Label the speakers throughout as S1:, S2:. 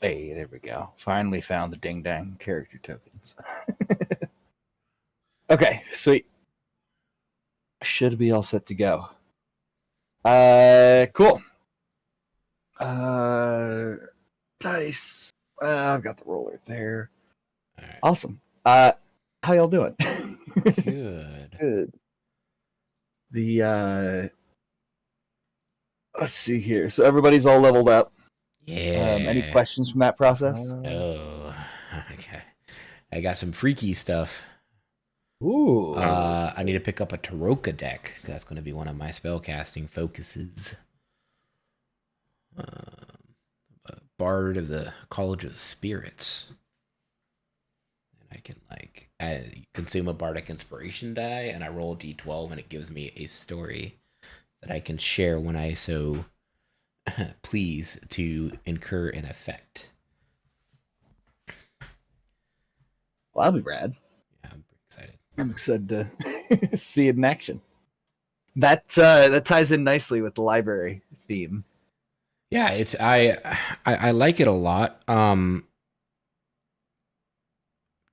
S1: Hey, there we go. Finally found the ding dang character tokens. Okay, sweet. Should be all set to go. Cool. Dice. I've got the roller there.
S2: All right.
S1: Awesome. How y'all doing?
S2: Good.
S3: Good.
S1: Let's see here. So everybody's all leveled up.
S2: Yeah.
S1: Any questions from that process?
S2: Oh, okay. I got some freaky stuff.
S1: Ooh.
S2: I need to pick up a Taroka deck. That's going to be one of my spellcasting focuses. Bard of the College of Spirits. And I can consume a bardic inspiration die, and I roll a d12, and it gives me a story that I can share when I so please to incur an effect.
S1: Well, that'll be rad.
S2: Yeah, I'm pretty excited.
S1: I'm excited to see it in action. That ties in nicely with the library theme.
S2: Yeah, it's I like it a lot.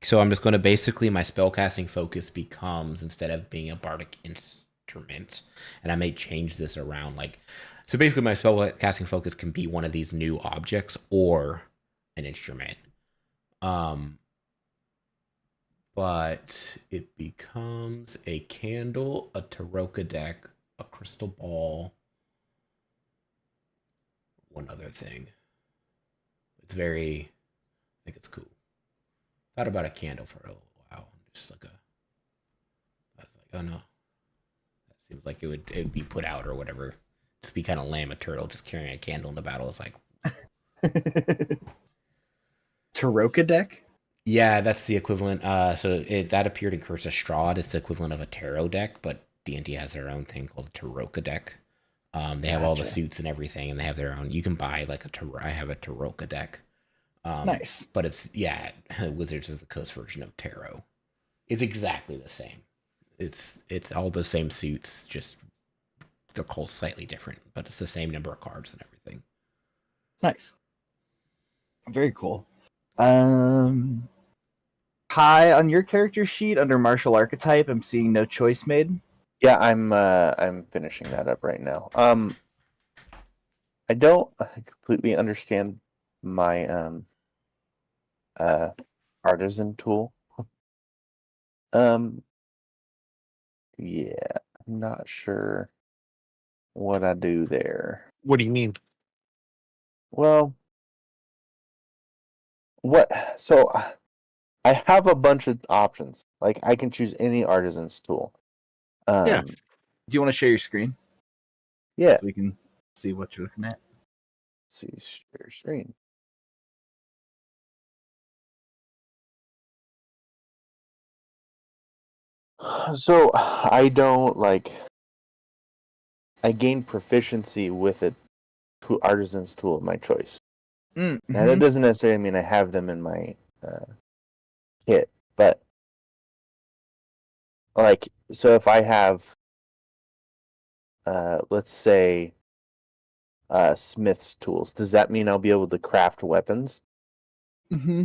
S2: So I'm just going to basically, my spellcasting focus becomes, instead of being a bardic instrument, and I may change this around, so basically my spellcasting focus can be one of these new objects or an instrument. But it becomes a candle, a Taroka deck, a crystal ball, one other thing. It's I think it's cool. Thought about a candle for a little while. Just I was like, oh no, that seems like it'd be put out or whatever. Just be kind of lame, a turtle just carrying a candle into battle. It's like
S1: Taroka deck.
S2: Yeah, that's the equivalent. That appeared in Curse of Strahd. It's the equivalent of a tarot deck, but D&D has their own thing called a Taroka deck. They have all the suits and everything, and they have their own. You can buy I have a Taroka deck.
S1: Nice.
S2: But it's Wizards of the Coast version of tarot. It's exactly the same. It's all the same suits, just they're called slightly different, but it's the same number of cards and everything.
S1: Nice. Very cool. Hi, on your character sheet under martial archetype, I'm seeing no choice made.
S3: Yeah, I'm finishing that up right now. I don't completely understand my artisan tool. Yeah, I'm not sure what I do there.
S4: What do you mean?
S3: Well, so I have a bunch of options. Like I can choose any artisan's tool.
S4: Yeah.
S1: Do you want to share your screen?
S3: Yeah.
S1: So we can see what you're looking at.
S3: Let's see, share screen. So I don't I gain proficiency with it to artisan's tool of my choice.
S1: Mm-hmm.
S3: Now that doesn't necessarily mean I have them in my kit, but so if I have let's say smith's tools, does that mean I'll be able to craft weapons?
S1: Mm-hmm.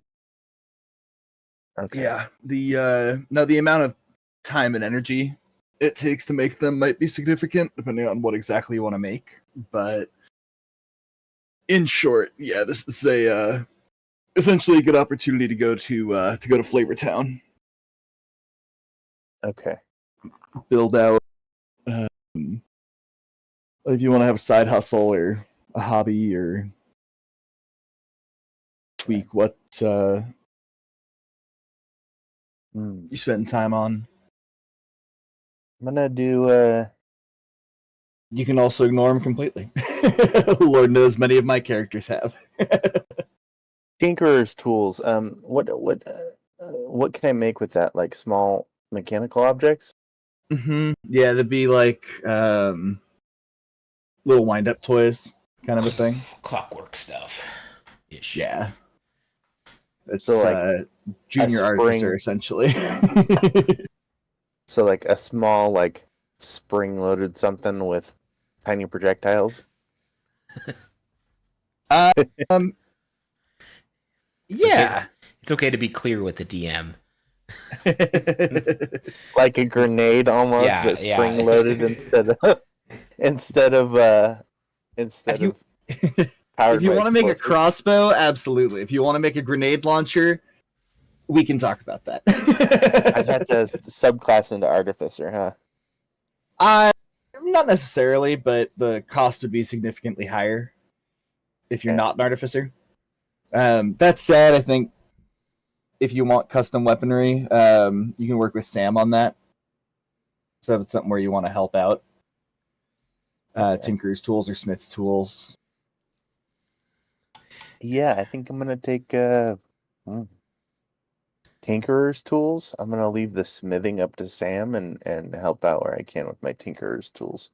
S3: Okay.
S1: Yeah. The amount of time and energy it takes to make them might be significant depending on what exactly you want to make. But in short, yeah, this is a essentially a good opportunity to go to Flavor Town.
S3: Okay.
S1: Build out if you want to have a side hustle or a hobby or tweak what you spend time on.
S3: I'm gonna do
S1: You can also ignore them completely. Lord knows many of my characters have.
S3: Tinkerer's tools. What can I make with that? Like small mechanical objects?
S1: Mm-hmm. Yeah, that'd be like little wind-up toys, kind of a thing.
S2: Clockwork stuff. Ish.
S1: Yeah. It's
S3: So,
S1: junior artificer, essentially.
S3: So like a small spring-loaded something with tiny projectiles?
S1: Yeah.
S2: It's okay to be clear with the DM.
S3: Like a grenade almost,
S2: Yeah,
S3: but
S2: yeah.
S3: spring loaded instead of
S1: If you
S3: powered
S1: if you
S3: by
S1: want to make a
S3: explosives.
S1: crossbow, absolutely. If you want to make a grenade launcher, we can talk about that.
S3: I'd have to subclass into artificer, huh?
S1: Not necessarily, but the cost would be significantly higher if you're
S3: Yeah.
S1: not an artificer. That said, I think if you want custom weaponry, you can work with Sam on that. So if it's something where you want to help out,
S3: Okay.
S1: Tinker's tools or Smith's tools.
S3: Yeah, I think I'm gonna take Tinkerer's tools. I'm gonna leave the smithing up to Sam and help out where I can with my Tinkerer's tools.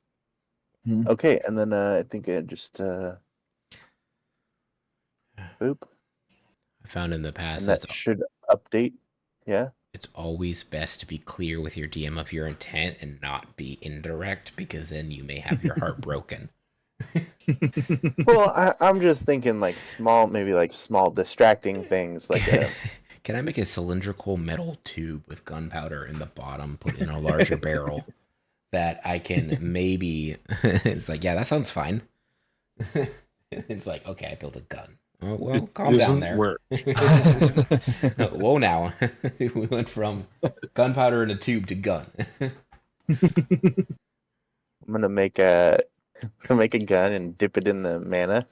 S1: Hmm.
S3: Okay, and then I think I just boop,
S2: I found in the past
S3: and
S2: that
S3: that should update. Yeah.
S2: it's always best to be clear with your DM of your intent and not be indirect, because then you may have your heart broken.
S3: Well, I'm just thinking like maybe like small distracting things like a
S2: Can I make a cylindrical metal tube with gunpowder in the bottom, put in a larger barrel that I can maybe? It's like, yeah, that sounds fine. It's like, okay, I built a gun. Oh, well, calm down there.
S4: Work.
S2: Whoa, now we went from gunpowder in a tube to gun.
S3: I'm gonna make a gun and dip it in the mana.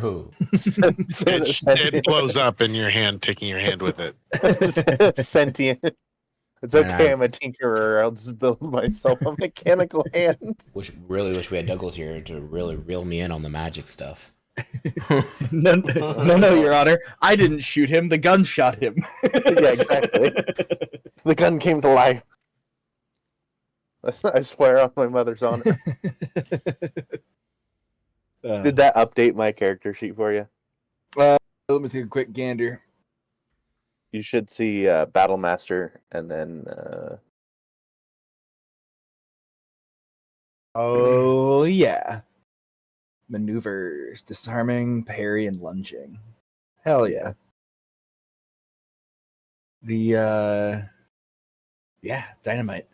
S2: Oh,
S4: It blows up in your hand, taking your hand with it.
S3: Sentient. It's
S2: And
S3: okay.
S2: I-
S3: I'm a tinkerer. I'll just build myself a mechanical hand.
S2: really wish we had Douglas here to really reel me in on the magic stuff.
S1: No, Your Honor. I didn't shoot him. The gun shot him.
S3: Yeah, exactly. The gun came to life. I swear on my mother's honor. Did that update my character sheet for you?
S1: Let me take a quick gander.
S3: You should see Battle Master and then
S1: Oh yeah. Maneuvers, disarming, parry, and lunging. Hell yeah. Yeah, dynamite.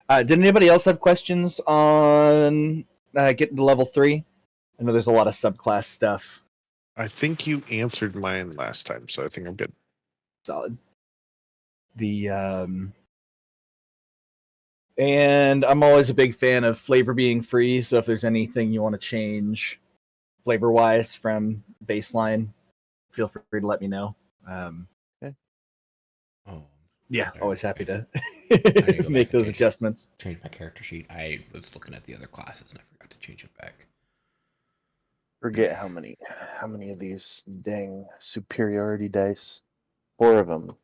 S1: Did anybody else have questions on getting to level 3? I know there's a lot of subclass stuff.
S4: I think you answered mine last time, so I think I'm good.
S1: Solid. And I'm always a big fan of flavor being free, so if there's anything you want to change flavor wise from baseline, feel free to let me know.
S2: Oh,
S1: Yeah,
S2: sorry.
S1: always happy to
S2: go
S1: make
S2: back and
S1: those
S2: change it.
S1: adjustments.
S2: Change my character sheet. I was looking at the other classes and I forgot to change it back.
S3: forget how many of these dang superiority dice. 4 of them.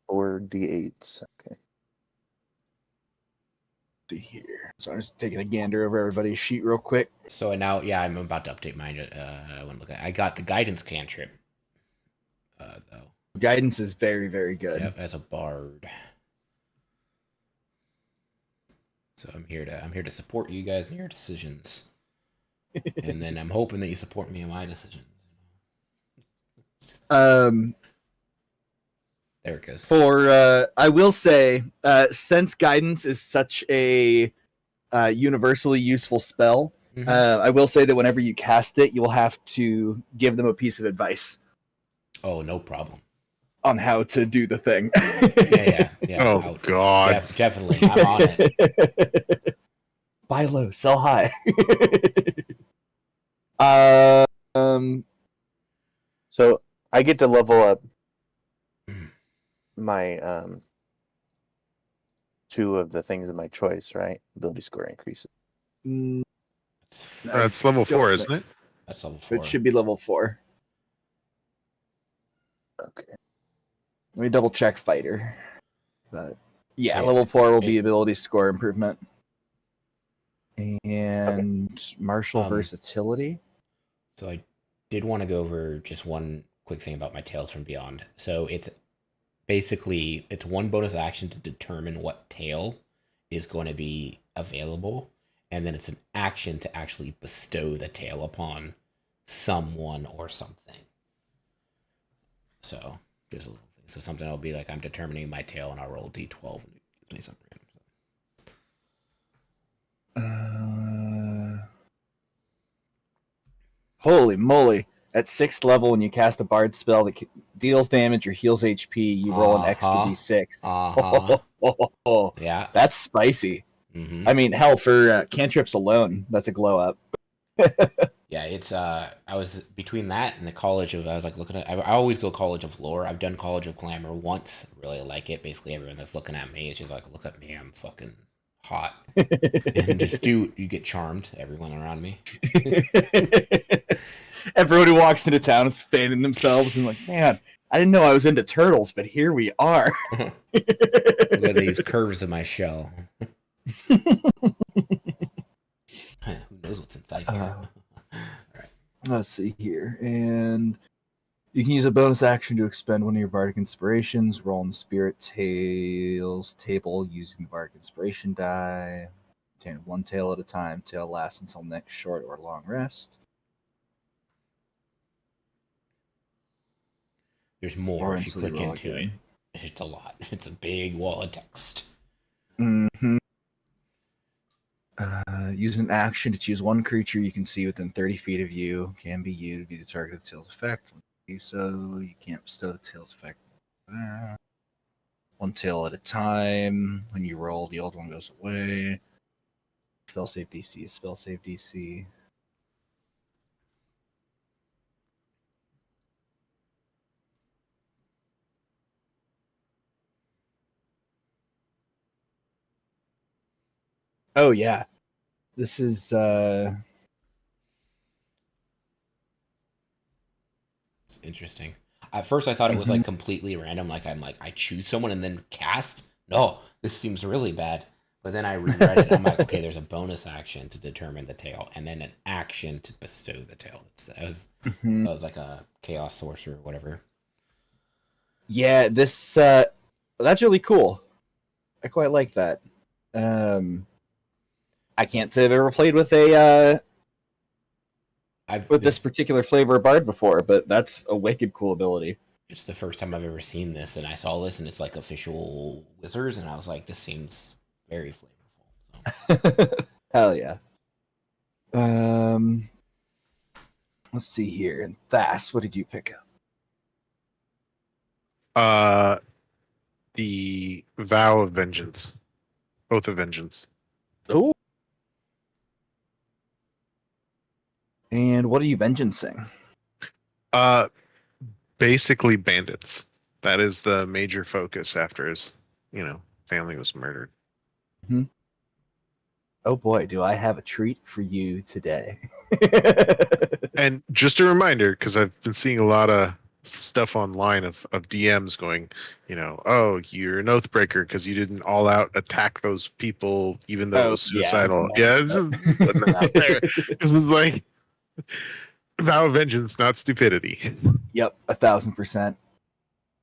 S3: 4 d8s. Okay.
S1: See here. So I'm just taking a gander over everybody's sheet real quick.
S2: So now, yeah, I'm about to update mine. I want to look at. I got the guidance cantrip, though.
S1: Guidance is very, very good.
S2: Yep, as a bard. So I'm here to support you guys in your decisions, and then I'm hoping that you support me in my decisions. There it goes.
S1: I will say, since guidance is such a universally useful spell,
S2: Mhm.
S1: I will say that whenever you cast it, you will have to give them a piece of advice
S2: Oh, no problem.
S1: on how to do the thing.
S2: Yeah.
S4: Oh, God.
S2: Definitely, I'm on it.
S1: Buy low, sell high.
S3: So I get to level up my 2 of the things of my choice, right? Ability score increases.
S4: It's level 4, isn't it?
S2: That's level 4.
S1: It should be level 4.
S3: Okay.
S1: Let me double check fighter. But yeah,
S2: Yeah.
S1: level 4 will be ability score improvement. And martial versatility.
S2: So I did want to go over just one quick thing about my Tales from Beyond. So it's basically one bonus action to determine what tale is going to be available, and then it's an action to actually bestow the tale upon someone or something. So just a little thing. So something will be like I'm determining my tail, and I'll roll d12 and it gives me something random.
S1: Holy moly! At 6th level, when you cast a bard spell that deals damage or heals HP, you roll an extra d6.
S2: Yeah.
S1: That's spicy.
S2: Mm-hmm.
S1: I mean, hell, for cantrips alone, that's a glow up.
S2: Yeah, it's I was between that and the College of I was like looking at I always go College of Lore. I've done College of Glamour once. I really like it. Basically everyone that's looking at me is just like, look at me, I'm fucking hot. And just you get charmed, everyone around me.
S1: Everyone who walks into town is fanning themselves and like, man, I didn't know I was into turtles, but here we are.
S2: Look at these curves of my shell. Who knows what's inside here? All right.
S1: Let's see here. And you can use a bonus action to expend one of your bardic inspirations. Roll on the spirit tails table using the bardic inspiration die. Obtain one tail at a time. Tail lasts until next short or long rest.
S2: There's more
S1: Or
S2: if you
S1: until you
S2: click
S1: roll
S2: into it.
S1: again.
S2: It's a lot. It's a big wall of text.
S1: Mm-hmm. Use an action to choose one creature you can see within 30 feet of you. Can be you to be the target of the tail's effect. When you do so, you can't bestow the tail's effect. One tail at a time. When you roll, the old one goes away. Spell save DC. Spell save DC. Oh yeah, this is
S2: It's interesting. At first, I thought it was like completely random. Like I'm like I choose someone and then cast. No, this seems really bad. But then I reread it. I'm like, okay, there's a bonus action to determine the tail, and then an action to bestow the tail. That was like a chaos sorcerer or whatever.
S1: Yeah, this that's really cool. I quite like that. I can't say I've ever played with a this particular flavor of bard before, but that's a wicked cool ability.
S2: It's the first time I've ever seen this, and I saw this, and it's like official wizards, and I was like, this seems very flavorful. So.
S1: Hell yeah. Let's see here. And Thas, what did you pick up?
S4: The Vow of Vengeance. Oath of Vengeance.
S1: Oh. And what are you vengeancing?
S4: Basically bandits. That is the major focus after his, family was murdered.
S1: Mm-hmm. Oh boy, do I have a treat for you today.
S4: And just a reminder, because I've been seeing a lot of stuff online of DMs going, oh, you're an Oathbreaker because you didn't all out attack those people even though it was suicidal. Yeah, it's just putting out there. This was like Vow of Vengeance, not stupidity.
S1: Yep, 1,000%.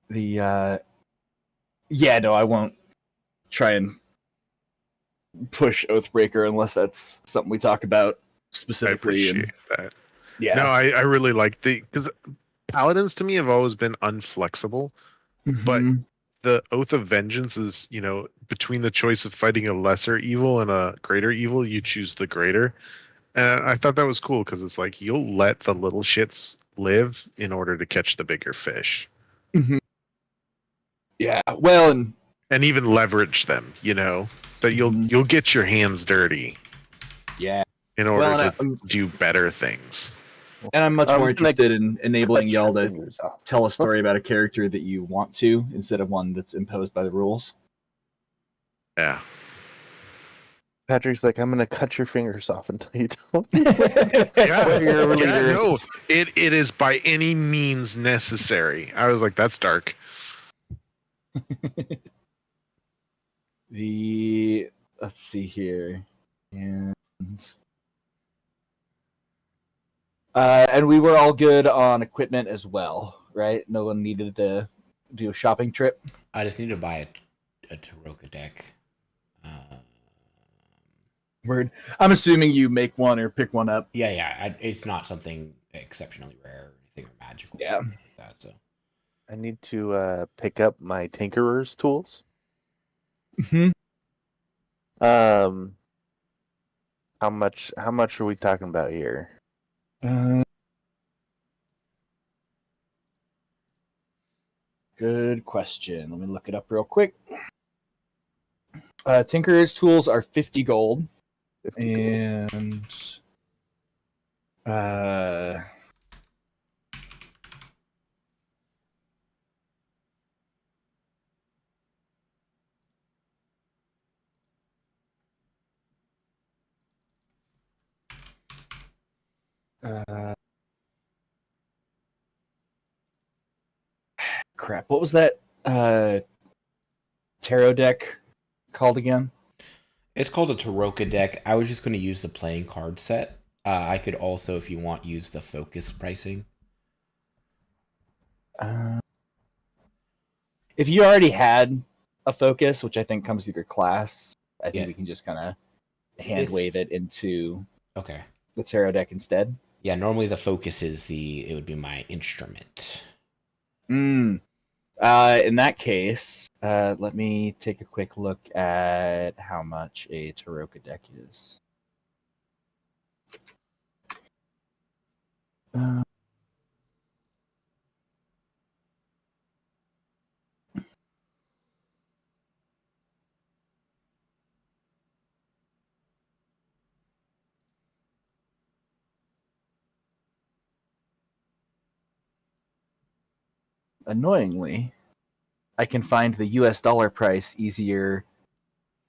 S1: The no, I won't try and push Oathbreaker unless that's something we talk about specifically.
S4: I appreciate that.
S1: Yeah.
S4: No, I really like because Paladins to me have always been unflexible, but the Oath of Vengeance is, between the choice of fighting a lesser evil and a greater evil, you choose the greater. And I thought that was cool because it's like you'll let the little shits live in order to catch the bigger fish.
S1: Mm-hmm. Yeah, well,
S4: and even leverage them, that you'll get your hands dirty.
S1: Yeah.
S4: In order to do better things.
S1: And I'm much more interested in enabling y'all to tell a story about a character that you want to instead of one that's imposed by the rules.
S4: Yeah.
S3: Patrick's like, I'm gonna cut your fingers off until you don't.
S4: No, it is by any means necessary. I was like, that's dark.
S1: Let's see here, and we were all good on equipment as well, right? No one needed to do a shopping trip.
S2: I just need to buy a Taroka deck.
S1: Word. I'm assuming you make one or pick one up.
S2: Yeah. It's not something exceptionally rare or anything or magical.
S1: Yeah.
S2: Like that, so.
S3: I need to pick up my tinkerer's tools.
S1: Mhm.
S3: How much are we talking about here?
S1: Good question. Let me look it up real quick. Tinker's tools are 50 gold.
S3: 50 gold.
S1: And crap. What was that tarot deck called again?
S2: It's called a Taroka deck. I was just going to use the playing card set. I could also, if you want, use the focus pricing.
S1: If you already had a focus, which I think comes with your class, I think
S2: Yeah.
S1: we can just kind of hand
S2: It's-
S1: wave it into
S2: Okay.
S1: the tarot deck instead.
S2: Yeah, normally the focus is it would be my instrument.
S1: In that case, let me take a quick look at how much a Taroka deck is. Annoyingly, I can find the US dollar price easier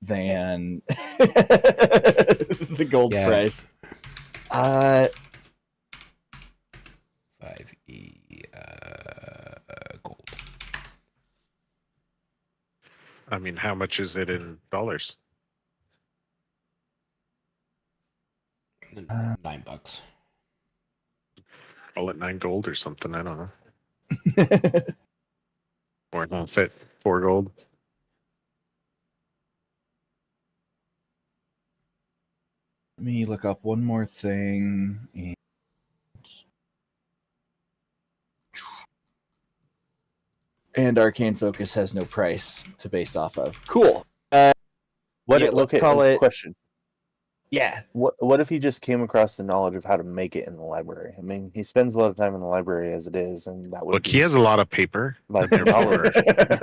S1: than the gold
S2: Yeah.
S1: price.
S2: 5e gold.
S4: I mean, how much is it in dollars?
S2: $9.
S4: Call it 9 gold or something. I don't know. Or not fit 4 gold.
S1: Let me look up one more thing. And Arcane Focus has no price to base off of. Cool. Let's call it.
S3: Question.
S1: Yeah.
S3: What if he just came across the knowledge of how to make it in the library? I mean, he spends a lot of time in the library as it is, and that would
S4: Look,
S3: be
S4: he has a lot of paper.
S3: like
S4: They're
S3: knowledge.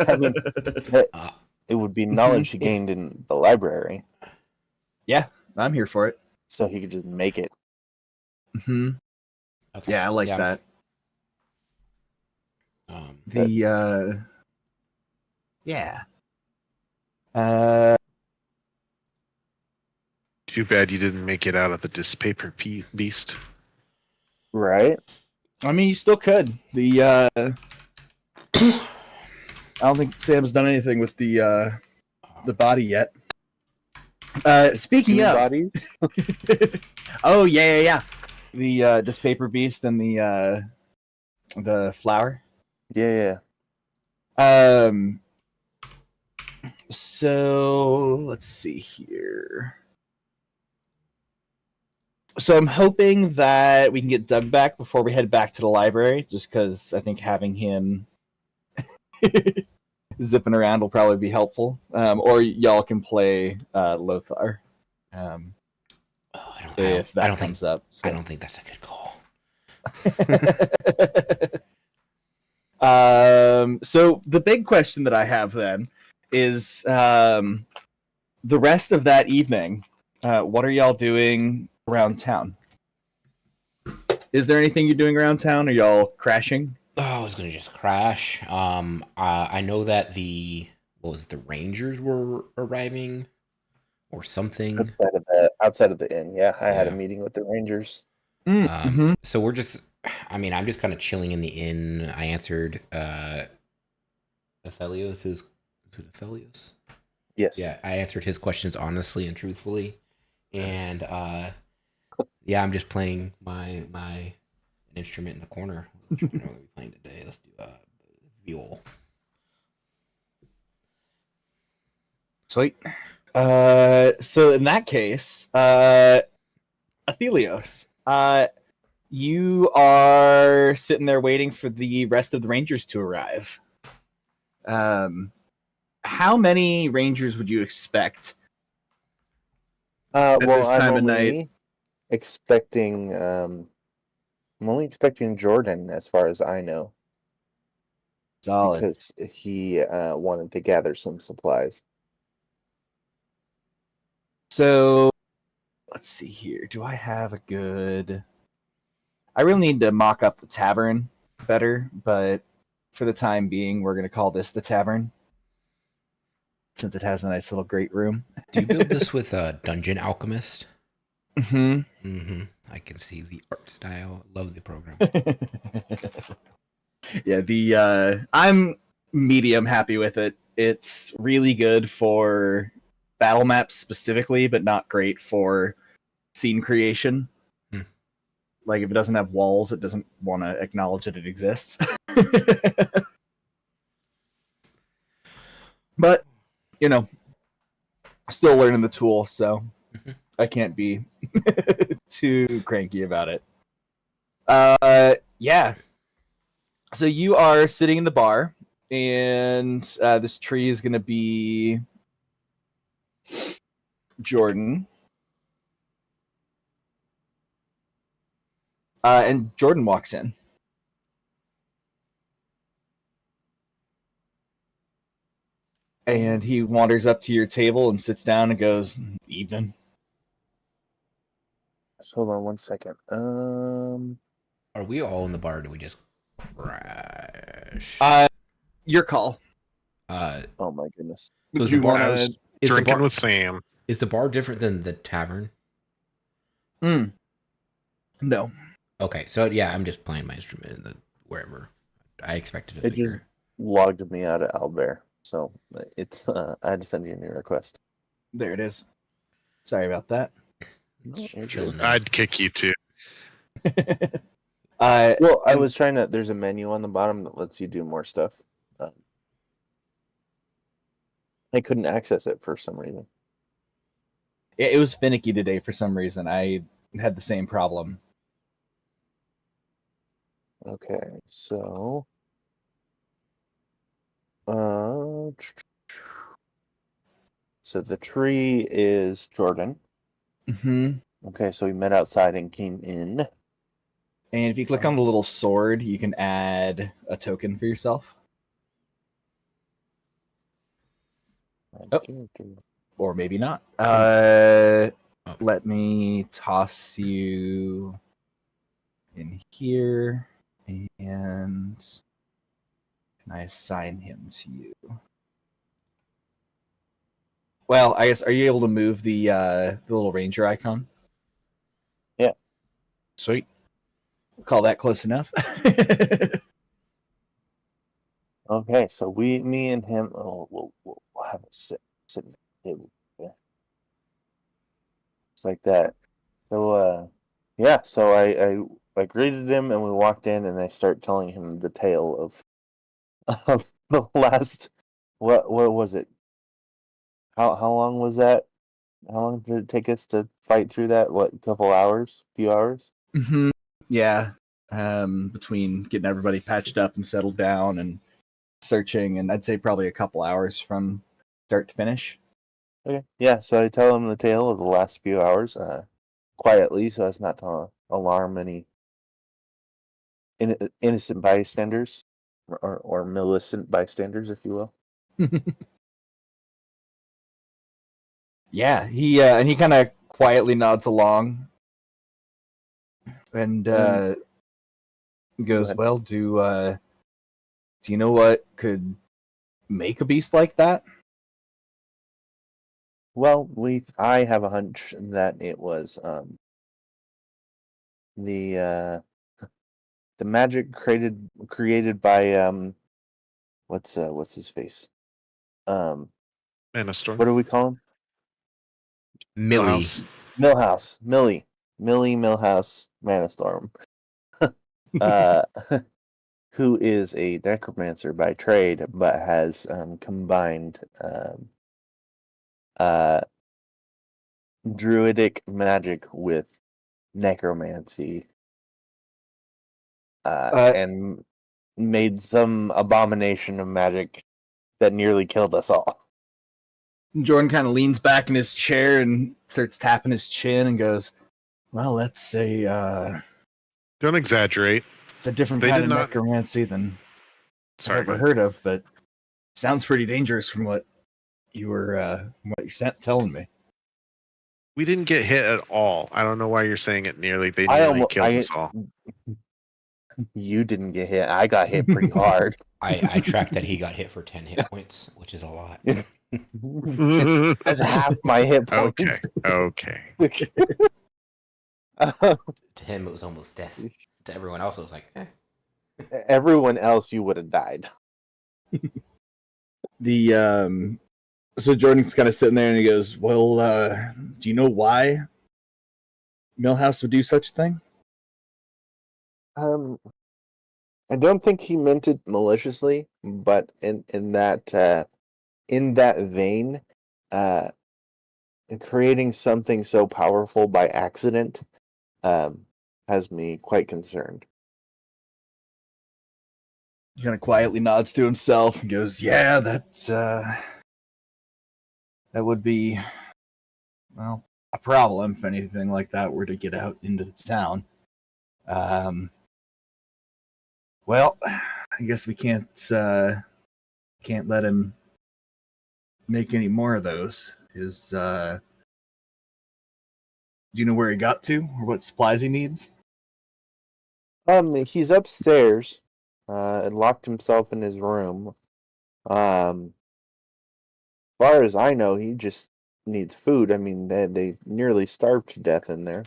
S3: I mean,
S2: Uh,
S3: it would be knowledge he gained in the library,
S1: Yeah, I'm here for it.
S3: so he could just make it.
S1: Mm-hmm.
S2: okay.
S1: Yeah, I like
S2: Yeah,
S1: that.
S2: I'm-
S1: Yeah.
S4: Too bad you didn't make it out of the dispaper beast.
S3: Right?
S1: I mean, you still could. I don't think Sam's done anything with the body yet. Speaking
S3: Two
S1: of,
S3: bodies.
S1: oh yeah. The dispaper beast and the flower.
S3: Yeah.
S1: So let's see here. So I'm hoping that we can get Doug back before we head back to the library, just because I think having him zipping around will probably be helpful. Or y'all can play Lothar.
S2: I
S1: If that
S2: don't
S1: comes
S2: think,
S1: up. So.
S2: I don't think that's a good call.
S1: So the big question that I have then is the rest of that evening, what are y'all doing around town? Is there anything you're doing around town? Are y'all crashing?
S2: Oh, I was gonna just crash. I know that the Rangers were arriving, or something.
S3: Outside of the inn. Yeah, I had a
S2: Yeah.
S3: meeting with the Rangers.
S1: Mm-hmm.
S2: So we're just, I'm just kind of chilling in the inn. I answered Athelios. Is it Athelios?
S3: Yes.
S2: Yeah, I answered his questions honestly and truthfully, and yeah, I'm just playing my instrument in the corner. Which one are we playing today? Let's do viol.
S1: Sweet. So in that case, Athelios,
S5: you are sitting there waiting for the rest of the Rangers to arrive. How many Rangers would you expect?
S3: Well,
S1: this time
S3: I'm
S1: of night.
S3: only expecting. I'm only expecting Jordan, as far as I know,
S5: Solid.
S3: because he wanted to gather some supplies.
S5: So let's see here. Do I have a good? I really need to mock up the tavern better, but for the time being, we're going to call this the tavern since it has a nice little great room.
S2: Do you build this with a Dungeon Alchemist?
S5: Mm-hmm.
S2: I can see the art style. Love the program.
S5: Yeah, I'm medium happy with it. It's really good for battle maps specifically, but not great for scene creation. Like if it doesn't have walls, it doesn't want to acknowledge that it exists. But still learning the tool, so I can't be too cranky about it. Yeah. So you are sitting in the bar, and this tree is going to be Jordan. And Jordan walks in. And he wanders up to your table and sits down and goes, "Evening."
S3: So hold on one second.
S2: Are we all in the bar? Or do we just crash?
S5: Your call.
S3: Oh my goodness.
S2: So
S5: Would
S2: is the
S5: you
S2: bar-
S5: want
S4: I was
S5: to?
S4: drinking with Sam.
S2: Is the bar different than the tavern?
S5: No.
S2: Okay, so yeah, I'm just playing my instrument in the wherever. I expected a
S3: It
S2: bigger.
S3: just logged me out of Owlbear, so it's. I had to send you a new request.
S5: There it is. Sorry about that.
S3: No, you're
S2: Chilling
S3: good.
S2: out.
S4: I'd kick you too.
S3: Well, I
S5: and-
S3: was trying to. There's a menu on the bottom that lets you do more stuff. I couldn't access it for some reason.
S5: It was finicky today for some reason. I had the same problem.
S3: Okay, so. So the tree is Jordan.
S5: Mm-hmm.
S3: Okay, so we met outside and came in.
S5: And if you click on the little sword, you can add a token for yourself. Or maybe not. Let me toss you in here, and can I assign him to you? Well, I guess, are you able to move the little ranger icon?
S3: Yeah.
S5: Sweet. We'll call that close enough.
S3: Okay, so me and him, we'll have a sit at the table. Yeah. It's like that. So, yeah, so I greeted him and we walked in and I start telling him the tale of the last, what was it? How long was that? How long did it take us to fight through that? What, a couple hours? Few hours?
S5: Mm-hmm. Yeah. Between getting everybody patched up and settled down and searching, and I'd say probably a couple hours from start to finish.
S3: Okay. Yeah, so I tell him the tale of the last few hours, quietly, so as not to alarm any innocent bystanders, or millicent bystanders, if you will.
S5: Yeah, he kind of quietly nods along and goes,
S3: ahead.
S5: "Well, do you know what could make a beast like that?"
S3: Well, I have a hunch that it was the magic created by what's his face?
S4: And a storm.
S3: What do we call him?
S2: Millie.
S3: Millhouse. Millie Millhouse Manastorm. Who is a necromancer by trade, but has combined druidic magic with necromancy and made some abomination of magic that nearly killed us all.
S5: Jordan kind of leans back in his chair and starts tapping his chin and goes, "Well, let's say
S4: Don't exaggerate.
S5: it's a different
S4: They
S5: kind
S4: did
S5: of
S4: not-
S5: necromancy than
S4: Sorry,
S5: I've ever
S4: but
S5: heard of, but sounds pretty dangerous from what you're telling me."
S4: we didn't get hit at all. I don't know why you're saying it nearly. They
S3: I
S4: nearly
S3: almost,
S4: killed us all.
S3: You didn't get hit. I got hit pretty hard.
S2: I tracked that he got hit for 10 hit points, which is a lot.
S3: That's half my hit
S4: Okay.
S3: points.
S4: Okay.
S2: To him, it was almost death. To everyone else, it was like, eh.
S3: Everyone else, you would have died.
S5: So Jordan's kind of sitting there and he goes, "Well, do you know why Millhouse would do such a thing?"
S3: I don't think he meant it maliciously, but in that vein, creating something so powerful by accident has me quite concerned.
S5: He kind of quietly nods to himself and goes, "Yeah, that would be, well, a problem if anything like that were to get out into the town. Well, I guess we can't let him make any more of those. Do you know where he got to or what supplies he needs?"
S3: He's upstairs and locked himself in his room. As far as I know, he just needs food. I mean, they nearly starved to death in there.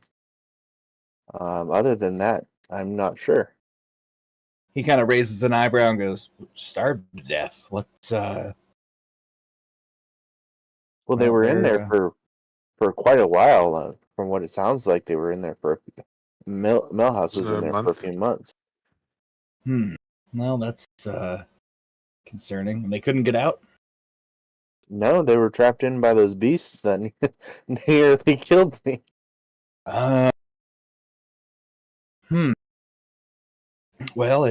S3: Other than that, I'm not sure.
S5: He kind of raises an eyebrow and goes, "Starved to death? What,
S3: Well, they
S5: Well,
S3: were in
S5: they're,
S3: there for quite a while. From what it sounds like, they were in there for Millhouse was
S4: A
S3: in there for a
S4: month?
S3: few months.
S5: Well, that's concerning. And they couldn't get out?"
S3: No, they were trapped in by those beasts that nearly killed me.
S5: Well,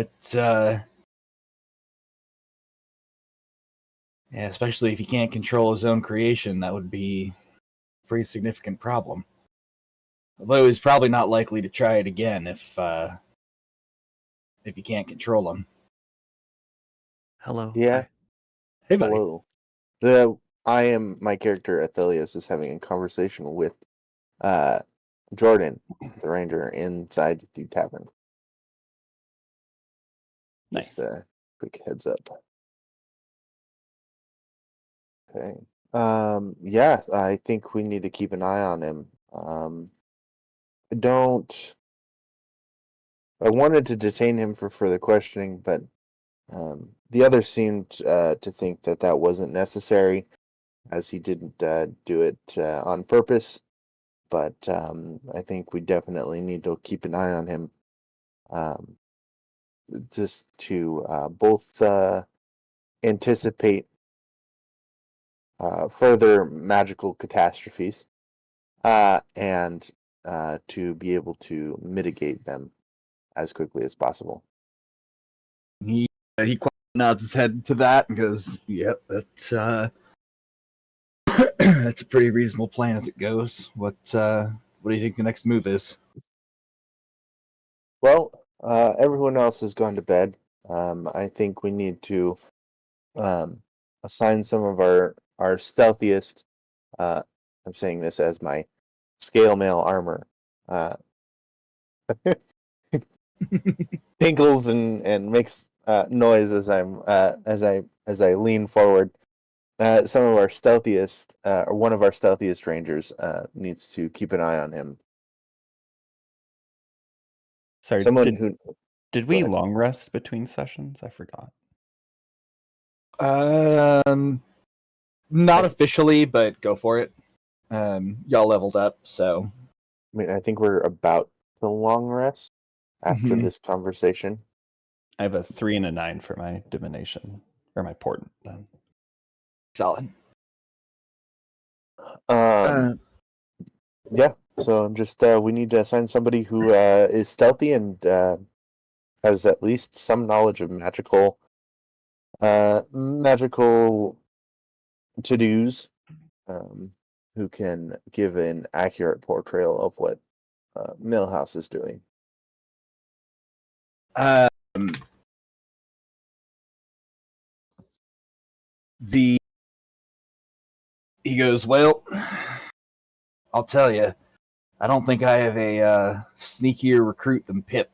S5: yeah, especially if he can't control his own creation, that would be a pretty significant problem. Although he's probably not likely to try it again if you can't control him.
S6: Hello.
S3: Yeah.
S6: Hi.
S5: Hey, buddy.
S3: Hello. My character Athelius is having a conversation with Jordan, the ranger, inside the tavern.
S6: Nice.
S3: Just a quick heads up. Okay. Yeah, I think we need to keep an eye on him. I wanted to detain him for further questioning, but the others seemed to think that wasn't necessary, as he didn't do it on purpose. But I think we definitely need to keep an eye on him, just to both anticipate further magical catastrophes and to be able to mitigate them as quickly as possible.
S5: He quietly nods his head to that and goes, "Yep, that's that's a pretty reasonable plan as it goes. What do you think the next move is?"
S3: Well, everyone else has gone to bed. I think we need to assign some of our stealthiest. I'm saying this as my scale mail armor. Tinkles and makes noise as I lean forward. Some of our stealthiest, or one of our stealthiest rangers, needs to keep an eye on him.
S6: Sorry,
S3: Someone
S6: did,
S3: who
S6: did we
S3: ahead.
S6: long rest between sessions? I forgot.
S5: Not officially, but go for it. Y'all leveled up, so
S3: I mean, I think we're about to long rest after
S5: Mhm.
S3: this conversation.
S6: I have a 3 and a 9 for my divination or my portent then.
S5: solid.
S3: Yeah. So I'm just we need to assign somebody who is stealthy and has at least some knowledge of magical to-dos, who can give an accurate portrayal of what Millhouse is doing.
S5: Um, he goes, well, I'll tell you, I don't think I have a sneakier recruit than Pip.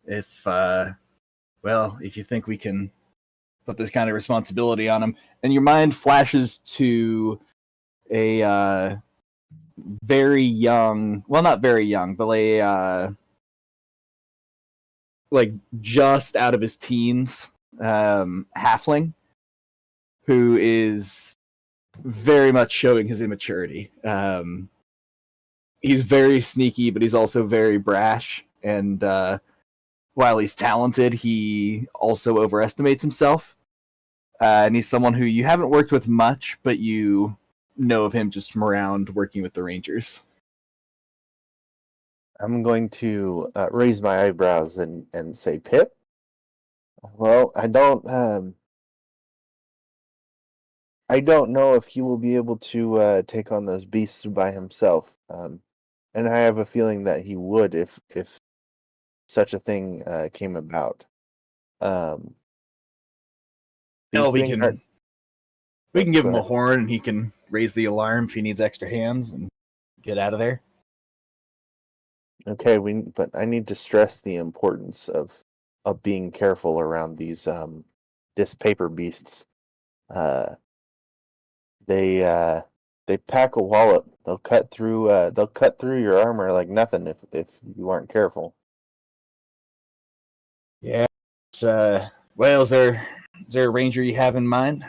S5: If you think we can put this kind of responsibility on him, and your mind flashes to a very young, well, not very young, but a like just out of his teens halfling who is very much showing his immaturity. He's very sneaky, but he's also very brash, and while he's talented, he also overestimates himself. And he's someone who you haven't worked with much, but you know of him just from around working with the Rangers.
S3: I'm going to raise my eyebrows and say, Pip? Well, I don't know if he will be able to take on those beasts by himself. And I have a feeling that he would if such a thing came about.
S5: Hell,
S3: these things aren't-
S5: we can give
S3: Go
S5: him a
S3: ahead.
S5: horn, and he can raise the alarm if he needs extra hands and get out of there.
S3: Okay, but I need to stress the importance of being careful around these paper beasts. They pack a wallop. They'll cut through your armor like nothing if you aren't careful.
S5: Yeah. Well, is there a ranger you have in mind?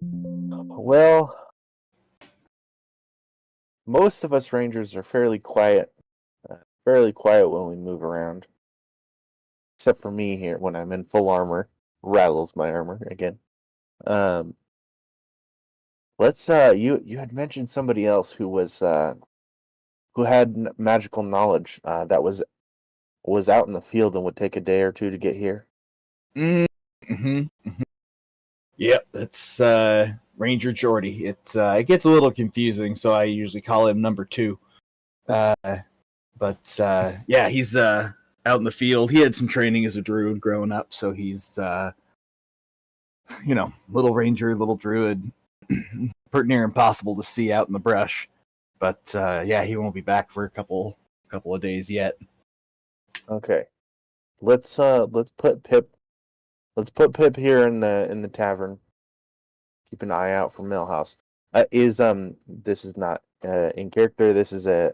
S3: Well, most of us rangers are fairly quiet when we move around. Except for me here when I'm in full armor. Rattles my armor again. Let's you had mentioned somebody else who was who had magical knowledge that was out in the field and would take a day or two to get here.
S5: Yep, that's Ranger Jordy. It gets a little confusing, so I usually call him number 2. Yeah, he's out in the field. He had some training as a druid growing up, so he's little ranger, little druid, pretty near impossible to see out in the brush. But yeah, he won't be back for a couple of days yet.
S3: Okay, let's put Pip here in the tavern. Keep an eye out for Millhouse. This is not in character. This is a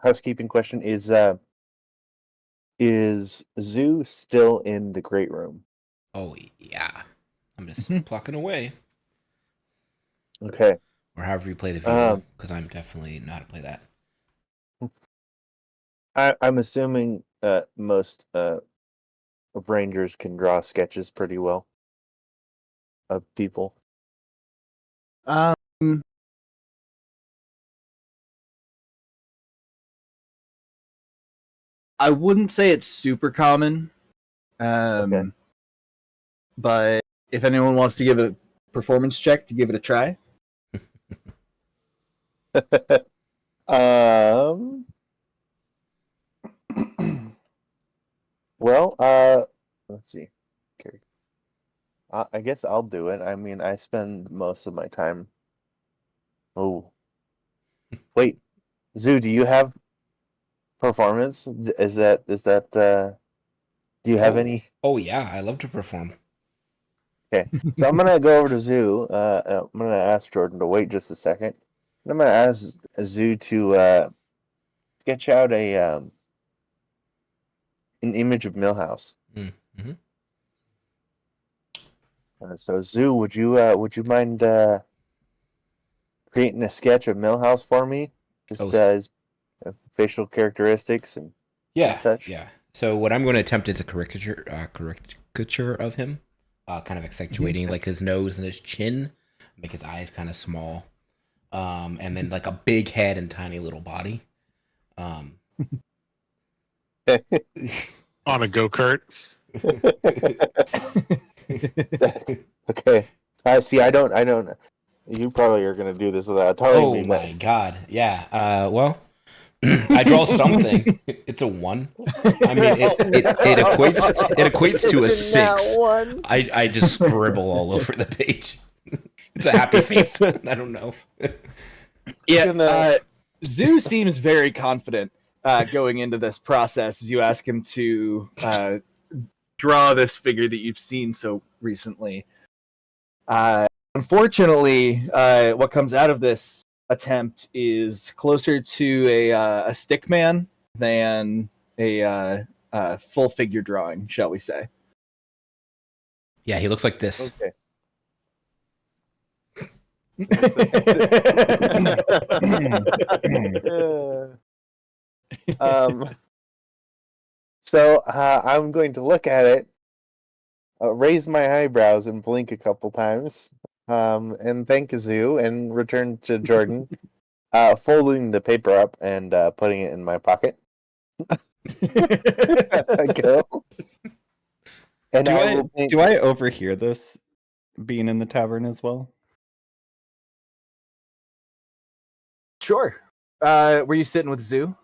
S3: housekeeping question. Is Zoo still in the great room?
S2: Oh yeah, I'm just plucking away,
S3: Okay.
S2: or however you play the video, because I'm definitely not to play that.
S3: I'm assuming most Rangers can draw sketches pretty well of people.
S5: I wouldn't say it's super common.
S3: Okay.
S5: But if anyone wants to give a performance check to give it a try.
S3: Well, let's see. Okay. I guess I'll do it. I mean, I spend most of my time. Oh, wait, Zoo, do you have performance? Is that do you have any?
S2: Oh yeah, I love to perform.
S3: Okay, so I'm gonna go over to Zoo. I'm gonna ask Jordan to wait just a second. And I'm gonna ask Zoo to sketch out an image of Millhouse.
S2: Mm-hmm.
S3: So Zoo, would you mind creating a sketch of Millhouse for me? Just his facial characteristics and such.
S2: Yeah. So what I'm going to attempt is a caricature of him, kind of accentuating like his nose and his chin, make his eyes kind of small, and then like a big head and tiny little body.
S4: On a go-kart.
S3: Okay. See, I don't. You probably are gonna do this without telling me.
S2: Oh my god. Yeah. Well, I draw something. It's a 1. I mean, it equates to a 6. I just scribble all over the page. It's a happy face. I don't know.
S5: Yeah, Zoo seems very confident going into this process as you ask him to draw this figure that you've seen so recently. Unfortunately, what comes out of this attempt is closer to a stick man than a full figure drawing, shall we say.
S2: Yeah, he looks like this.
S3: Okay. So I'm going to look at it, raise my eyebrows, and blink a couple times, and thank Zoo, and return to Jordan, folding the paper up and putting it in my pocket. As I go. And
S6: Do I overhear this being in the tavern as well?
S5: Sure. Were you sitting with Zoo?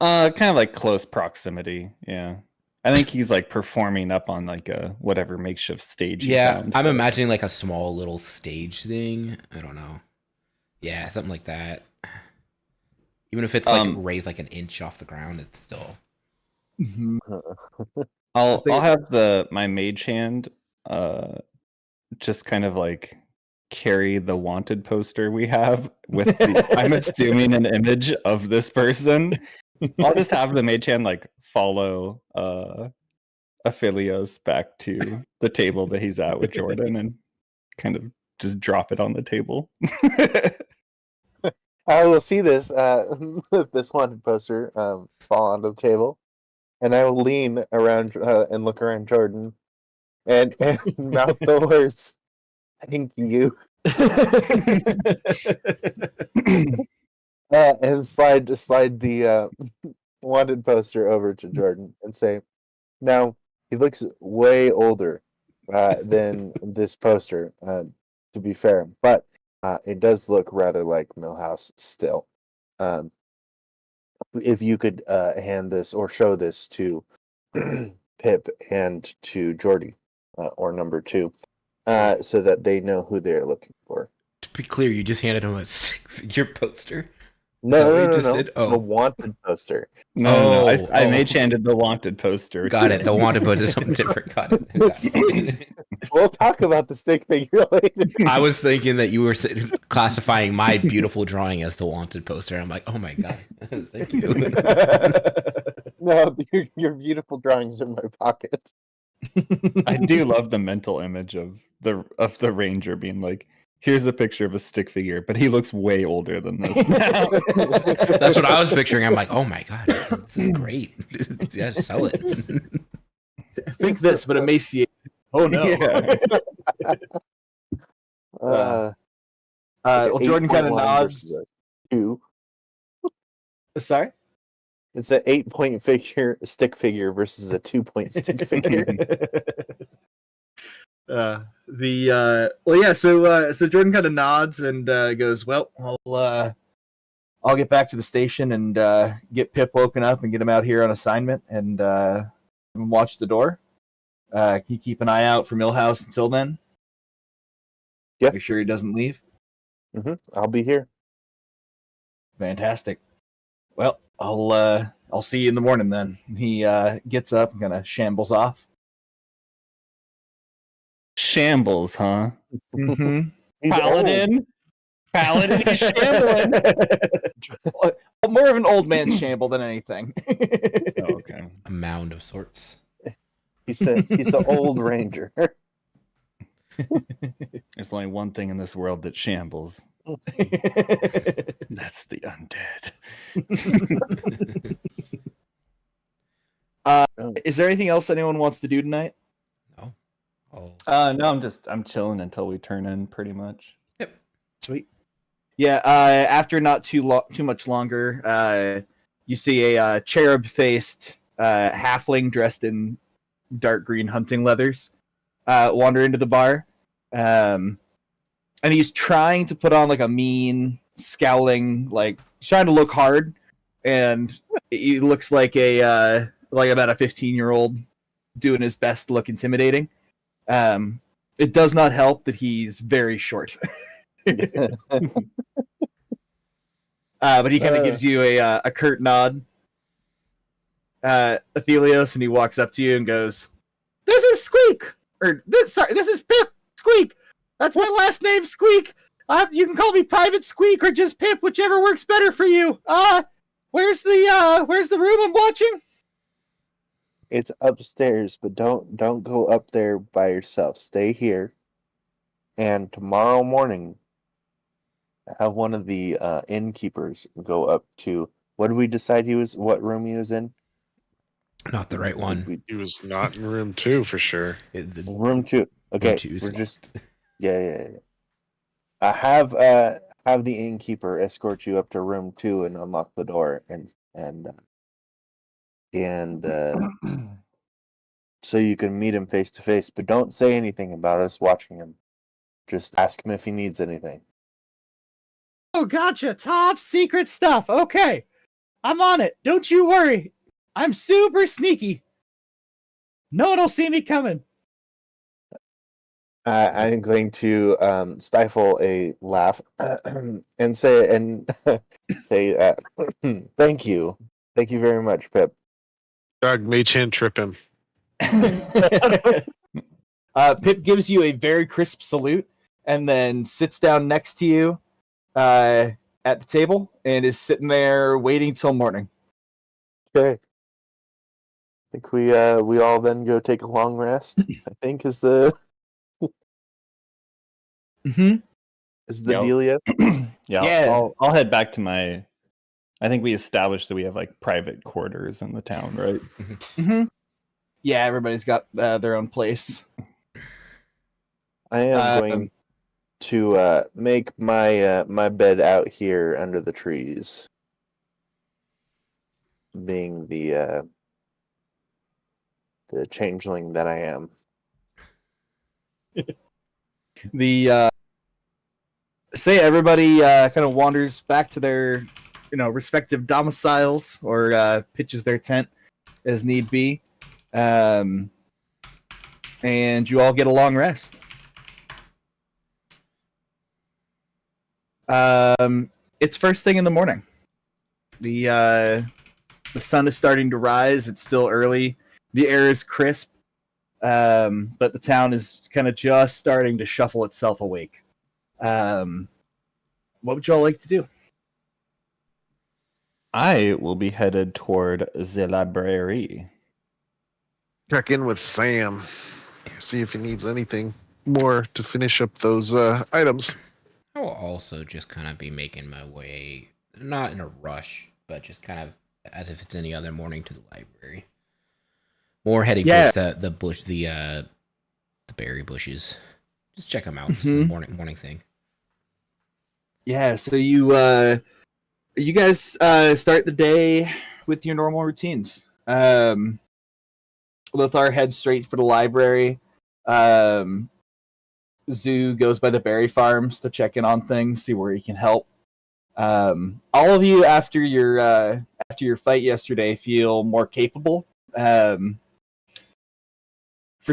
S6: Kind of like close proximity. Yeah, I think he's like performing up on like a whatever makeshift stage. he
S2: Yeah,
S6: found.
S2: I'm imagining like a small little stage thing. I don't know. Yeah, something like that. Even if it's like raised like an inch off the ground, it's still.
S6: I'll have my mage hand just kind of like carry the wanted poster we have with I'm assuming an image of this person. I'll just have the mage hand like follow Aphelios back to the table that he's at with Jordan and kind of just drop it on the table.
S3: I will see this this wanted poster fall onto the table, and I will lean around and look around Jordan, and mouth the words, "Thank you," and slide the wanted poster over to Jordan and say, "Now he looks way older than this poster, to be fair, but." It does look rather like Millhouse still. If you could hand this or show this to Pip and to Jordy, or number 2, so that they know who they're looking for.
S2: To be clear, you just handed him a stick figure poster.
S3: No.
S2: Did? Oh.
S3: The wanted poster.
S6: No. I mage handed the wanted poster.
S2: Got it. The wanted poster is something different. Got it.
S3: We'll talk about the stick figure later.
S2: I was thinking that you were classifying my beautiful drawing as the wanted poster. I'm like, oh my god, thank you.
S3: No, your beautiful drawings in my pocket.
S6: I do love the mental image of the ranger being like, here's a picture of a stick figure, but he looks way older than this now.
S2: That's what I was picturing. I'm like, oh my god, this is great. Yeah, sell it.
S5: Think this, but emaciated. Oh no.
S6: Yeah.
S5: Well, Jordan kind of
S3: 8.1
S5: nods.
S3: versus a 2.
S5: Sorry?
S3: It's an 8-point stick figure versus a 2-point stick figure.
S5: So Jordan kind of nods and goes, "Well, I'll get back to the station and get Pip woken up and get him out here on assignment and watch the door. Can you keep an eye out for Millhouse until then?
S3: Yeah.
S5: Make sure he doesn't leave.
S3: I'll be here.
S5: Fantastic. Well, I'll see you in the morning then." He gets up and kind of shambles off.
S6: Shambles, huh?
S5: Mm-hmm.
S6: Paladin? Paladin is shambling.
S5: More of an old man shamble than anything.
S6: Oh, okay.
S2: A mound of sorts.
S3: He's an old ranger.
S6: There's only one thing in this world that shambles. That's the undead.
S5: Is there anything else anyone wants to do tonight?
S2: No. Oh.
S6: No, I'm chilling until we turn in pretty much.
S5: Sweet. Yeah, after not too much longer, you see a cherub-faced halfling dressed in dark green hunting leathers wander into the bar. And he's trying to put on like a mean, scowling, like trying to look hard, and he looks like a like about a 15-year-old doing his best to look intimidating. It does not help that he's very short. But he kind of gives you a curt nod, Athelios, and he walks up to you and goes, "This is Squeak, this is Pip Squeak. That's my last name, Squeak. You can call me Private Squeak or just Pip, whichever works better for you. Where's the room I'm watching?"
S3: It's upstairs, but don't go up there by yourself. Stay here. And tomorrow morning, have one of the innkeepers go up to, what did we decide what room he was in?
S2: Not the right one.
S4: He was not in room 2 for sure.
S3: Room 2. Okay,
S2: Room 2 is
S3: we're
S2: locked.
S3: just yeah. Have the innkeeper escort you up to room 2 and unlock the door and so you can meet him face to face. But don't say anything about us watching him. Just ask him if he needs anything.
S5: Oh, gotcha. Top secret stuff. Okay. I'm on it. Don't you worry. I'm super sneaky. No one will see me coming.
S3: I'm going to stifle a laugh and say thank you. Thank you very much, Pip.
S4: Dog Mage Hand trip him.
S5: Pip gives you a very crisp salute and then sits down next to you at the table and is sitting there waiting till morning.
S3: Okay. I think we all then go take a long rest. I think is the
S5: Mm-hmm.
S6: Yep.
S3: dealio.
S6: Yeah. I'll head back to my. I think we established that we have like private quarters in the town, right?
S5: Mm-hmm. Yeah, everybody's got their own place.
S3: I am going to make my my bed out here under the trees, being the changeling that I am.
S5: The say everybody kind of wanders back to their respective domiciles or pitches their tent as need be, and you all get a long rest. It's first thing in the morning. The sun is starting to rise. It's still early. The air is crisp, but the town is kind of just starting to shuffle itself awake. What would y'all like to do?
S6: I will be headed toward the library.
S4: Check in with Sam. See if he needs anything more to finish up those items.
S2: I will also just kind of be making my way, not in a rush, but just kind of as if it's any other morning to the library. More heading towards the bush, the berry bushes. Just check them out. Just the morning thing.
S5: Yeah, so you guys start the day with your normal routines. Lothar heads straight for the library. Zoo goes by the berry farms to check in on things, see where he can help. All of you, after your fight yesterday, feel more capable. For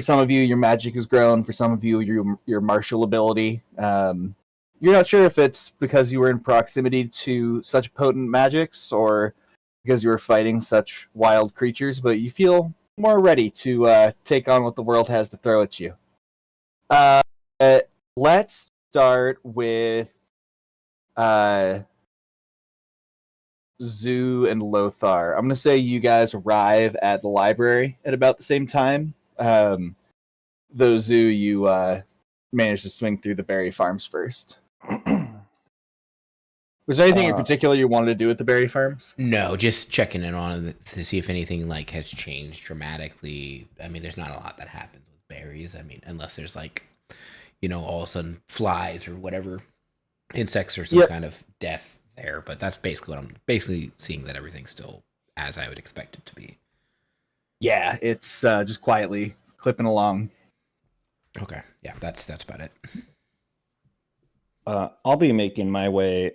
S5: some of you, your magic has grown. For some of you, your martial ability. You're not sure if it's because you were in proximity to such potent magics or because you were fighting such wild creatures, but you feel more ready to take on what the world has to throw at you. Let's start with Zoo and Lothar. I'm going to say you guys arrive at the library at about the same time. Though Zoo, you managed to swing through the berry farms first. Was there anything in particular you wanted to do at the berry farms?
S2: No, just checking in on it to see if anything like has changed dramatically. I mean, there's not a lot that happens with berries. I mean, unless there's like, all of a sudden flies or whatever insects or some kind of death there, but that's basically what I'm basically seeing, that everything's still as I would expect it to be.
S5: Yeah, it's just quietly clipping along.
S2: Okay, yeah, that's about it.
S6: I'll be making my way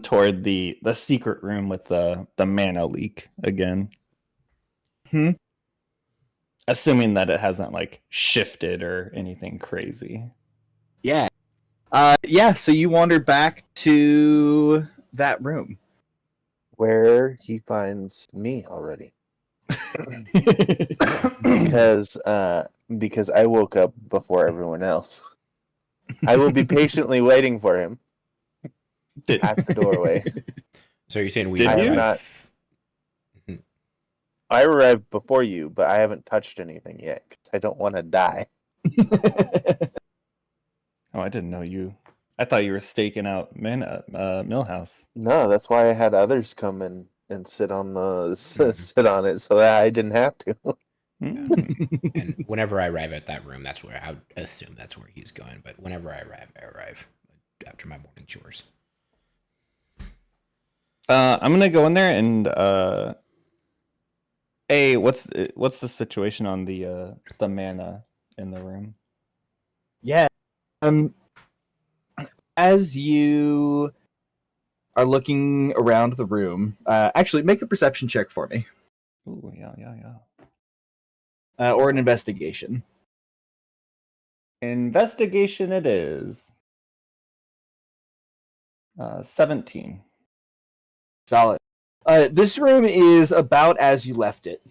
S6: toward the secret room with the mana leak again.
S5: Hmm?
S6: Assuming that it hasn't like shifted or anything crazy.
S5: Yeah. Yeah, so you wander back to that room.
S3: Where he finds me already. Because I woke up before everyone else. I will be patiently waiting for him at the doorway.
S2: So you're saying we
S6: Did
S2: arrive-
S6: you?
S3: not- I arrived before you, but I haven't touched anything yet. 'Cause I don't want to die.
S6: Oh, I didn't know you. I thought you were staking out Millhouse.
S3: No, that's why I had others come and sit on sit on it so that I didn't have to.
S6: Mm.
S2: And whenever I arrive at that room, that's where I would assume that's where he's going. But whenever I arrive after my morning chores.
S6: I'm gonna go in there and hey, what's the situation on the mana in the room?
S5: Yeah. As you are looking around the room, actually make a perception check for me,
S6: Ooh, yeah.
S5: or an investigation.
S6: Investigation it is. 17.
S5: Solid. This room is about as you left it.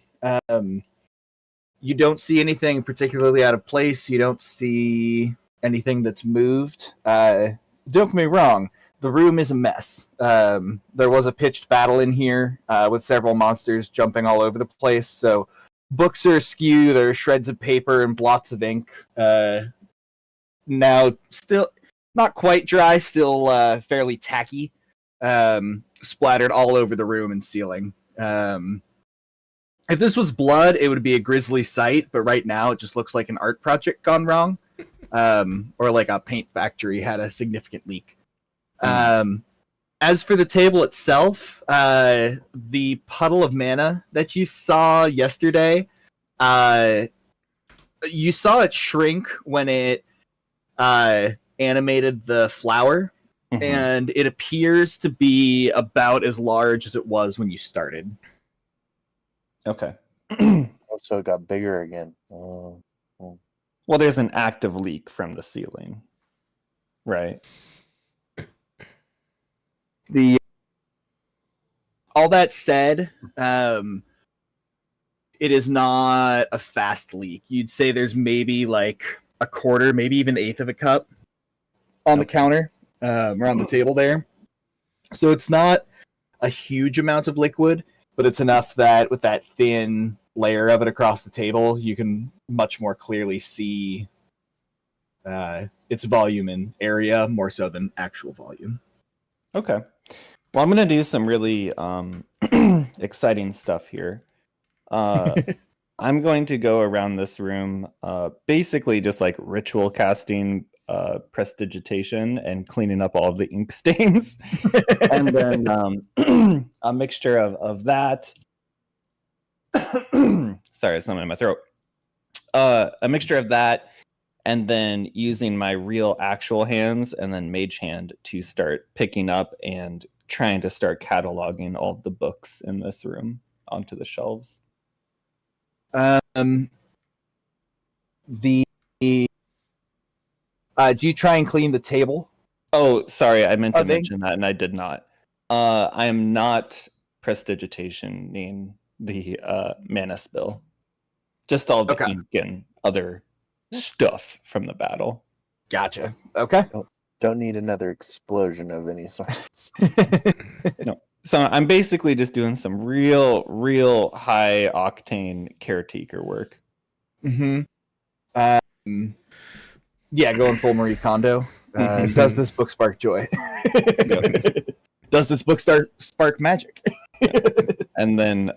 S5: You don't see anything particularly out of place. You don't see anything that's moved. Don't get me wrong. The room is a mess. There was a pitched battle in here with several monsters jumping all over the place. So books are askew. There are shreds of paper and blots of ink. Now, still not quite dry, still fairly tacky. Splattered all over the room and ceiling. If this was blood, it would be a grisly sight, but right now it just looks like an art project gone wrong, or like a paint factory had a significant leak. As for the table itself, the puddle of mana that you saw yesterday, you saw it shrink when it animated the flower.
S6: Mhm.
S5: And it appears to be about as large as it was when you started.
S6: Okay.
S3: So it got bigger again. Oh.
S6: Well, there's an active leak from the ceiling, right?
S5: All that said, it is not a fast leak. You'd say there's maybe like a quarter, maybe even eighth of a cup on the counter, around the table there. So it's not a huge amount of liquid, but it's enough that with that thin layer of it across the table, you can much more clearly see its volume and area more so than actual volume.
S6: Okay. Well, I'm gonna do some really exciting stuff here. I'm going to go around this room, basically just like ritual casting prestidigitation and cleaning up all of the ink stains, and then a mixture of that. Sorry, something in my throat. A mixture of that, and then using my real actual hands and then mage hand to start picking up and trying to start cataloging all of the books in this room onto the shelves.
S5: Do you try and clean the table?
S6: Oh, sorry, I meant to
S5: Are they-
S6: mention that, and I did not. I am not prestidigitationing the mana spill. Just all the
S5: Okay.
S6: ink and other stuff from the battle.
S5: Gotcha. Okay.
S3: Don't need another explosion of any sort.
S6: So I'm basically just doing some real high octane caretaker work.
S5: Mm-hmm. Yeah, going full Marie Kondo. Does this book spark joy? Does this book spark magic?
S6: And then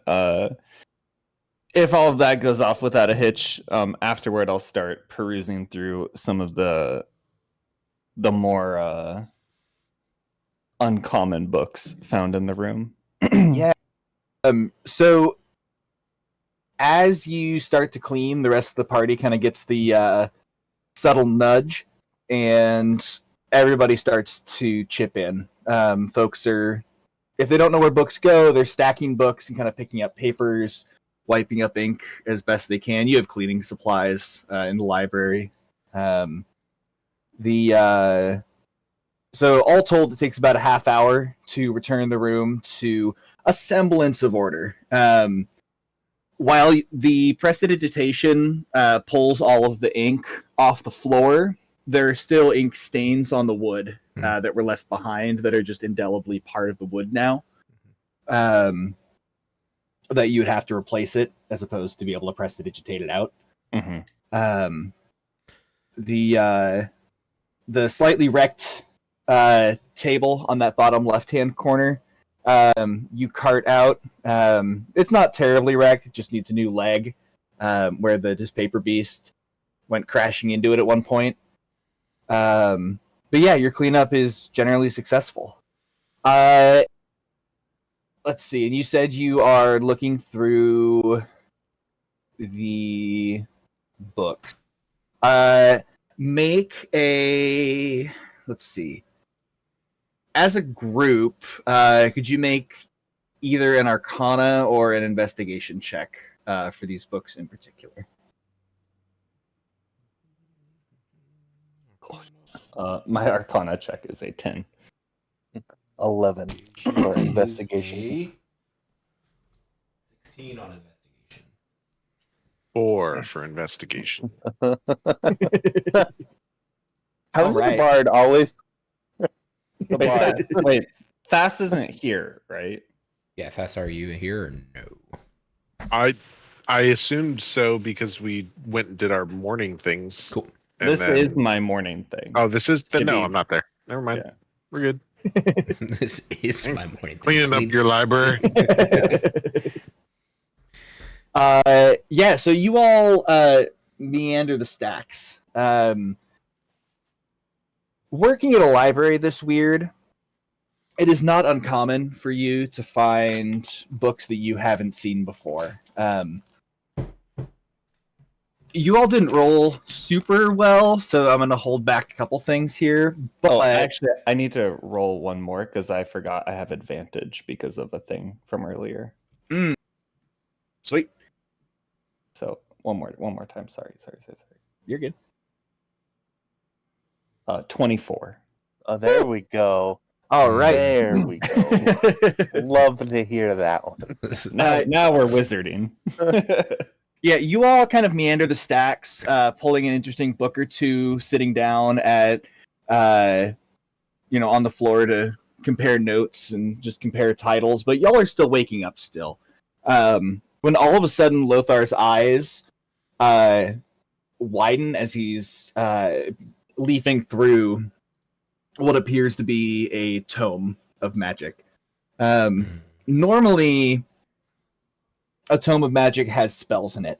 S6: if all of that goes off without a hitch, afterward I'll start perusing through some of the more uncommon books found in the room.
S5: Yeah. So as you start to clean, the rest of the party kind of gets the subtle nudge, and everybody starts to chip in. Folks are, if they don't know where books go, they're stacking books and kind of picking up papers, wiping up ink as best they can. You have cleaning supplies in the library. So all told, it takes about a half hour to return the room to a semblance of order. While the prestidigitation pulls all of the ink off the floor, there are still ink stains on the wood that were left behind that are just indelibly part of the wood now. That you would have to replace it as opposed to be able to prestidigitate it out.
S6: Mm-hmm.
S5: The slightly wrecked table on that bottom left-hand corner, you cart out. It's not terribly wrecked, it just needs a new leg, where this paper beast went crashing into it at one point. But yeah, your cleanup is generally successful. Let's see, and you said you are looking through the books. Make a, let's see. As a group, could you make either an Arcana or an investigation check for these books in particular?
S6: My Arcana check is a 10.
S3: 11 for investigation.
S2: 16 on investigation.
S4: 4 for investigation.
S3: How is
S5: Alright.
S3: the bard always? The bard.
S6: Wait, Fast isn't here, right?
S2: Yeah, Fast, are you here or no?
S4: I assumed so because we went and did our morning things.
S2: Cool.
S4: and
S6: This
S4: then-
S6: is my morning thing.
S4: Oh, this is. Then
S6: Should
S4: no,
S6: be-
S4: I'm not there. Never mind.
S6: Yeah.
S4: We're good.
S2: This is my morning.
S4: Cleaning up your library.
S5: Yeah, so you all meander the stacks. Working at a library this weird, it is not uncommon for you to find books that you haven't seen before. You all didn't roll super well, so I'm going to hold back a couple things here. But
S6: Oh, actually, I need to roll one more because I forgot I have advantage because of a thing from earlier.
S5: Sweet,
S6: So one more time. Sorry.
S5: you're good.
S6: 24.
S3: Oh, there we go.
S5: All right.
S3: There we go. Love to hear that one.
S6: Now we're wizarding.
S5: Yeah, you all kind of meander the stacks, pulling an interesting book or two, sitting down at, on the floor to compare notes and just compare titles. But y'all are still waking up still. When all of a sudden Lothar's eyes widen as he's leafing through what appears to be a tome of magic. Normally, a tome of magic has spells in it.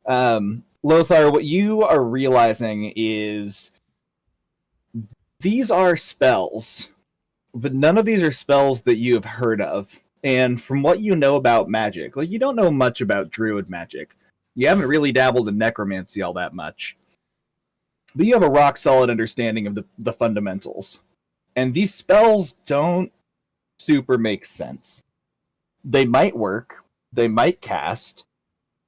S5: Lothar, what you are realizing is these are spells, but none of these are spells that you have heard of. And from what you know about magic, like, you don't know much about druid magic. You haven't really dabbled in necromancy all that much. But you have a rock solid understanding of the fundamentals. And these spells don't super make sense. They might work, they might cast,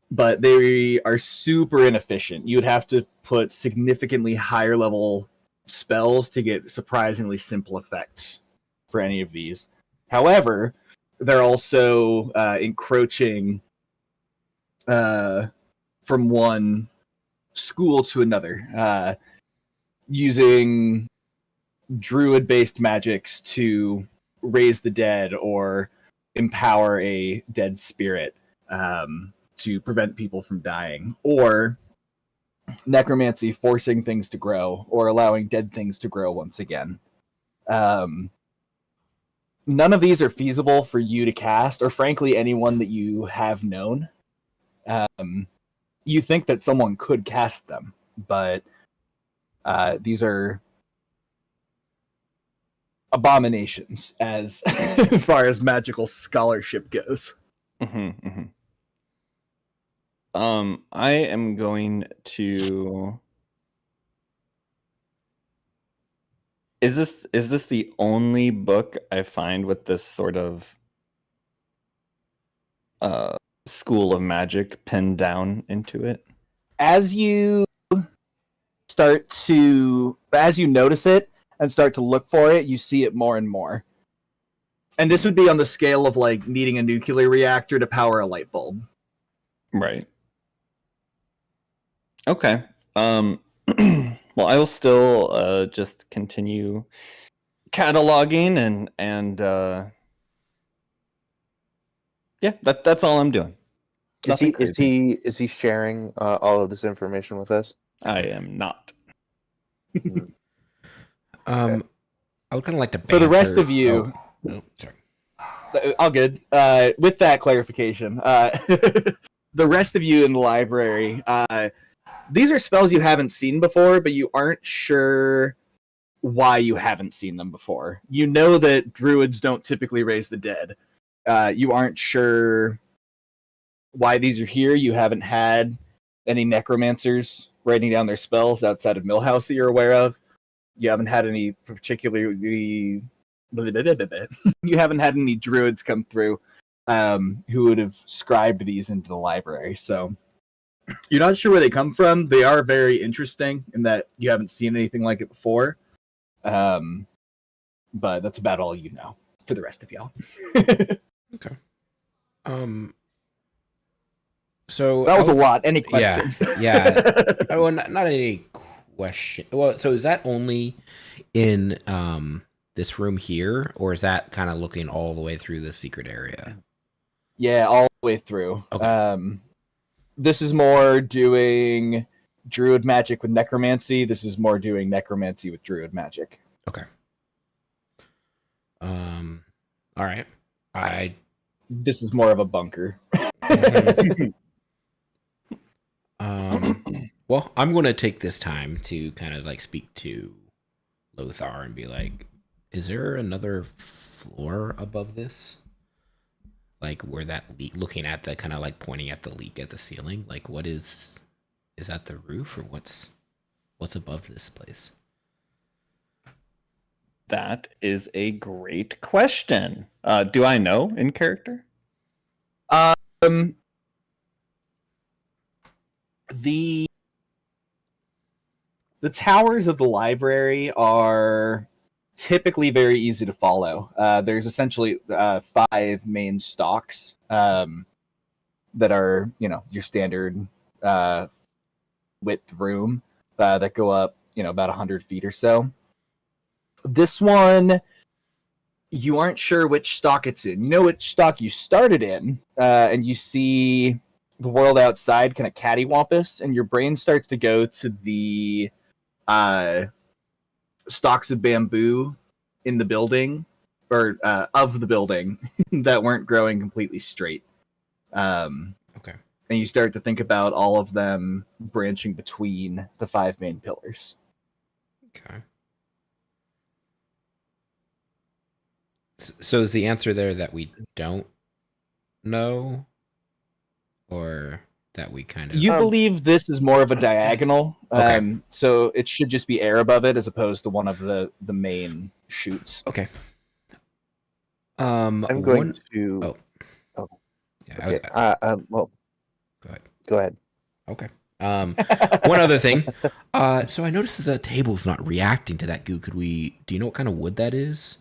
S5: but they are super inefficient. You'd have to put significantly higher level spells to get surprisingly simple effects for any of these. However, they're also encroaching from one school to another, using druid-based magics to raise the dead or empower a dead spirit to prevent people from dying, or necromancy forcing things to grow or allowing dead things to grow once again. None of these are feasible for you to cast, or frankly anyone that you have known. You think that someone could cast them, but these are abominations as far as magical scholarship goes.
S6: Mm-hmm, mm-hmm. I am going to. Is this the only book I find with this sort of school of magic pinned down into it?
S5: As you notice it and start to look for it, you see it more and more. And this would be on the scale of like needing a nuclear reactor to power a light bulb.
S6: Right. Okay. Well, I will still just continue cataloging and yeah, that's all I'm doing.
S3: Is he
S6: Nothing crazy.
S3: is he sharing all of this information with us?
S6: I am not.
S2: I would kind of like to.
S5: For the rest
S2: banter-
S5: of you,
S2: oh, sorry.
S5: all good. With that clarification, the rest of you in the library, these are spells you haven't seen before, but you aren't sure why you haven't seen them before. You know that druids don't typically raise the dead. You aren't sure why these are here. You haven't had any necromancers writing down their spells outside of Millhouse that you're aware of. You haven't had any particularly... you haven't had any druids come through who would have scribed these into the library. So you're not sure where they come from. They are very interesting in that you haven't seen anything like it before. But that's about all you know for the rest of y'all.
S2: Okay. So
S5: That was a lot. Any questions?
S2: Yeah. Oh, well, not any question. Well, so is that only in this room here, or is that kind of looking all the way through the secret area?
S5: Yeah, all the way through.
S2: Okay.
S5: This is more doing druid magic with necromancy. This is more doing necromancy with druid magic.
S2: Okay. All right.
S5: This is more of a bunker.
S2: Well, I'm going to take this time to kind of like speak to Lothar and be like, is there another floor above this? Like where that leak, looking at the kind of like pointing at the leak at the ceiling, like what is that the roof or what's above this place?
S6: That is a great question. Do I know in character?
S5: The towers of the library are typically very easy to follow. There's essentially 5 main stalks that are, your standard width room that go up, about 100 feet or so. This one, you aren't sure which stock it's in. You know which stock you started in, and you see the world outside kind of cattywampus, and your brain starts to go to the stalks of bamboo in the building, or of the building, that weren't growing completely straight.
S2: Okay.
S5: And you start to think about all of them branching between the 5 main pillars.
S2: Okay. So is the answer there that we don't know, or that we kind of...
S5: You believe this is more of a diagonal,
S2: Okay.
S5: So it should just be air above it as opposed to one of the main chutes.
S2: Okay.
S3: I'm going to.
S2: Oh.
S3: Oh.
S2: Yeah.
S3: Okay. Well,
S2: Go ahead.
S3: go ahead.
S2: Okay. One other thing. So I noticed that the table's not reacting to that goo. Do you know what kind of wood that is?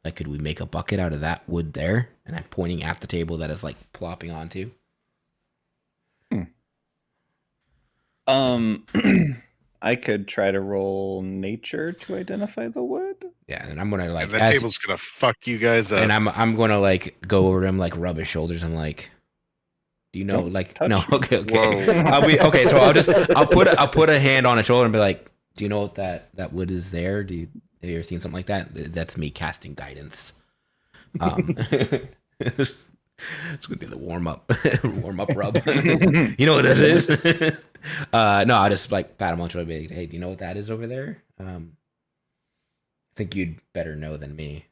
S2: Like, could we make a bucket out of that wood there? And I'm pointing at the table that is like plopping onto.
S6: I could try to roll nature to identify the wood.
S2: Yeah, and I'm gonna like
S4: And that table's gonna fuck you guys up.
S2: and I'm gonna like go over to him, like rub his shoulders. I'm like, do you know?
S6: Don't
S2: like,
S6: touch
S2: no,
S6: me.
S2: okay.
S3: Whoa.
S2: Okay. So I'll put a hand on his shoulder and be like, do you know what that wood is there? Have you ever seen something like that? That's me casting guidance. It's gonna be the warm up rub. You know what this is? No, I just like pat him on the shoulder and be like, hey, do you know what that is over there? It's think you'd better know than me.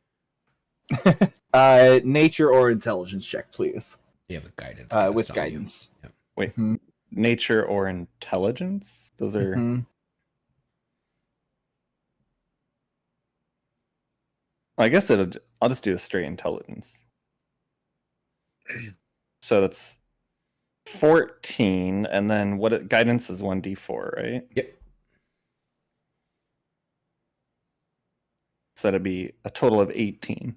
S5: Nature or intelligence check, please.
S2: You have a guidance.
S5: With
S2: cast on you.
S5: guidance.
S2: Yep.
S6: Wait,
S5: Mhm.
S6: nature or intelligence? Those are.
S5: Mhm.
S6: I guess I'll just do a straight intelligence. So that's 14, and then guidance is 1d4, right?
S2: Yep.
S6: So that'd be a total of 18.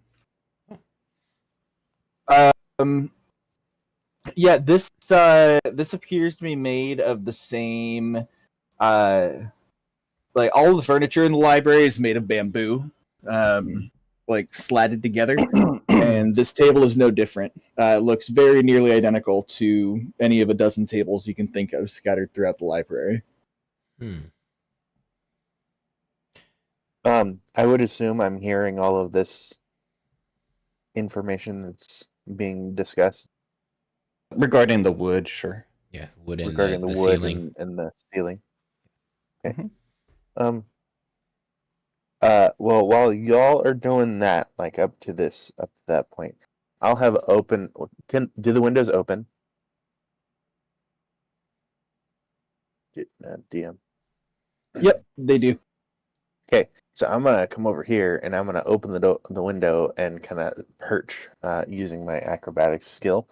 S5: Yeah, this appears to be made of the same like all the furniture in the library is made of bamboo, like slatted together. And this table is no different. It looks very nearly identical to any of a dozen tables you can think of scattered throughout the library.
S3: I would assume I'm hearing all of this information that's being discussed
S6: Regarding the wood, sure.
S2: Yeah, wood and
S3: regarding
S2: the
S3: the wood
S2: ceiling.
S3: and the ceiling. Okay.
S6: Mhm.
S3: Well, while y'all are doing that, like up to that point, I'll have open. Do the windows open? DM.
S5: Yep, they do.
S3: Okay, so I'm gonna come over here and I'm gonna open the window and kind of perch using my acrobatics skill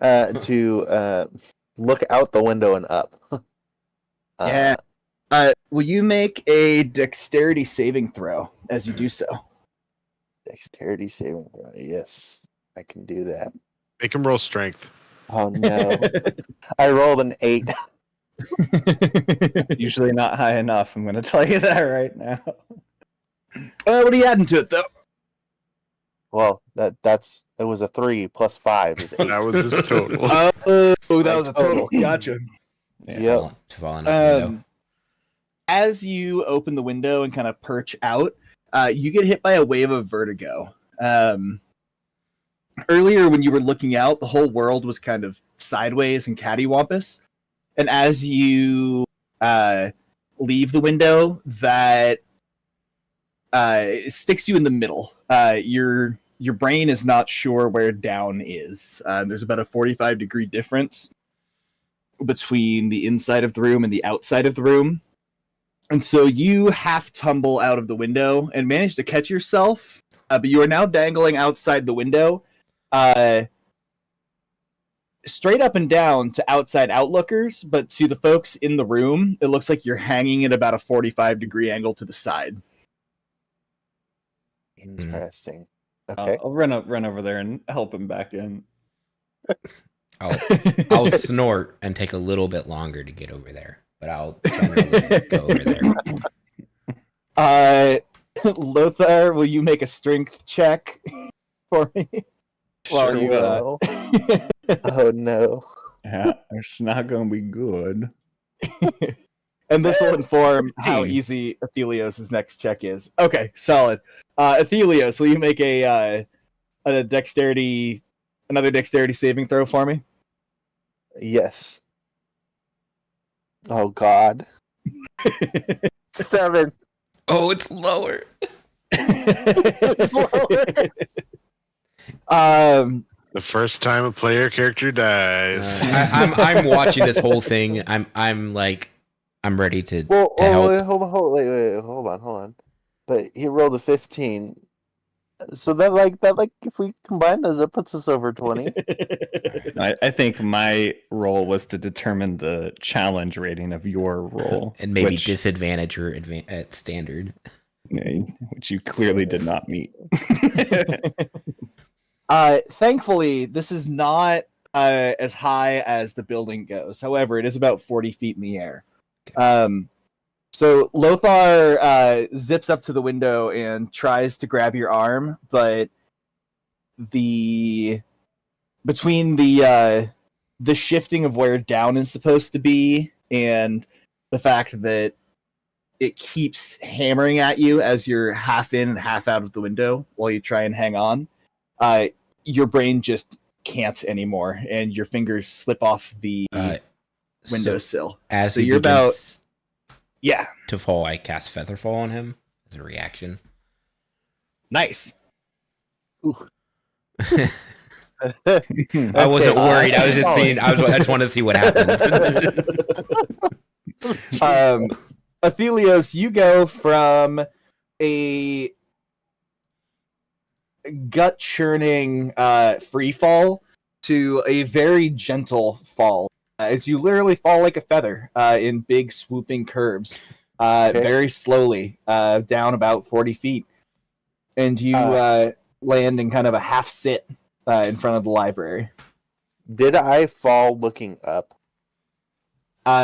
S3: to look out the window and up.
S5: Yeah. Will you make a dexterity saving throw as you do so?
S3: Dexterity saving throw. Yes, I can do that.
S4: Make him roll strength.
S3: Oh no, I rolled an 8.
S6: Usually not high enough. I'm going to tell you that right now.
S5: What are you adding to it though?
S3: Well, it was a 3 plus 5 is 8.
S4: That was his total.
S5: Oh, that was a total. Gotcha.
S6: Yeah.
S3: Yep.
S2: To fall in a window.
S5: As you open the window and kind of perch out, you get hit by a wave of vertigo. Earlier, when you were looking out, the whole world was kind of sideways and cattywampus. And as you leave the window, that sticks you in the middle. Your brain is not sure where down is. There's about a 45-degree difference between the inside of the room and the outside of the room. And so you half tumble out of the window and manage to catch yourself, but you are now dangling outside the window, straight up and down to outside outlookers, but to the folks in the room, it looks like you're hanging at about a 45-degree angle to the side.
S3: Interesting. Okay.
S6: I'll run over there and help him back in.
S2: I'll snort and take a little bit longer to get over there, but I'll generally go over there.
S5: Lothar, will you make a strength check for me?
S6: Sure
S5: you,
S6: will.
S3: Oh no.
S6: Yeah, it's not going to be good.
S5: And this will inform how
S6: 15.
S5: easy Athelios' next check is. Okay, solid. Athelios, will you make another dexterity saving throw for me?
S3: Yes. Oh God. 7.
S2: Oh, it's lower.
S5: It's lower.
S4: The first time a player character dies.
S2: I'm watching this whole thing. I'm ready to
S3: Well,
S2: help.
S3: wait, hold on. But he rolled a 15. So that if we combine those, that puts us over 20.
S6: I think my role was to determine the challenge rating of your role.
S2: And maybe
S6: which,
S2: disadvantage or at standard.
S6: which you clearly did not meet.
S5: Thankfully, this is not as high as the building goes. However, it is about 40 feet in the air. So Lothar zips up to the window and tries to grab your arm, but between the shifting of where down is supposed to be and the fact that it keeps hammering at you as you're half in and half out of the window while you try and hang on, your brain just anymore, and your fingers slip off the windowsill.
S2: As
S5: So
S2: he
S5: you're about
S2: begins
S5: yeah.
S2: to fall, I cast Featherfall on him as a reaction.
S5: Nice.
S2: I wasn't worried. I was just seeing. I just wanted to see what happens.
S5: Athelios, you go from a gut churning free fall to a very gentle fall as you literally fall like a feather in big swooping curves, very slowly down about 40 feet, and you land in kind of a half sit in front of the library.
S3: Did I fall looking up?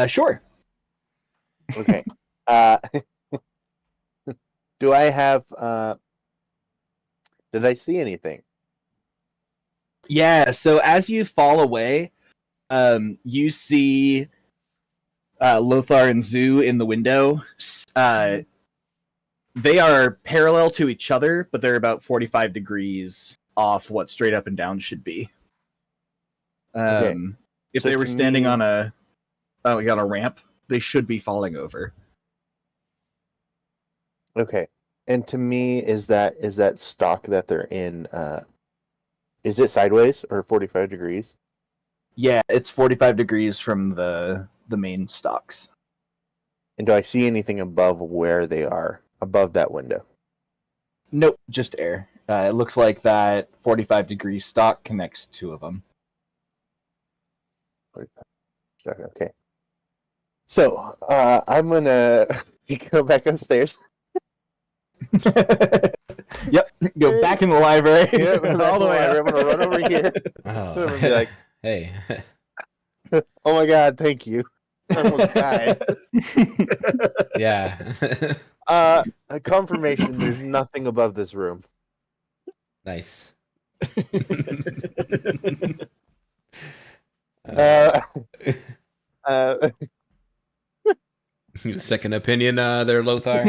S5: Sure.
S3: Okay. Do I have did I see anything?
S5: Yeah, so as you fall away, you see Lothar and Zoo in the window. They are parallel to each other, but they're about 45 degrees off what straight up and down should be.
S3: Okay.
S5: If
S3: So
S5: they were
S3: to
S5: standing
S3: me-
S5: on a ramp, they should be falling over.
S3: Okay. And to me, is that stock that they're in? Is it sideways or 45 degrees?
S5: Yeah, it's 45 degrees from the main stocks.
S3: And do I see anything above where they are, above that window?
S5: Nope, just air. It looks like that 45 degree stock connects two of them.
S3: 45. Okay. So I'm gonna go back upstairs.
S5: Yep, go back in the library.
S3: Yep,
S5: all the way up.
S3: I'm gonna run over here. I'm
S2: Oh.
S3: gonna be like,
S2: Hey.
S3: "Oh my god, thank you." I almost died.
S2: Yeah.
S3: A confirmation. There's nothing above this room.
S2: Nice.
S3: Uh,
S2: Second opinion there, Lothar.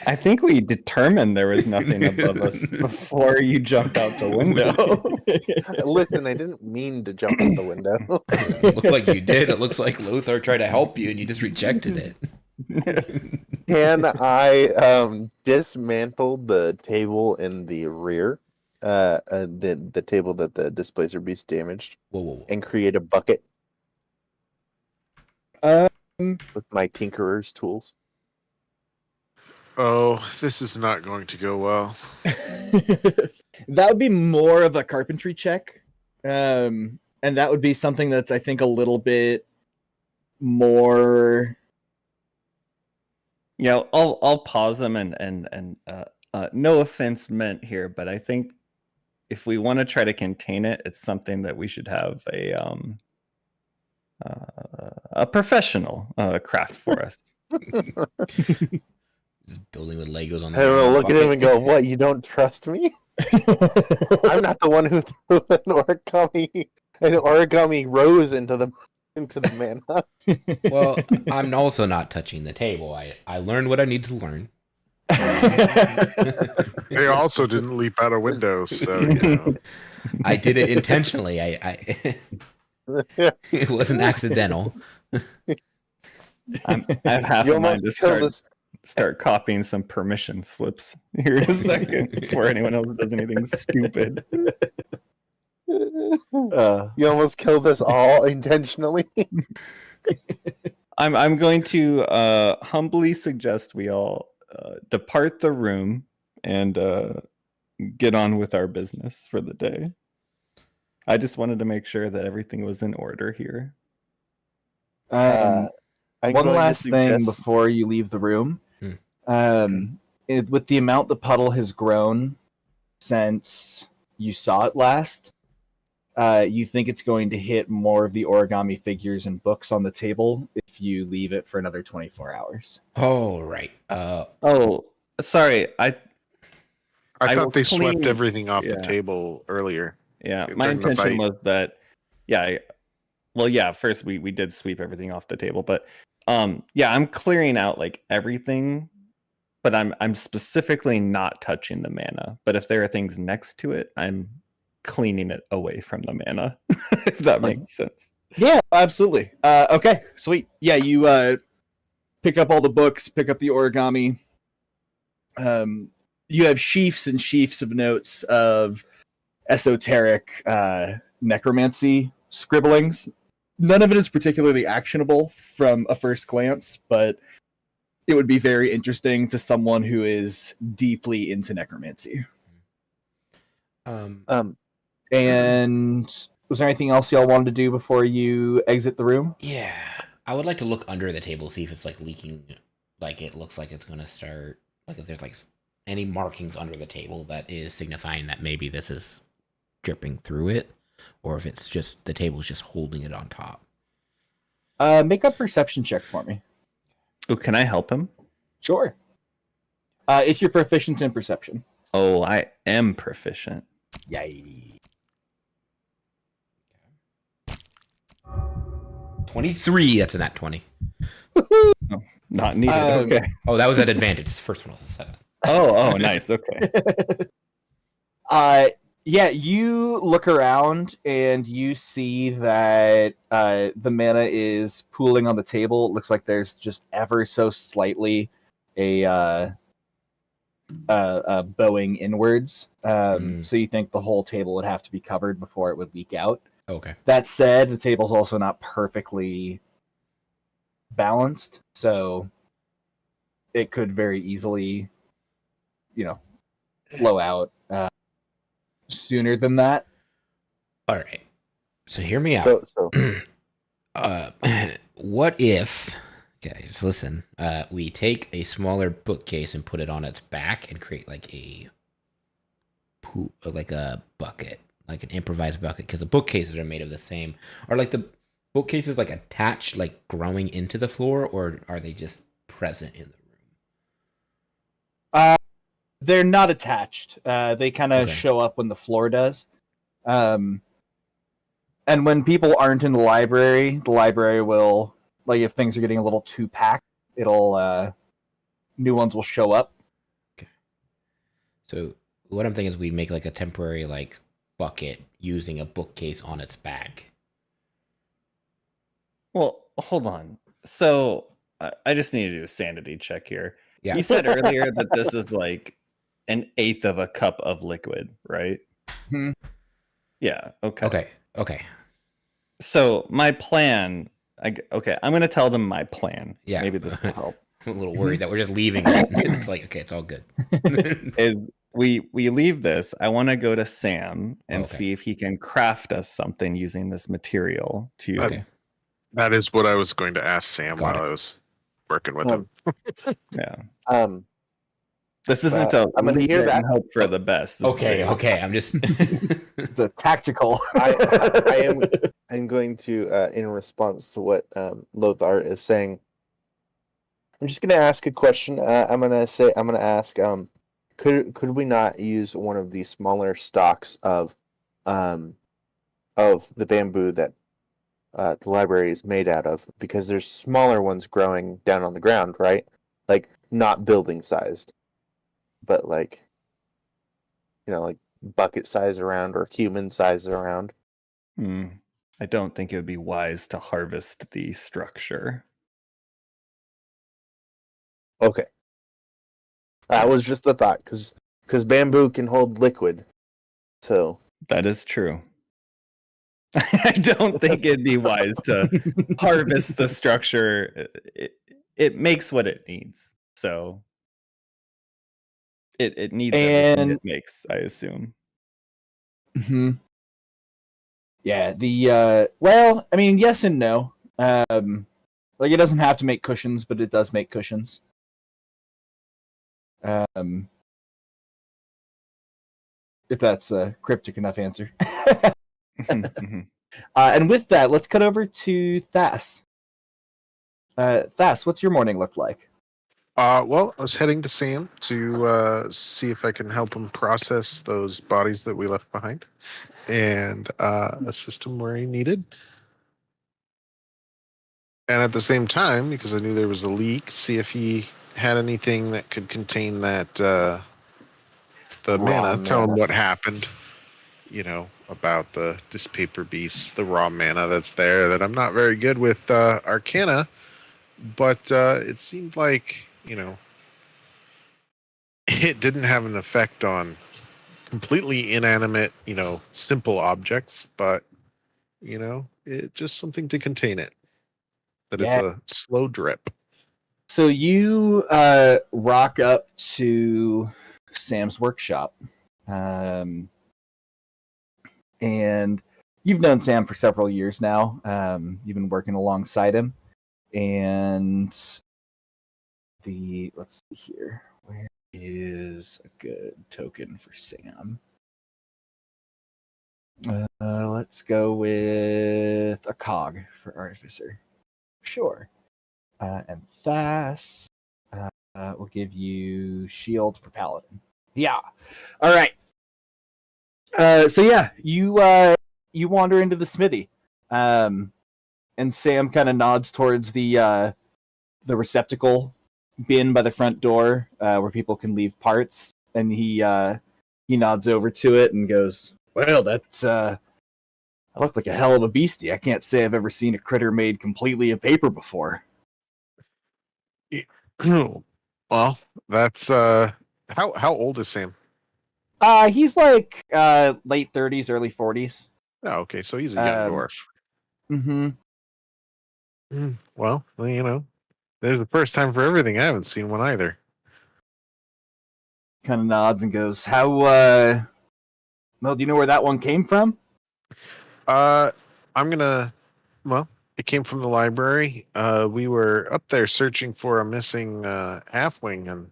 S6: I think we determined there was nothing above us before you jumped out the window.
S3: listen, I didn't mean to jump out the window.
S2: It looked like you did. It looks like Lothar tried to help you and you just rejected it.
S3: Can I dismantle the table in the rear, the table that the Displacer Beast damaged,
S2: Whoa.
S3: and create a bucket
S5: Um,
S3: with my Tinkerer's tools?
S4: Oh, this is not going to go well.
S5: that would be more of a carpentry check. And that would be something that's, I think, a little bit more.
S6: Yeah, I'll pause them and no offense meant here, but I think if we want to try to contain it, it's something that we should have a professional craft for us.
S2: Just building with Legos on
S3: I don't know. Look at him and
S2: bucket.
S3: go, "What? You don't trust me? I'm not the one who threw an origami rose into the mana."
S2: Well, I'm also not touching the table. I learned what I need to learn.
S4: They also didn't leap out of windows, so you know.
S2: I did it intentionally. I it wasn't accidental.
S6: I have half
S3: You
S6: a mind
S3: almost
S6: to
S3: killed us.
S6: start copying some permission slips here in a second before anyone else does anything stupid.
S3: You almost killed us all intentionally.
S6: I'm going to humbly suggest we all depart the room and get on with our business for the day. I just wanted to make sure that everything was in order here.
S3: I'm
S5: One
S3: going to
S5: last thing
S3: suggest-
S5: before you leave the room. With the amount the puddle has grown since you saw it last, you think it's going to hit more of the origami figures and books on the table if you leave it for another 24 hours.
S2: Oh, right.
S6: Oh, sorry.
S4: I
S6: I will
S4: thought they swept
S6: clean-
S4: everything off
S6: yeah.
S4: the table earlier.
S6: Yeah,
S4: during
S6: my
S4: the
S6: intention
S4: fight.
S6: was that, first we did sweep everything off the table, but I'm clearing out like everything, but I'm specifically not touching the mana. But if there are things next to it, I'm cleaning it away from the mana, if that makes sense.
S5: Yeah, absolutely. Okay, sweet. Yeah, you pick up all the books, pick up the origami. You have sheafs and sheafs of notes of esoteric necromancy scribblings. None of it is particularly actionable from a first glance, but it would be very interesting to someone who is deeply into necromancy. And was there anything else y'all wanted to do before you exit the room?
S2: Yeah, I would like to look under the table, see if it's like leaking, like it looks like it's gonna start, like if there's like any markings under the table that is signifying that maybe this is dripping through it, or if it's just the table's just holding it on top.
S5: Make a perception check for me.
S6: Oh, can I help him?
S5: Sure. If you're proficient in perception.
S6: Oh, I am proficient.
S5: Yay.
S2: 23. That's a nat 20.
S6: Not needed. Okay.
S2: Oh, that was at advantage. The first one was a 7.
S6: Oh, nice. Okay.
S5: Yeah, you look around and you see that the mana is pooling on the table. It looks like there's just ever so slightly a bowing inwards. So you think the whole table would have to be covered before it would leak out.
S2: Okay.
S5: That said, the table's also not perfectly balanced, so it could very easily, flow out sooner than that.
S2: All right. So hear me out.
S3: So
S2: What if? Okay, just listen. We take a smaller bookcase and put it on its back and create like a bucket, like an improvised bucket, because the bookcases are made of the same. Are like the bookcases like attached, like growing into the floor, or are they just present in the room?
S5: They're not attached. They kind of
S2: Okay.
S5: show up when the floor does. And when people aren't in the library will, like, if things are getting a little too packed, it'll new ones will show up.
S2: So what I'm thinking is we make like a temporary like bucket using a bookcase on its back.
S6: Well, hold on. So I just need to do a sanity check here.
S2: Yeah.
S6: You said earlier that this is like 1/8 of a cup of liquid, right?
S5: Hmm.
S6: Yeah. Okay.
S2: Okay.
S6: So my plan. I'm going to tell them my plan.
S2: Yeah.
S6: Maybe this will help.
S2: I'm a little worried that we're just leaving it. It's like, okay, it's all good.
S6: Is we leave this. I want to go to Sam and
S2: Okay.
S6: see if he can craft us something using this material to.
S2: Okay.
S4: That is what I was going to ask Sam
S2: Got
S4: while
S2: it.
S4: I was working with him.
S6: Yeah.
S3: This
S6: This isn't a
S3: I'm gonna
S6: leave
S3: hear
S6: it
S3: that.
S6: and hope for the best. This is
S2: Okay. I'm just.
S5: The tactical.
S3: I'm going to, in response to what Lothar is saying, I'm just going to ask a question. I'm going to ask, could we not use one of the smaller stalks of the bamboo that the library is made out of? Because there's smaller ones growing down on the ground, right? Like, not building sized, but like, like bucket size around or human size around.
S6: I don't think it would be wise to harvest the structure.
S3: Okay. That was just the thought, because bamboo can hold liquid. So
S6: That is true. I don't think it'd be wise to harvest the structure. It makes what it needs. So it needs everything
S5: And-
S6: it makes, I assume.
S5: Mhm. Yeah, well, I mean, yes and no. Like, it doesn't have to make cushions, but it does make cushions. If that's a cryptic enough answer. And with that, let's cut over to Thas. Thas, what's your morning look like?
S4: Well, I was heading to Sam to see if I can help him process those bodies that we left behind and assist him where he needed. And at the same time, because I knew there was a leak, see if he had anything that could contain that the
S3: Raw
S4: mana. Tell him
S3: mana.
S4: what happened, about the dispaper beasts, the raw mana that's there. That I'm not very good with Arcana, but it seemed like, it didn't have an effect on completely inanimate, simple objects, but, it just something to contain it. That it's
S5: Yeah.
S4: a slow drip.
S5: So you rock up to Sam's workshop. And you've known Sam for several years now. You've been working alongside him. And let's see here. Where is a good token for Sam? Let's go with a cog for Artificer. Sure. And fast. We'll give you shield for Paladin. Yeah. All right. So yeah, you wander into the smithy, and Sam kind of nods towards the receptacle bin by the front door, where people can leave parts, and he nods over to it and goes, "Well, that's I look like a hell of a beastie. I can't say I've ever seen a critter made completely of paper before."
S4: Well, that's how old is Sam?
S5: He's like late 30s, early 40s.
S4: Oh, okay, so he's a young dwarf.
S5: Mm-hmm.
S4: Well, there's a first time for everything. I haven't seen one either.
S5: Kind of nods and goes, "How? Well, do you know where that one came from?"
S4: It came from the library. We were up there searching for a missing halfling, and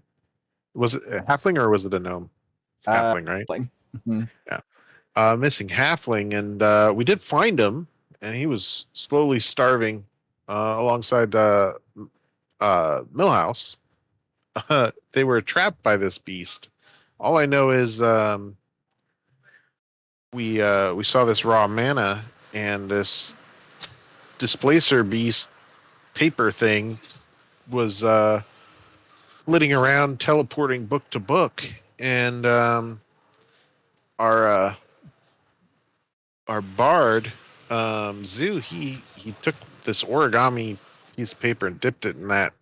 S4: was it a halfling or was it a gnome? Halfling, right?
S5: Mm-hmm.
S4: Yeah. Missing halfling, and we did find him, and he was slowly starving alongside Millhouse. They were trapped by this beast. All I know is we saw this raw mana, and this displacer beast paper thing was flitting around, teleporting book to book, and our bard Zoo, he took this origami piece of paper and dipped it in that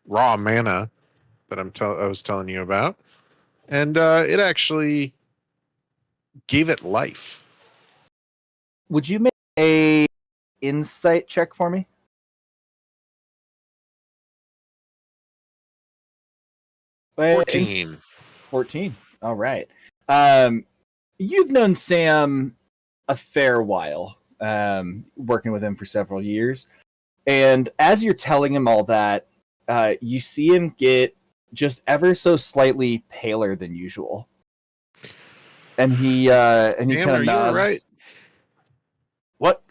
S4: raw mana that I was telling you about, and it actually gave it life.
S5: Would you make a insight check for me?
S4: 14.
S5: 14. All right. You've known Sam a fair while, working with him for several years. And as you're telling him all that, you see him get just ever so slightly paler than usual. And he kind of nods.
S4: You were right.
S5: What?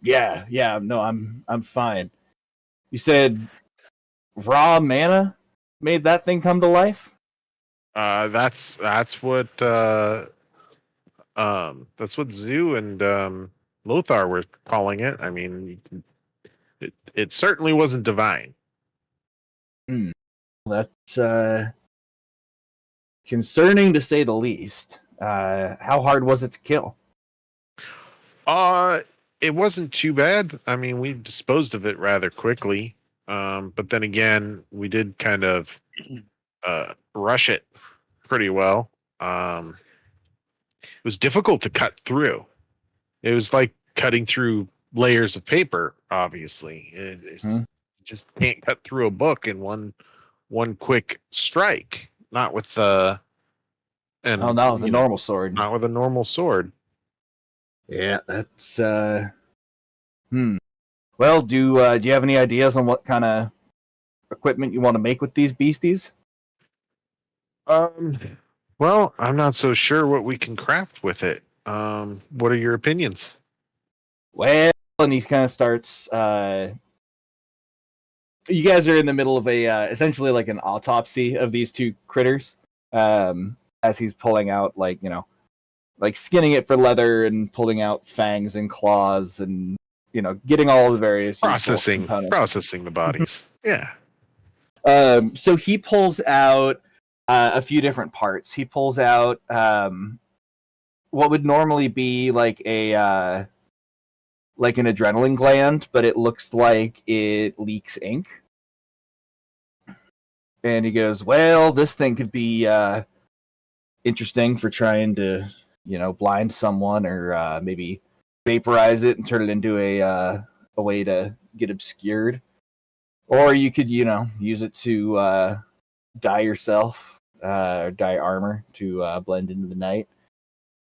S5: Yeah. No, I'm fine. You said raw mana made that thing come to life?
S4: That's what Zoo and Lothar were calling it. I mean, it certainly wasn't divine.
S5: That's concerning to say the least. How hard was it to kill?
S4: It wasn't too bad. I mean, we disposed of it rather quickly. But then again, we did kind of rush it pretty well. It was difficult to cut through. It was like cutting through layers of paper. Obviously, you just can't cut through a book in one quick strike. Not with the
S5: normal sword.
S4: Not with a normal sword.
S5: Yeah, that's Well, do you have any ideas on what kind of equipment you want to make with these beasties?
S4: Well, I'm not so sure what we can craft with it. What are your opinions?
S5: Well, and he kind of starts. You guys are in the middle of a essentially like an autopsy of these two critters. As he's pulling out like skinning it for leather and pulling out fangs and claws and getting all the various
S4: processing the bodies. Yeah.
S5: So he pulls out a few different parts. He pulls out what would normally be like an adrenaline gland, but it looks like it leaks ink. And he goes, well, this thing could be interesting for trying to, blind someone or maybe vaporize it and turn it into a way to get obscured. Or you could, use it to dye yourself, dye armor to blend into the night.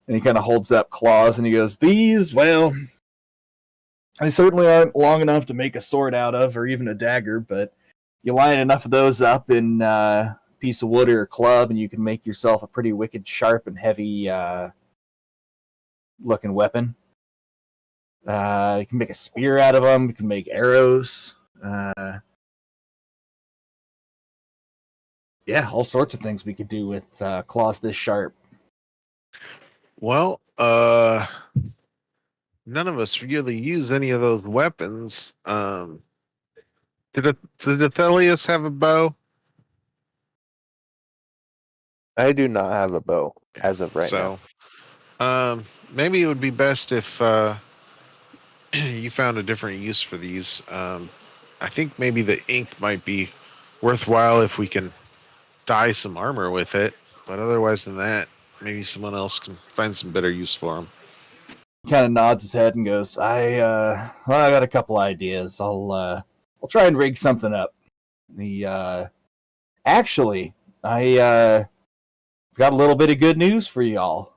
S5: And he kind of holds up claws and he goes, these, well, they certainly aren't long enough to make a sword out of or even a dagger, but you line enough of those up in a piece of wood or a club and you can make yourself a pretty wicked, sharp, and heavy looking weapon. You can make a spear out of them. You can make arrows. Yeah, all sorts of things we could do with claws this sharp.
S4: Well, none of us really use any of those weapons. Did Athelius have a bow?
S3: I do not have a bow as of right now.
S4: Maybe it would be best if you found a different use for these. I think maybe the ink might be worthwhile if we can dye some armor with it. But otherwise than that, maybe someone else can find some better use for them.
S5: He kind of nods his head and goes, I got a couple ideas. I'll try and rig something up. Actually, I got a little bit of good news for y'all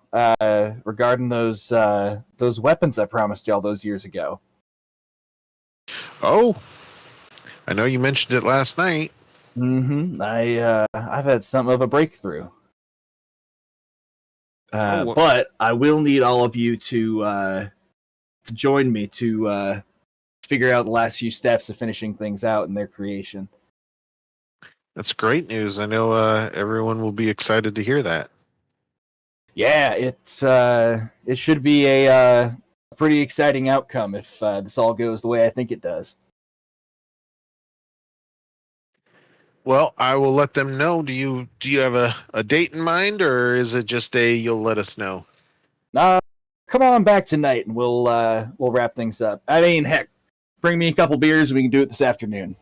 S5: regarding those weapons I promised y'all those years ago.
S4: Oh, I know you mentioned it last night.
S5: Mm-hmm. I've had something of a breakthrough.
S4: Oh,
S5: But I will need all of you to join me to figure out the last few steps of finishing things out in their creation.
S4: That's great news. I know everyone will be excited to hear that.
S5: Yeah, it should be a pretty exciting outcome if this all goes the way I think it does.
S4: Well, I will let them know. Do you have a date in mind, or is it just you'll let us know?
S5: Come on back tonight and we'll wrap things up. I mean, heck, bring me a couple beers and we can do it this afternoon.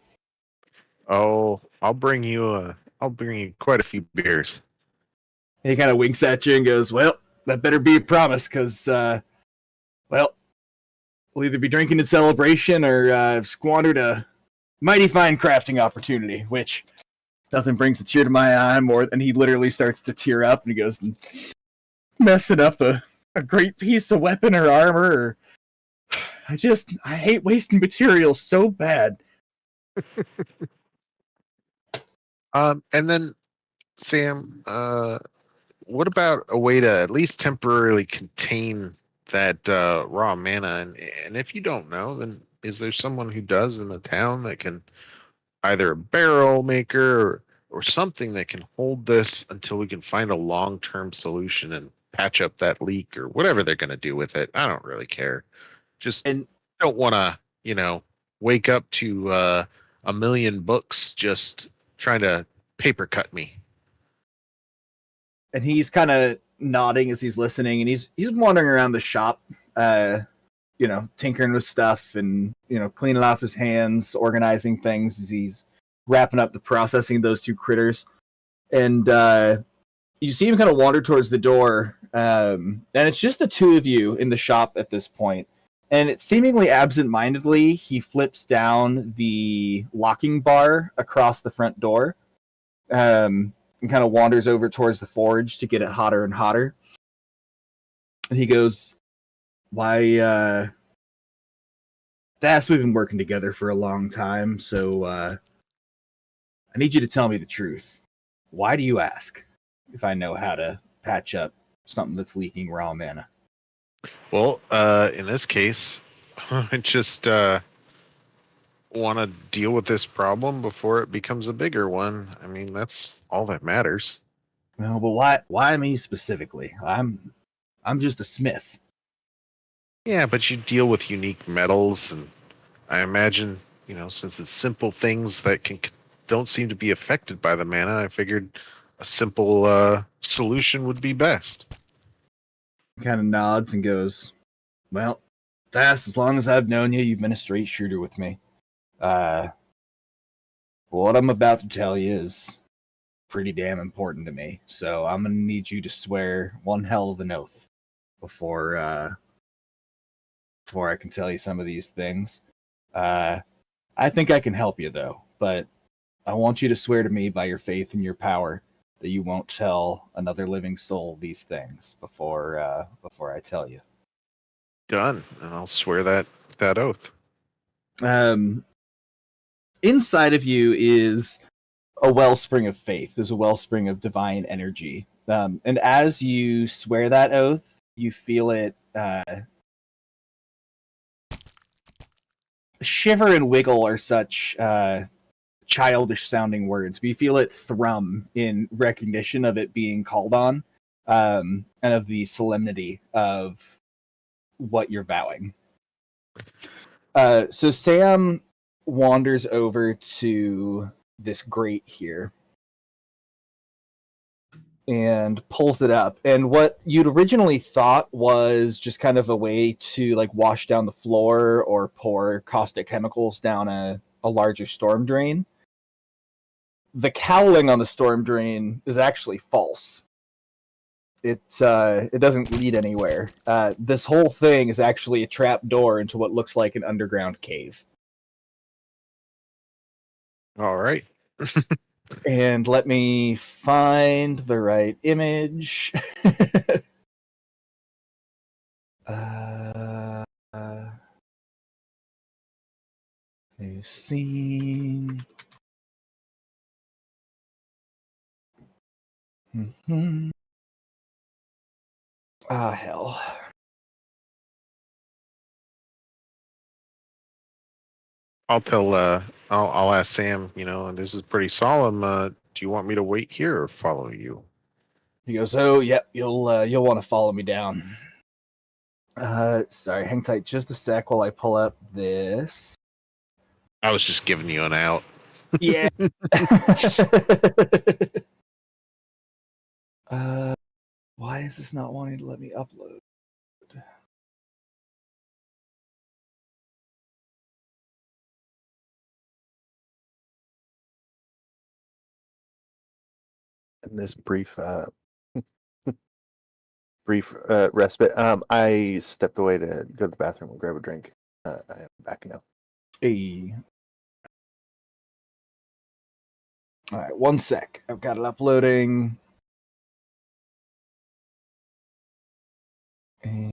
S4: Oh, I'll bring you quite a few beers.
S5: And he kind of winks at you and goes, well, that better be a promise, because, we'll either be drinking in celebration or have squandered a mighty fine crafting opportunity, which nothing brings a tear to my eye more than he literally starts to tear up and he goes, messing up a great piece of weapon or armor. Or, I hate wasting materials so bad.
S4: And then, Sam, what about a way to at least temporarily contain that raw mana? And if you don't know, then is there someone who does in the town that can either a barrel maker or something that can hold this until we can find a long-term solution and patch up that leak or whatever they're going to do with it? I don't really care. Just don't want to, wake up to a million books just trying to paper cut me.
S5: And he's kind of nodding as he's listening, and he's wandering around the shop, tinkering with stuff and, cleaning off his hands, organizing things as he's wrapping up the processing of those two critters. And you see him kind of wander towards the door, and it's just the two of you in the shop at this point. And it's seemingly absent-mindedly, he flips down the locking bar across the front door, and kind of wanders over towards the forge to get it hotter and hotter. And he goes, why, Thas, we've been working together for a long time, so I need you to tell me the truth. Why do you ask if I know how to patch up something that's leaking raw mana?
S4: Well, in this case, I just want to deal with this problem before it becomes a bigger one. I mean, that's all that matters.
S5: Well, but why me specifically? I'm just a smith.
S4: Yeah, but you deal with unique metals, and I imagine, since it's simple things that don't seem to be affected by the mana, I figured a simple solution would be best.
S5: He kind of nods and goes, well, Thas, as long as I've known you, you've been a straight shooter with me. What I'm about to tell you is pretty damn important to me. So I'm gonna need you to swear one hell of an oath before I can tell you some of these things. I think I can help you though, but I want you to swear to me by your faith and your power that you won't tell another living soul these things before I tell you.
S4: Done. And I'll swear that oath.
S5: Inside of you is a wellspring of faith. There's a wellspring of divine energy. And as you swear that oath, you feel it shiver and wiggle are such childish sounding words, but you feel it thrum in recognition of it being called on, and of the solemnity of what you're vowing. So Sam wanders over to this grate here and pulls it up. And what you'd originally thought was just kind of a way to like wash down the floor or pour caustic chemicals down a larger storm drain. The cowling on the storm drain is actually false. It doesn't lead anywhere. This whole thing is actually a trap door into what looks like an underground cave.
S4: All right.
S5: And let me find the right image. New scene. Mm-hmm. Ah, hell.
S4: I'll tell. I'll ask Sam. This is pretty solemn. Do you want me to wait here or follow you?
S5: He goes, "Oh, yep, you'll want to follow me down." Sorry, hang tight just a sec while I pull up this.
S4: I was just giving you an out.
S5: Yeah. Why is this not wanting to let me upload?
S3: In this brief respite, I stepped away to go to the bathroom and grab a drink. I am back now.
S5: Hey. All right, one sec. I've got it uploading. And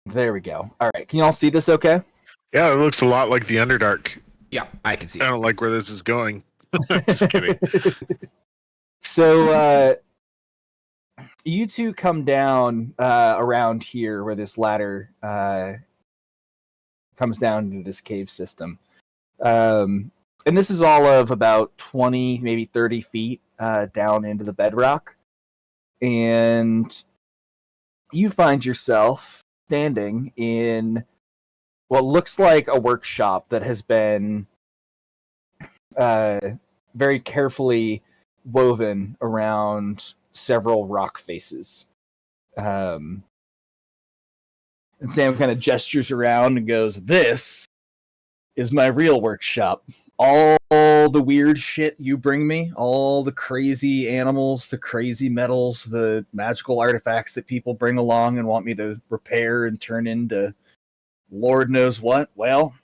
S5: there we go. All right, can you all see this okay?
S4: Yeah, it looks a lot like the Underdark.
S2: Yeah, I can see
S4: I
S2: it.
S4: don't like where this is going. Just kidding.
S5: So, you two come down around here where this ladder comes down into this cave system. And this is all of about 20, maybe 30 feet down into the bedrock. And you find yourself standing in what looks like a workshop that has been very carefully woven around several rock faces. And Sam kind of gestures around and goes, "This is my real workshop. All the weird shit you bring me, all the crazy animals, the crazy metals, the magical artifacts that people bring along and want me to repair and turn into Lord knows what. Well,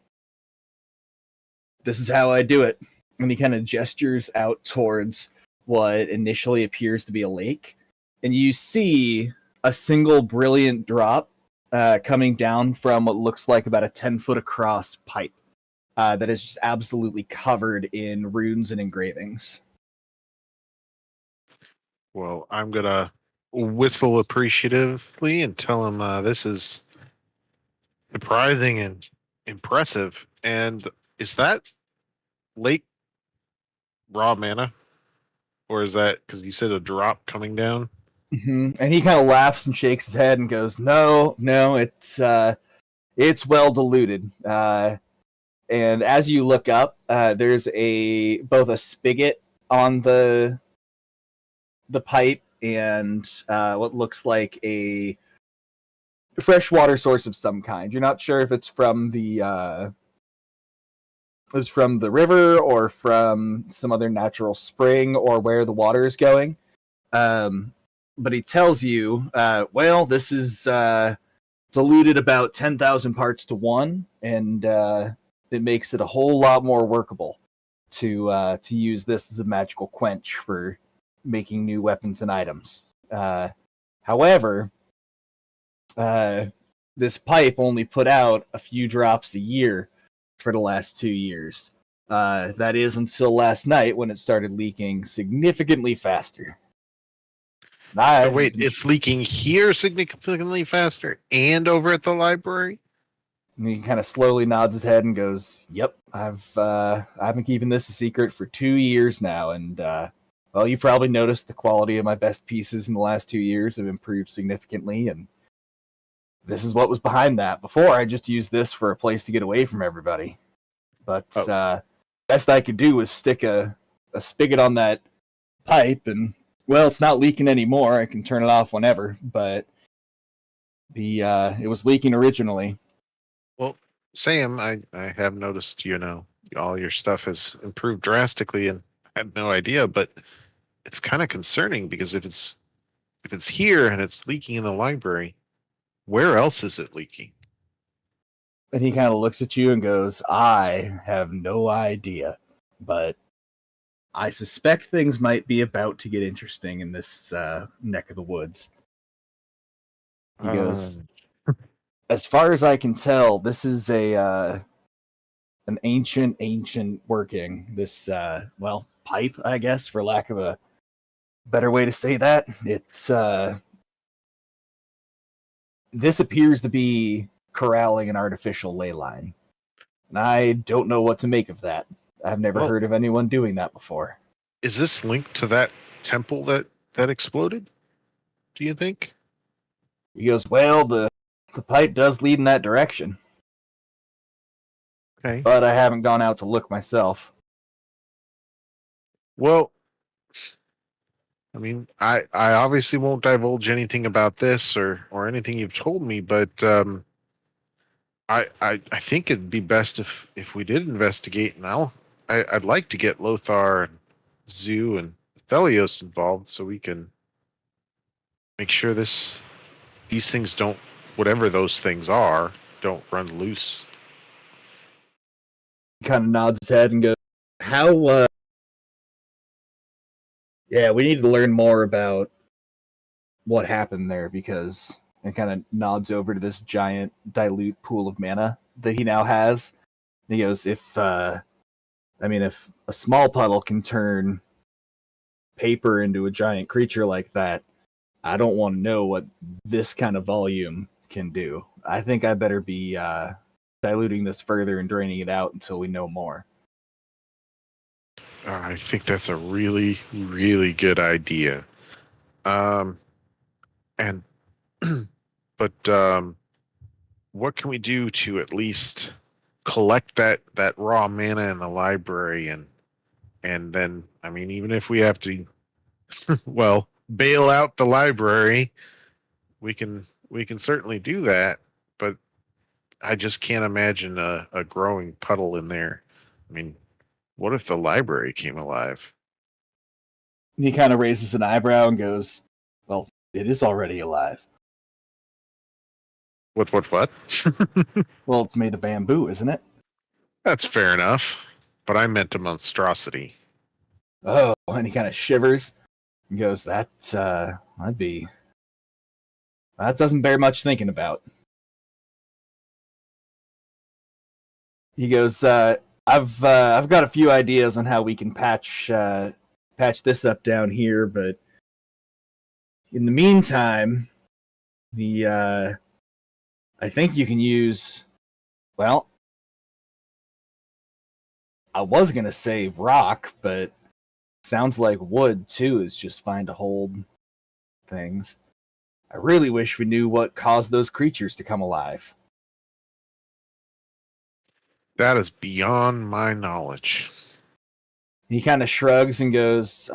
S5: this is how I do it." And he kind of gestures out towards what initially appears to be a lake. And you see a single brilliant drop coming down from what looks like about a 10-foot across pipe. That is just absolutely covered in runes and engravings.
S4: Well, I'm gonna whistle appreciatively and tell him this is surprising and impressive. And is that lake raw mana, or is that because you said a drop coming down?
S5: Mm-hmm. And he kind of laughs and shakes his head and goes, "No, it's well diluted." And as you look up, there's both a spigot on the pipe and what looks like a fresh water source of some kind. You're not sure if it's from the was from the river or from some other natural spring or where the water is going. But he tells you, well, this is diluted about 10,000 parts to 1, and it makes it a whole lot more workable to use this as a magical quench for making new weapons and items. However, this pipe only put out a few drops a year for the last 2 years. That is until last night when it started leaking significantly faster.
S4: But wait, it's leaking here significantly faster and over at the library?
S5: And he kind of slowly nods his head and goes, "Yep, I've been keeping this a secret for 2 years now, and well, you probably noticed the quality of my best pieces in the last 2 years have improved significantly, and this is what was behind that. Before, I just used this for a place to get away from everybody, but best I could do was stick a spigot on that pipe, and well, it's not leaking anymore. I can turn it off whenever, but it was leaking originally."
S4: Well, Sam, I have noticed, all your stuff has improved drastically, and I had no idea, but it's kind of concerning because if it's here and it's leaking in the library, where else is it leaking?
S5: And he kind of looks at you and goes, "I have no idea, but I suspect things might be about to get interesting in this neck of the woods." He goes, "As far as I can tell, this is an ancient working. This pipe, I guess, for lack of a better way to say that. It's this appears to be corralling an artificial ley line, and I don't know what to make of that. I've never heard of anyone doing that before."
S4: Is this linked to that temple that exploded? Do you think?
S5: He goes, "Well, the pipe does lead in that direction,
S4: Okay.
S5: but I haven't gone out to look myself."
S4: Well, I mean, I obviously won't divulge anything about this or anything you've told me, but I think it'd be best if we did investigate. Now, I'd like to get Lothar and Zoo and Thelios involved so we can make sure these things don't, whatever those things are, don't run loose.
S5: He kind of nods his head and goes, "How, yeah, we need to learn more about what happened there," because it kind of nods over to this giant dilute pool of mana that he now has. And he goes, if a small puddle can turn paper into a giant creature like that, I don't want to know what this kind of volume can do. I think I better be diluting this further and draining it out until we know more."
S4: I think that's a really, really good idea. And but what can we do to at least collect that raw mana in the library and then, I mean, even if we have to bail out the library, we can certainly do that, but I just can't imagine a growing puddle in there. I mean, what if the library came alive?
S5: He kind of raises an eyebrow and goes, "Well, it is already alive."
S4: What?
S5: "Well, it's made of bamboo, isn't it?"
S4: That's fair enough, but I meant a monstrosity.
S5: "Oh," and he kind of shivers and goes, that doesn't bear much thinking about." He goes, I've got a few ideas on how we can patch this up down here, but in the meantime, I think you can use, well, I was gonna say rock, but sounds like wood too is just fine to hold things. I really wish we knew what caused those creatures to come alive."
S4: That is beyond my knowledge.
S5: He kind of shrugs and goes,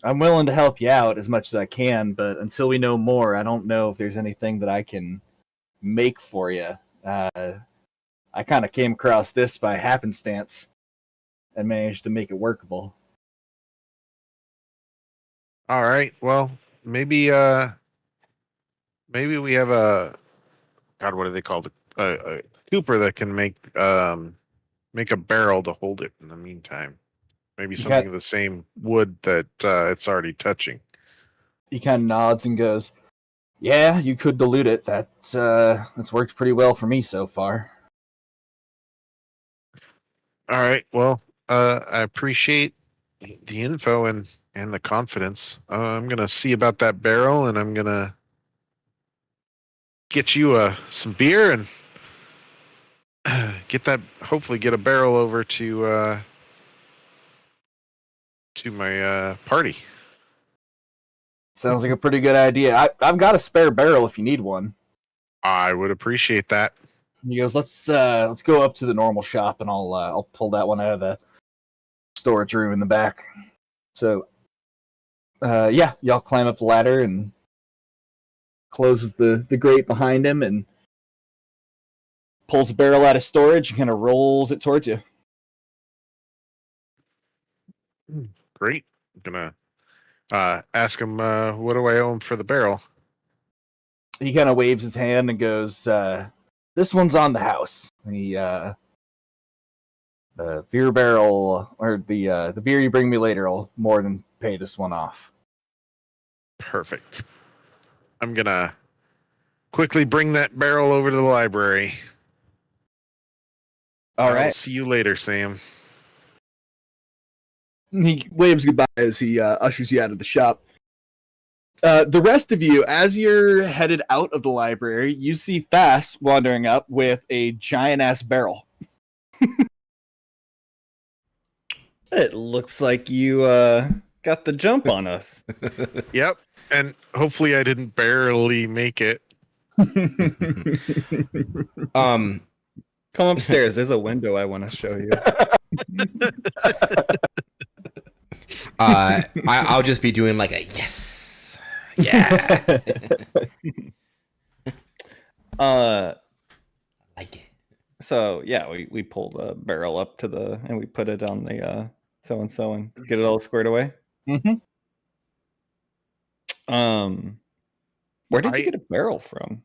S5: I'm willing to help you out as much as I can, but until we know more, I don't know if there's anything that I can make for you. I kind of came across this by happenstance and managed to make it workable.
S4: All right. Well, maybe maybe we have a God. What are they called? A Cooper that can make a barrel to hold it in the meantime. Maybe
S5: You
S4: something
S5: got-
S4: of the same wood that it's already touching.
S5: He kind of nods and goes, "Yeah, you could dilute it. That's worked pretty well for me so far."
S4: All right. Well, I appreciate the info and the confidence. I'm gonna see about that barrel, and I'm gonna get you some beer and hopefully get a barrel over to my party.
S5: Sounds like a pretty good idea. I've got a spare barrel if you need one.
S4: I would appreciate that.
S5: He goes, let's go up to the normal shop and I'll pull that one out of the storage room in the back. So yeah, y'all climb up the ladder and closes the grate behind him and pulls the barrel out of storage and kind of rolls it towards you.
S4: Great. I'm gonna ask him what do I owe him for the barrel.
S5: He kind of waves his hand and goes, this one's on the house. The beer barrel or the beer you bring me later will more than pay this one off.
S4: Perfect. I'm gonna quickly bring that barrel over to the library.
S5: All
S4: I'll
S5: right.
S4: see you later, Sam.
S1: He waves goodbye as he ushers you out of the shop. The rest of you, as you're headed out of the library, you see Thas wandering up with a giant-ass barrel.
S6: It looks like you got the jump on us.
S4: Yep. And hopefully I didn't barely make it.
S6: Come upstairs. There's a window I want to show you.
S2: I'll just be doing like a yes, yeah, like it.
S6: So yeah, we pull the barrel up to and we put it on the so and get it all squared away.
S5: Mm-hmm.
S6: Where did you get a barrel from?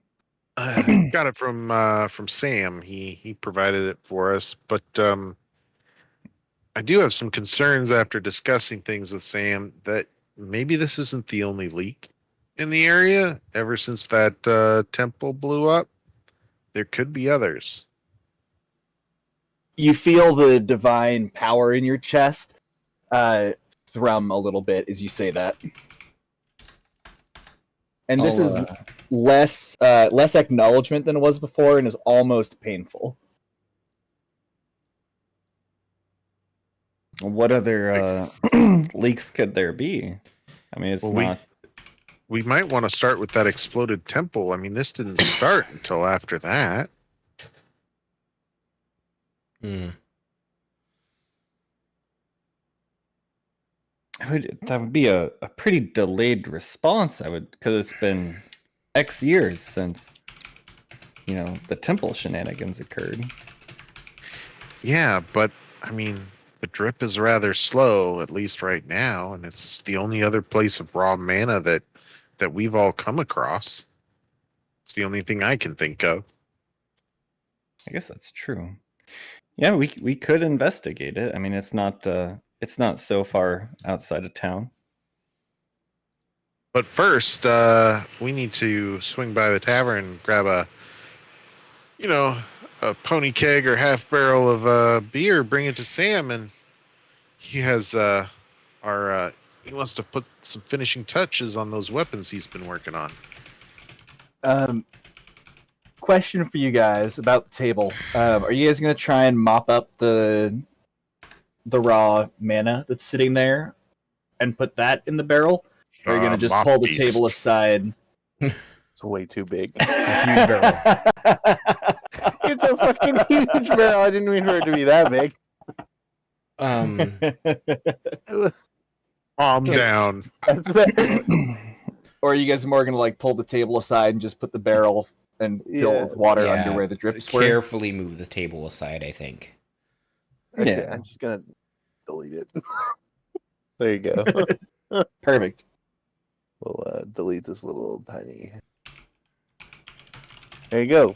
S4: Got it from Sam. He provided it for us, but I do have some concerns after discussing things with Sam that maybe this isn't the only leak in the area ever since that temple blew up. There could be others.
S5: You feel the divine power in your chest thrum a little bit as you say that. And this is less acknowledgement than it was before and is almost painful.
S6: What other leaks could there be? I mean, it's not.
S4: We might want to start with that exploded temple. I mean, this didn't start until after that.
S2: Hmm.
S6: That would be a pretty delayed response. Because it's been X years since the temple shenanigans occurred.
S4: Yeah, but I mean, the drip is rather slow, at least right now, and it's the only other place of raw mana that we've all come across. It's the only thing I can think of.
S6: I guess that's true. Yeah, we could investigate it. I mean, it's not so far outside of town.
S4: But first, we need to swing by the tavern and grab a pony keg or half barrel of beer, bring it to Sam, and he has he wants to put some finishing touches on those weapons he's been working on.
S5: Question for you guys about the table. Are you guys going to try and mop up the raw mana that's sitting there and put that in the barrel? Or are you going to just
S4: Mop
S5: pull the
S4: beast.
S5: table aside?
S3: It's way too big.
S5: Huge barrel.
S3: It's a fucking huge barrel. I didn't mean for it to be that big.
S4: Calm down.
S3: That's better.
S5: Or are you guys more going to like pull the table aside and just put the barrel and fill it with water
S2: Yeah,
S5: under where the drips were.
S2: Carefully move the table aside, I think.
S3: Okay,
S6: Yeah.
S3: I'm just gonna delete it. There you go.
S5: Perfect.
S3: We'll delete this little tiny. There you go.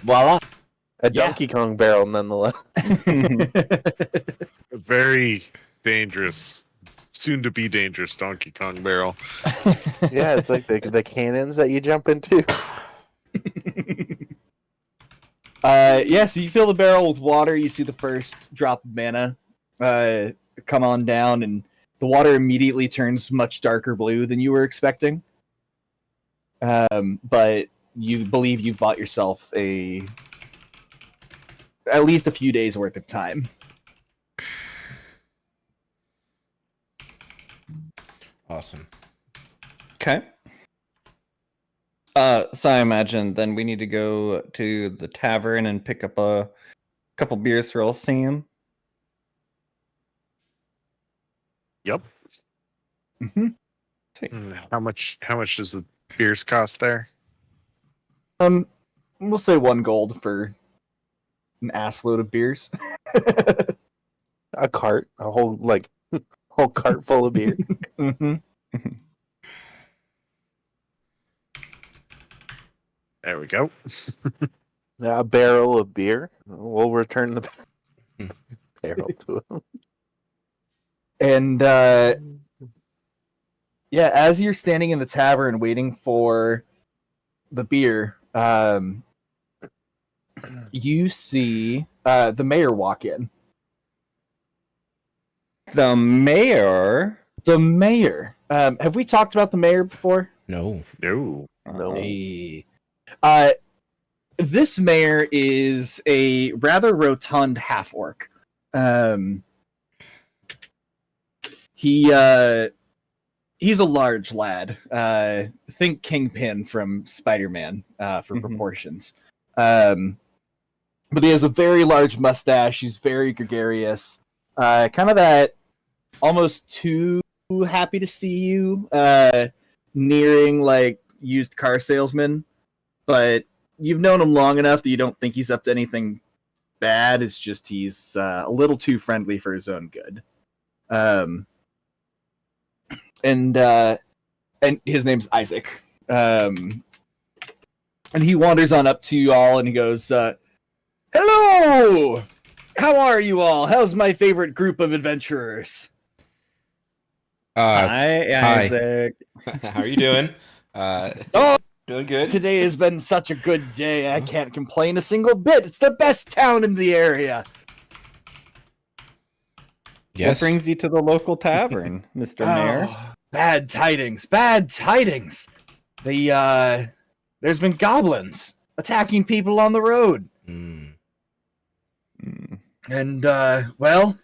S5: Voila.
S3: A
S5: Yeah.
S3: Donkey Kong barrel, nonetheless.
S4: A very dangerous, soon to be dangerous Donkey Kong barrel.
S3: Yeah, it's like the cannons that you jump into.
S5: Yeah, so you fill the barrel with water, you see the first drop of mana come on down, and the water immediately turns much darker blue than you were expecting. But you believe you've bought yourself at least a few days worth of time.
S2: Awesome.
S6: Okay. So I imagine then we need to go to the tavern and pick up a couple beers for old Sam.
S4: Yep.
S5: Mm-hmm.
S4: How much does the beers cost there?
S5: We'll say 1 gold for an ass load of beers.
S3: A cart, a whole cart full of beer.
S5: Mm-hmm.
S4: There we go.
S3: A barrel of beer. We'll return the barrel to him.
S5: And yeah, as you're standing in the tavern waiting for the beer, you see the mayor walk in.
S6: The mayor.
S5: The mayor. Have we talked about the mayor before?
S2: No.
S4: No.
S3: No.
S5: Hey. This mayor is a rather rotund half-orc. He's a large lad. Think Kingpin from Spider-Man for
S6: Mhm.
S5: proportions. But he has a very large mustache. He's very gregarious. Kind of that almost too happy to see you, nearing like used car salesman. But you've known him long enough that you don't think he's up to anything bad. It's just he's a little too friendly for his own good. And his name's Isaac. And he wanders on up to you all and he goes, "Hello! How are you all? How's my favorite group of adventurers?"
S6: Hi,
S2: hi.
S6: Isaac.
S2: How are you doing?
S5: Oh,
S2: Doing good.
S5: today has been such a good day. I can't complain a single bit. It's the best town in the area.
S2: Yes.
S6: What brings you to the local tavern, Mr. Mayor?
S5: Oh, bad tidings. Bad tidings. There's been goblins attacking people on the road.
S2: Mm.
S6: Mm.
S5: And, well,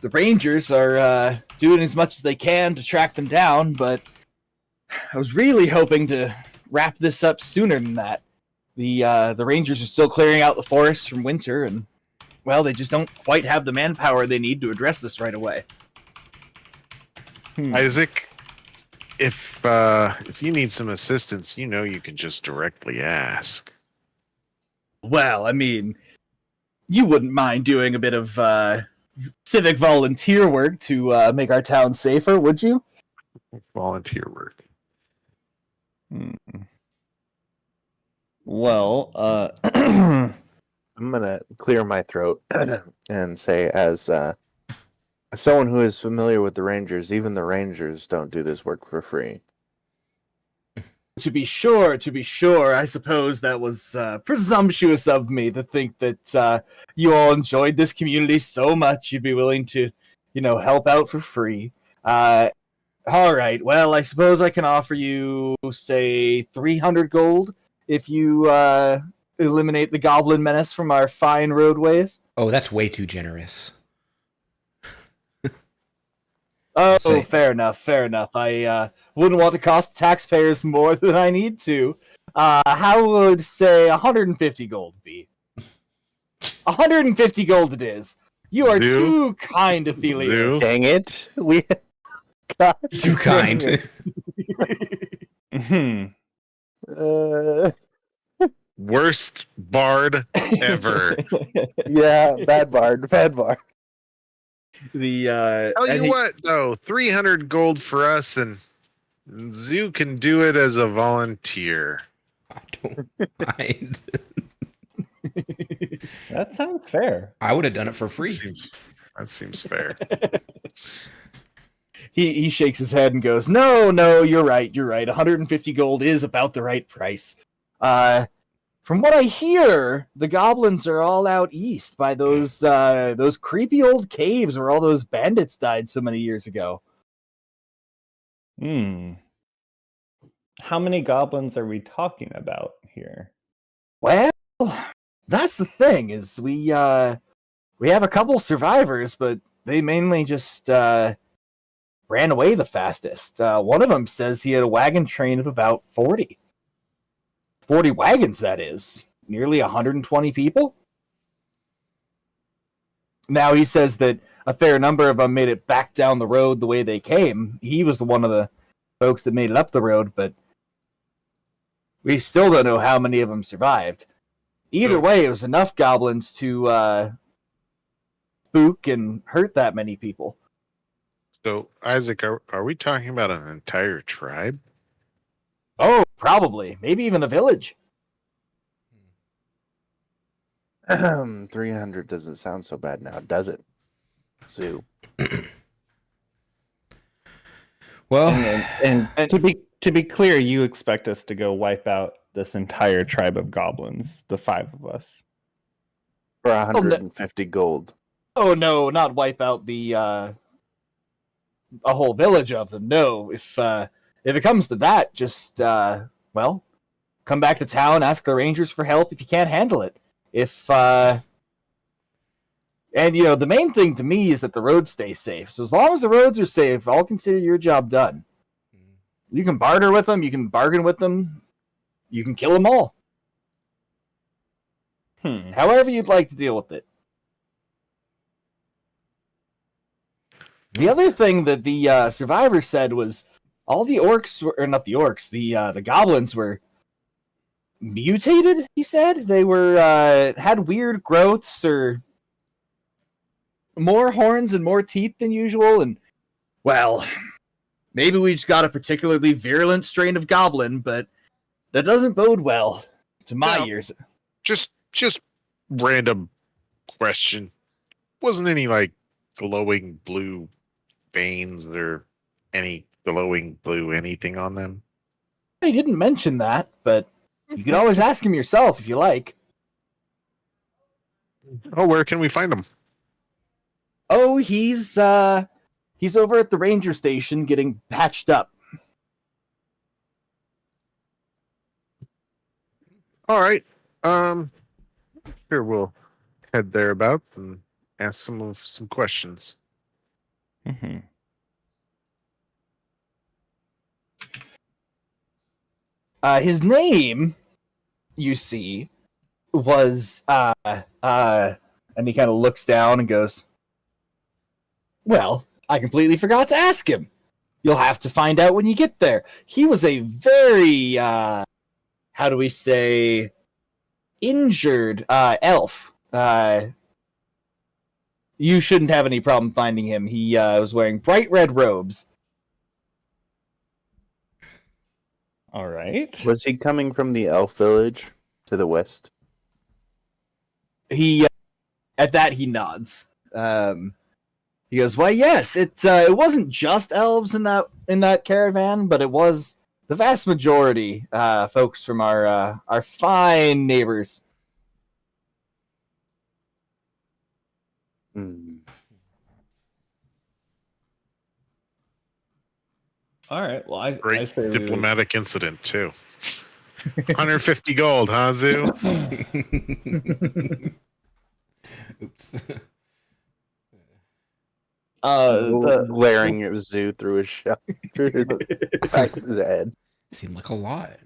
S5: the Rangers are doing as much as they can to track them down, but I was really hoping to wrap this up sooner than that. The Rangers are still clearing out the forests from winter, and, well, they just don't quite have the manpower they need to address this right away.
S4: Isaac, if you need some assistance, you know you can just directly ask.
S5: Well, I mean, you wouldn't mind doing a bit of civic volunteer work to make our town safer, would you?
S4: Volunteer work.
S6: Hmm. Well,
S3: I'm gonna clear my throat and say, as someone who is familiar with the Rangers, even the Rangers don't do this work for free.
S5: To be sure. I suppose that was presumptuous of me to think that you all enjoyed this community so much you'd be willing to, help out for free. All right, well, I suppose I can offer you, say, 300 gold if you eliminate the goblin menace from our fine roadways.
S2: Oh, that's way too generous.
S5: Oh,
S2: Say-
S5: fair enough. I wouldn't want to cost taxpayers more than I need to. How would, say, 150 gold be? 150 gold it is. You are
S4: Zoo?
S5: too kind, Athelios.
S4: Zoo?
S3: Dang it! We God
S2: Too
S3: dang
S2: kind.
S3: it.
S6: hmm.
S4: Worst bard ever.
S3: Yeah, bad bard, bad bard.
S4: Tell
S1: And
S4: you
S1: he-
S4: what, though, 300 gold for us, and Zoo can do it as a volunteer.
S2: I don't mind.
S6: That sounds fair.
S2: I would have done it for free.
S4: That seems fair.
S5: He shakes his head and goes, "No, you're right. 150 gold is about the right price. From what I hear, the goblins are all out east by those creepy old caves where all those bandits died so many years ago."
S6: How many goblins are we talking about here?
S5: Well, that's the thing is we have a couple survivors, but they mainly just ran away the fastest. One of them says he had a wagon train of about 40 wagons, that is. Nearly 120 people. Now he says that a fair number of them made it back down the road the way they came. He was one of the folks that made it up the road, but we still don't know how many of them survived. Either way, it was enough goblins to spook and hurt that many people.
S4: So, Isaac, are we talking about an entire tribe?
S5: Oh, probably. Maybe even a village.
S3: 300 doesn't sound so bad now, does it? Zoo.
S2: Well,
S6: And to be clear, you expect us to go wipe out this entire tribe of goblins, the 5 of us.
S3: For 150 gold.
S5: Oh no, not wipe out the a whole village of them. No, if it comes to that, just well, come back to town, ask the rangers for help if you can't handle it. If and the main thing to me is that the roads stay safe. So as long as the roads are safe, I'll consider your job done. You can barter with them, you can bargain with them, you can kill them all. However you'd like to deal with it. The other thing that the survivor said was all the orcs were, or not the orcs, the goblins were mutated. He said they were had weird growths or more horns and more teeth than usual, and well, maybe we just got a particularly virulent strain of goblin, but that doesn't bode well to my
S4: No.
S5: ears.
S4: Just random question. Wasn't any like glowing blue veins or any glowing blue anything on them?
S5: He didn't mention that, but you can always ask him yourself if you like.
S4: Oh, where can we find them?
S5: Oh, he's over at the ranger station getting patched up.
S4: All right. Sure, we'll head thereabouts and ask some questions.
S5: His name, you see, was and he kind of looks down and goes, "Well, I completely forgot to ask him. You'll have to find out when you get there. He was a very how do we say, injured elf. You shouldn't have any problem finding him. He was wearing bright red robes."
S6: All right.
S3: Was he coming from the elf village to the west?
S5: He at that he nods. He goes, "Why, yes, it wasn't just elves in that caravan, but it was the vast majority folks from our fine neighbors."
S6: All right. Well, I
S4: Great
S6: say we would-
S4: diplomatic incident too. 150 gold, huh, Zoo?
S2: Oops.
S3: Glaring at Zoo through his shell, through the back of his head.
S2: Seemed like a lot.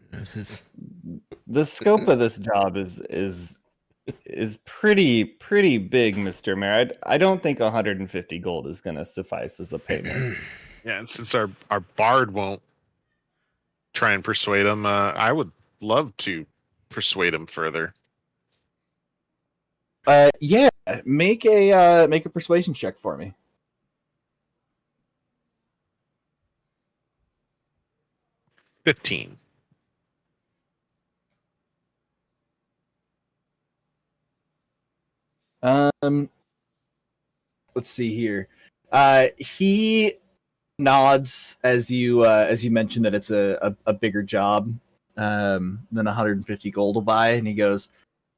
S6: the scope of this job is pretty big, Mr. Mayor. I don't think 150 gold is going to suffice as a payment.
S4: Yeah, and since our bard won't try and persuade him, I would love to persuade him further.
S5: Yeah, make a persuasion check for me.
S4: $15.
S5: Let's see here. He nods as you mentioned that it's a bigger job than 150 gold will buy, and he goes,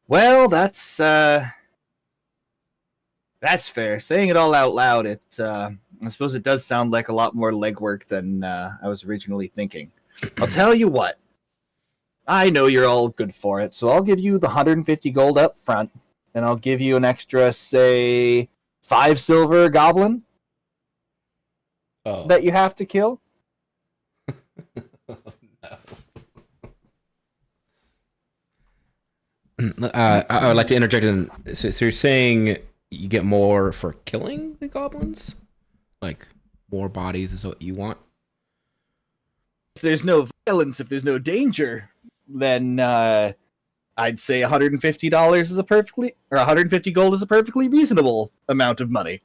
S5: "Well, that's fair. Saying it all out loud, I suppose it does sound like a lot more legwork than I was originally thinking. I'll tell you what. I know you're all good for it, so I'll give you the 150 gold up front, and I'll give you an extra, say, 5 silver goblin
S2: Oh.
S5: that you have to kill."
S2: No. I would like to interject in. So you're saying you get more for killing the goblins? Like, more bodies is what you want?
S5: If there's no violence, if there's no danger, then I'd say $150 is a perfectly, or 150 gold is a perfectly reasonable amount of money.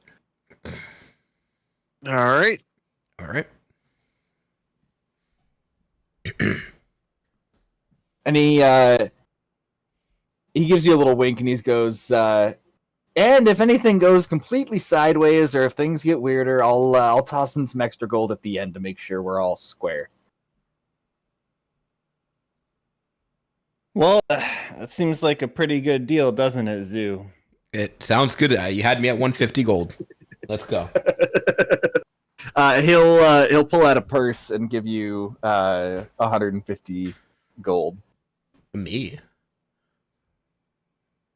S4: All right.
S2: All right.
S5: And he gives you a little wink and he goes, and if anything goes completely sideways or if things get weirder, I'll toss in some extra gold at the end to make sure we're all square.
S6: Well, that seems like a pretty good deal, doesn't it, Zoo?
S2: It sounds good. You had me at 150 gold. Let's go.
S5: He'll pull out a purse and give you 150 gold.
S2: Me?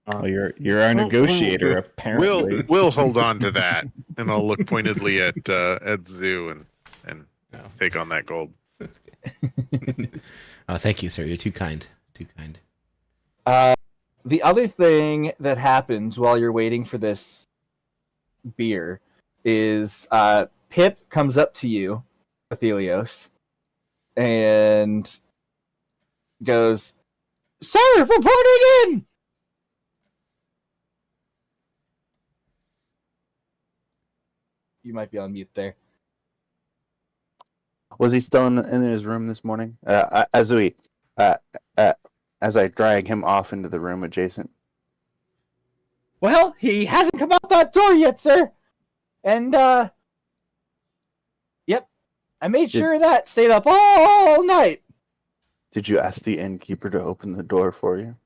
S6: Oh, you're our negotiator, apparently.
S4: We'll hold on to that, and I'll look pointedly at Zoo and take on that gold.
S2: Oh, thank you, sir. You're too kind. Too kind.
S5: The other thing that happens while you're waiting for this beer is Pip comes up to you, Athelios, and goes, "Sir, reporting in!" You might be on mute there.
S3: Was he still in his room this morning? As I drag him off into the room adjacent.
S5: Well, he hasn't come out that door yet, sir. And, yep. I made sure of that. Stayed up all night.
S3: Did you ask the innkeeper to open the door for you?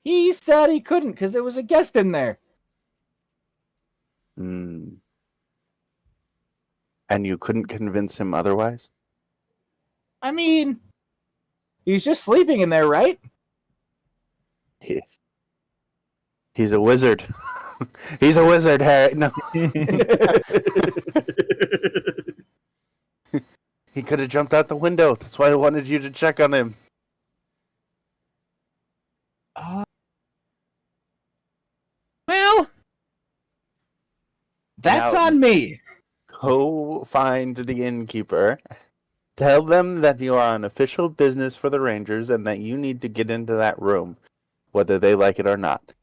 S5: He said he couldn't because there was a guest in there.
S3: Hmm. And you couldn't convince him otherwise?
S5: I mean, he's just sleeping in there, right?
S3: He's a wizard. He's a wizard, Harry. No. He could have jumped out the window. That's why I wanted you to check on him.
S5: Well, that's
S3: Now-
S5: on me.
S3: Go find the innkeeper. Tell them that you are on official business for the Rangers and that you need to get into that room, whether they like it or not.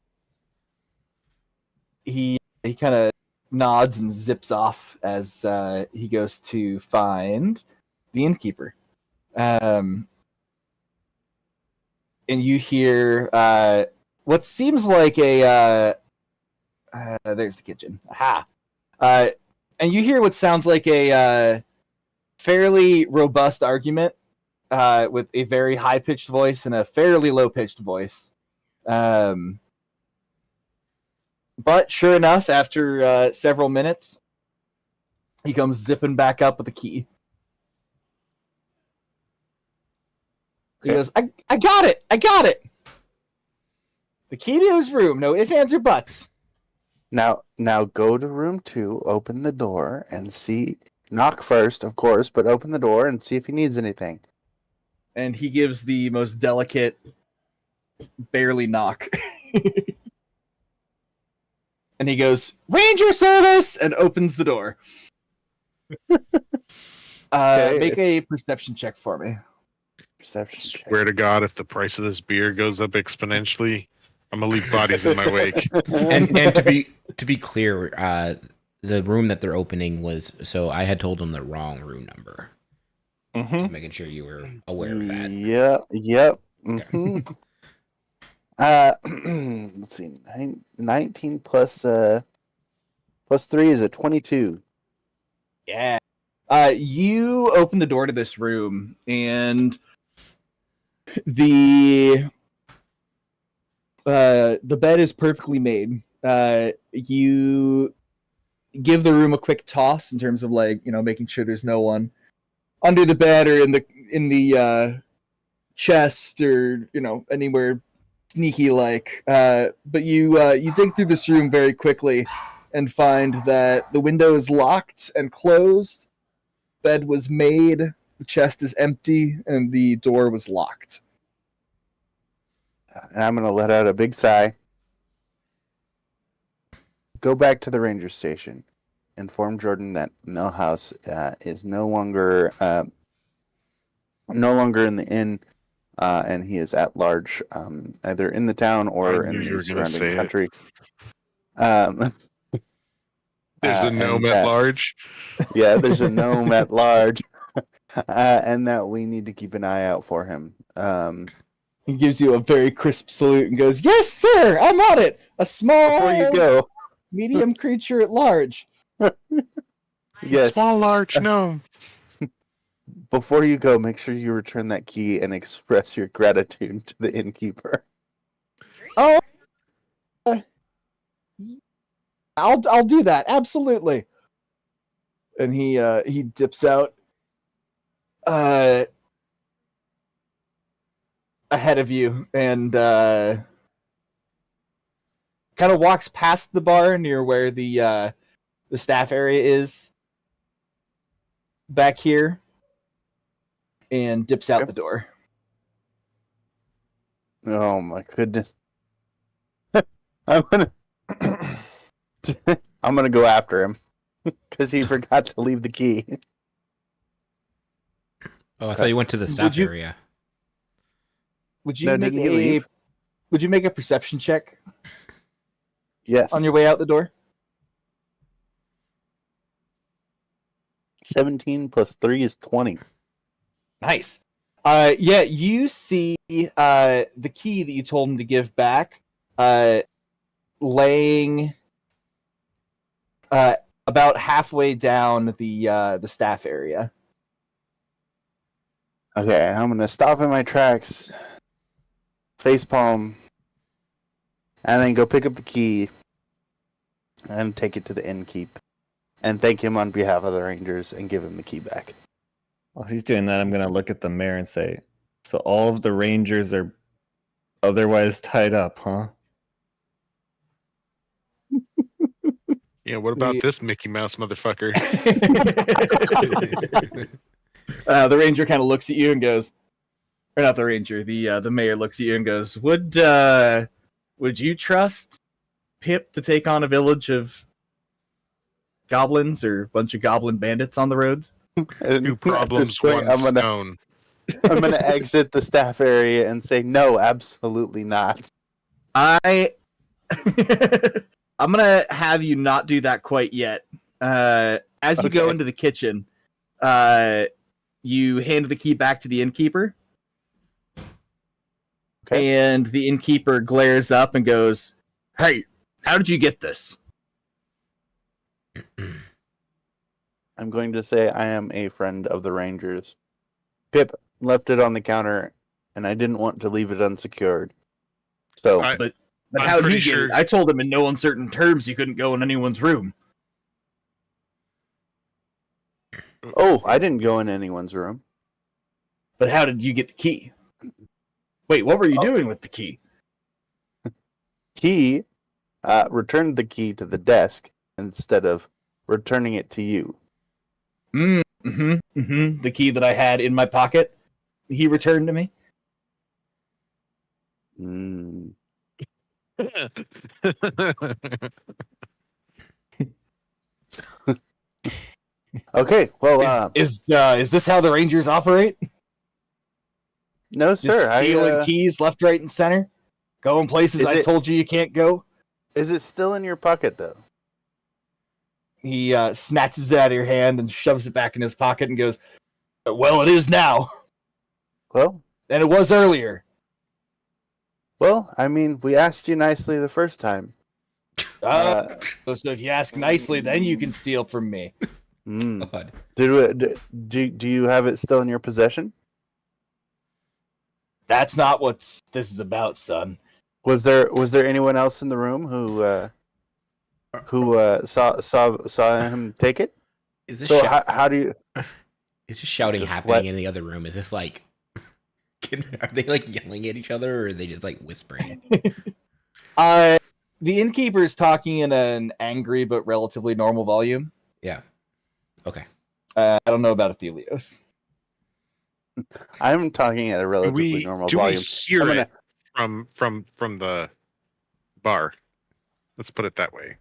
S5: He kind of nods and zips off as he goes to find the innkeeper. And you hear what seems like a there's the kitchen. Aha. And you hear what sounds like a fairly robust argument with a very high-pitched voice and a fairly low-pitched voice. But sure enough, after several minutes, he comes zipping back up with the key. He goes, I got it! I got it! The key to his room, no ifs, ands, or buts.
S3: Now go to room 2, open the door, and see. Knock first, of course, but open the door and see if he needs anything.
S5: And he gives the most delicate, barely knock. And he goes, "Ranger service!" and opens the door.
S3: Okay.
S5: Make a perception check for me.
S3: Perception check.
S4: Swear to God, if the price of this beer goes up exponentially, I'm gonna leave bodies in my wake.
S2: And to be clear, the room that they're opening was, so I had told them the wrong room number.
S6: Mhm.
S2: Just making sure you were aware of that.
S3: Yep. Mhm. Let's see. 19 plus 3 is a 22.
S5: Yeah. You open the door to this room, and the bed is perfectly made. You give the room a quick toss in terms of making sure there's no one under the bed or in the chest or anywhere sneaky like. But you dig through this room very quickly and find that the window is locked and closed. Bed was made, the chest is empty, and the door was locked.
S3: And I'm going to let out a big sigh. Go back to the ranger station. Inform Jordan that Millhouse is no longer in the inn, and he is at large, either in the town or
S4: I
S3: in
S4: knew you
S3: the
S4: were gonna
S3: surrounding
S4: say it.
S3: country.
S4: There's a gnome at large.
S3: Yeah, there's a gnome at large, and that we need to keep an eye out for him.
S5: He gives you a very crisp salute and goes, "Yes, sir, I'm on it. A small,
S3: Before you go,
S5: medium creature at large."
S3: yes.
S4: Small, large gnome.
S3: Before you go, make sure you return that key and express your gratitude to the innkeeper.
S5: Oh, I'll do that, absolutely. And he dips out ahead of you and kind of walks past the bar near where the staff area is back here and dips out
S3: Okay.
S5: the door.
S3: Oh my goodness! I'm gonna go after him because he forgot to leave the key.
S2: Oh, I thought you went to the staff
S5: you-
S2: area.
S5: Would you
S3: No,
S5: make
S3: didn't he leave?
S5: Would you make a perception check
S3: Yes.
S5: on your way out the door?
S3: 17 plus 3 is 20.
S5: Nice. Yeah, you see the key that you told him to give back laying about halfway down the staff area.
S3: Okay, I'm gonna stop in my tracks, facepalm, and then go pick up the key and take it to the innkeep and thank him on behalf of the Rangers and give him the key back.
S6: While he's doing that, I'm going to look at the mayor and say, so all of the Rangers are otherwise tied up, huh?
S4: Yeah, what about
S5: We-
S4: this Mickey Mouse motherfucker?
S5: The ranger kind of looks at you and goes, or not the ranger, the mayor looks at you and goes, would you trust Pip to take on a village of goblins or a bunch of goblin bandits on the roads?
S3: And
S4: Two
S3: at
S4: problems,
S3: this point,
S4: one stone.
S3: I'm gonna exit the staff area and say no, absolutely not.
S5: I'm gonna have you not do that quite yet. As you go
S3: Okay.
S5: into the kitchen, you hand the key back to the innkeeper.
S3: Okay.
S5: And the innkeeper glares up and goes, "Hey, how did you get this?"
S3: I'm going to say I am a friend of the Rangers. Pip left it on the counter, and I didn't want to leave it unsecured. So,
S5: But
S4: I'm
S5: how did
S4: pretty
S5: you get
S4: sure-
S5: it? I told him in no uncertain terms you couldn't go in anyone's room.
S3: I didn't go in anyone's room.
S5: But how did you get the key? Wait, what were you doing with the key?
S3: He returned the key to the desk instead of returning it to you.
S5: The key that I had in my pocket, he returned to me.
S3: Mm. Okay, well,
S5: Is this how the Rangers operate?
S3: No,
S5: Just
S3: sir.
S5: stealing keys left, right, and center. Going places
S3: Is
S5: I
S3: it-
S5: told you can't go.
S3: Is it still in your pocket though?
S5: He snatches it out of your hand and shoves it back in his pocket and goes, "Well, it is now,
S3: Well,
S5: and it was earlier."
S3: I mean, we asked you nicely the first time.
S5: So if you ask nicely, then you can steal from me.
S3: Mm.
S2: God.
S3: Do you have it still in your possession?
S5: That's not what this is about, son.
S3: Was there anyone else in the room who saw him take it?
S2: Is this
S3: So how do you?
S2: is this shouting
S3: Just
S2: happening
S3: what?
S2: in the other room? Is this like are they like yelling at each other or are they just like whispering?
S5: The innkeeper is talking in an angry but relatively normal volume.
S2: Yeah. Okay.
S5: I don't know about Athelios.
S3: I'm talking at a relatively normal
S4: do we
S3: volume.
S4: hear
S3: I'm
S4: it from the bar? Let's put it that way.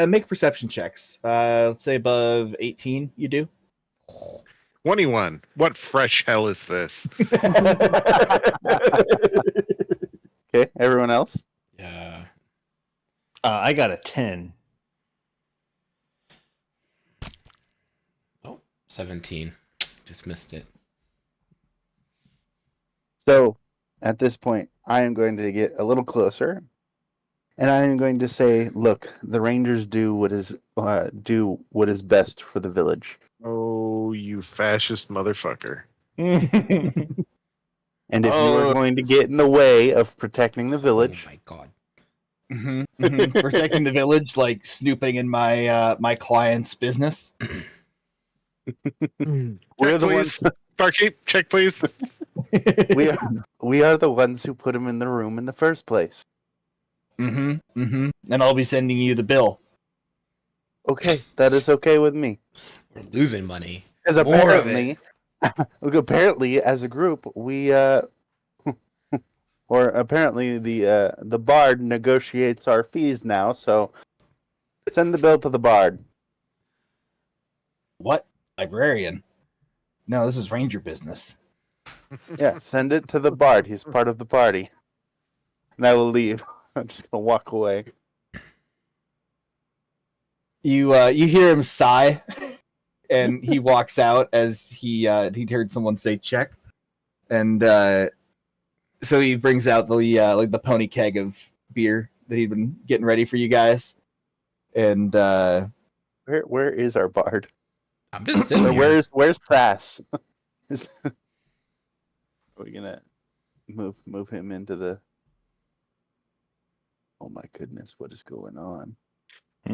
S5: Make perception checks. Let's say above 18, you do.
S4: 21. What fresh hell is this?
S3: Okay, everyone else.
S2: Yeah.
S6: I got a 10.
S2: Oh, 17. Just missed it.
S3: So at this point, I am going to get a little closer, and I am going to say, "Look, the Rangers do what is best for the village,
S4: Oh, you fascist motherfucker.
S3: and if you are going to get in the way of protecting the village,
S2: Oh my god.
S5: Protecting the village, like snooping in my my client's business.
S3: we're the
S4: please.
S3: ones.
S4: Barkeep, check please.
S3: We are the ones who put him in the room in the first place."
S5: And I'll be sending you the bill.
S3: Okay, that is okay with me.
S2: We're losing money.
S3: Because
S2: More of it.
S3: apparently, as a group, we or apparently the bard negotiates our fees now. So send the bill to the bard.
S5: What? Librarian? No, this is ranger business.
S3: Yeah, send it to the bard. He's part of the party. And I will leave. I'm just gonna walk away.
S5: You hear him sigh, and he walks out as he heard someone say check, and so he brings out the like the pony keg of beer that he'd been getting ready for you guys, and
S3: Where is our bard?
S2: I'm just sitting
S3: Or
S2: here.
S3: where's Thas? Are we gonna move him into the? Oh my goodness, what is going on?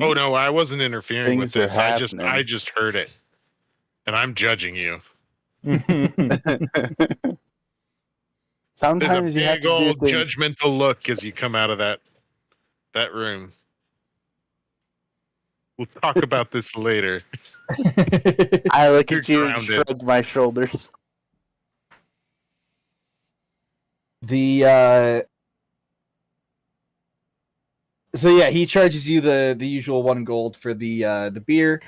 S4: Oh no, I wasn't interfering with
S3: Things are
S4: this. I
S3: happening.
S4: just heard it. And I'm judging you. There's a
S3: Sometimes you have
S4: big
S3: to do
S4: old
S3: things.
S4: judgmental look as you come out of that room. We'll talk about this later.
S3: I look
S4: You're
S3: at you and
S4: grounded.
S3: shrug my shoulders.
S5: So yeah, he charges you the usual 1 gold for the beer.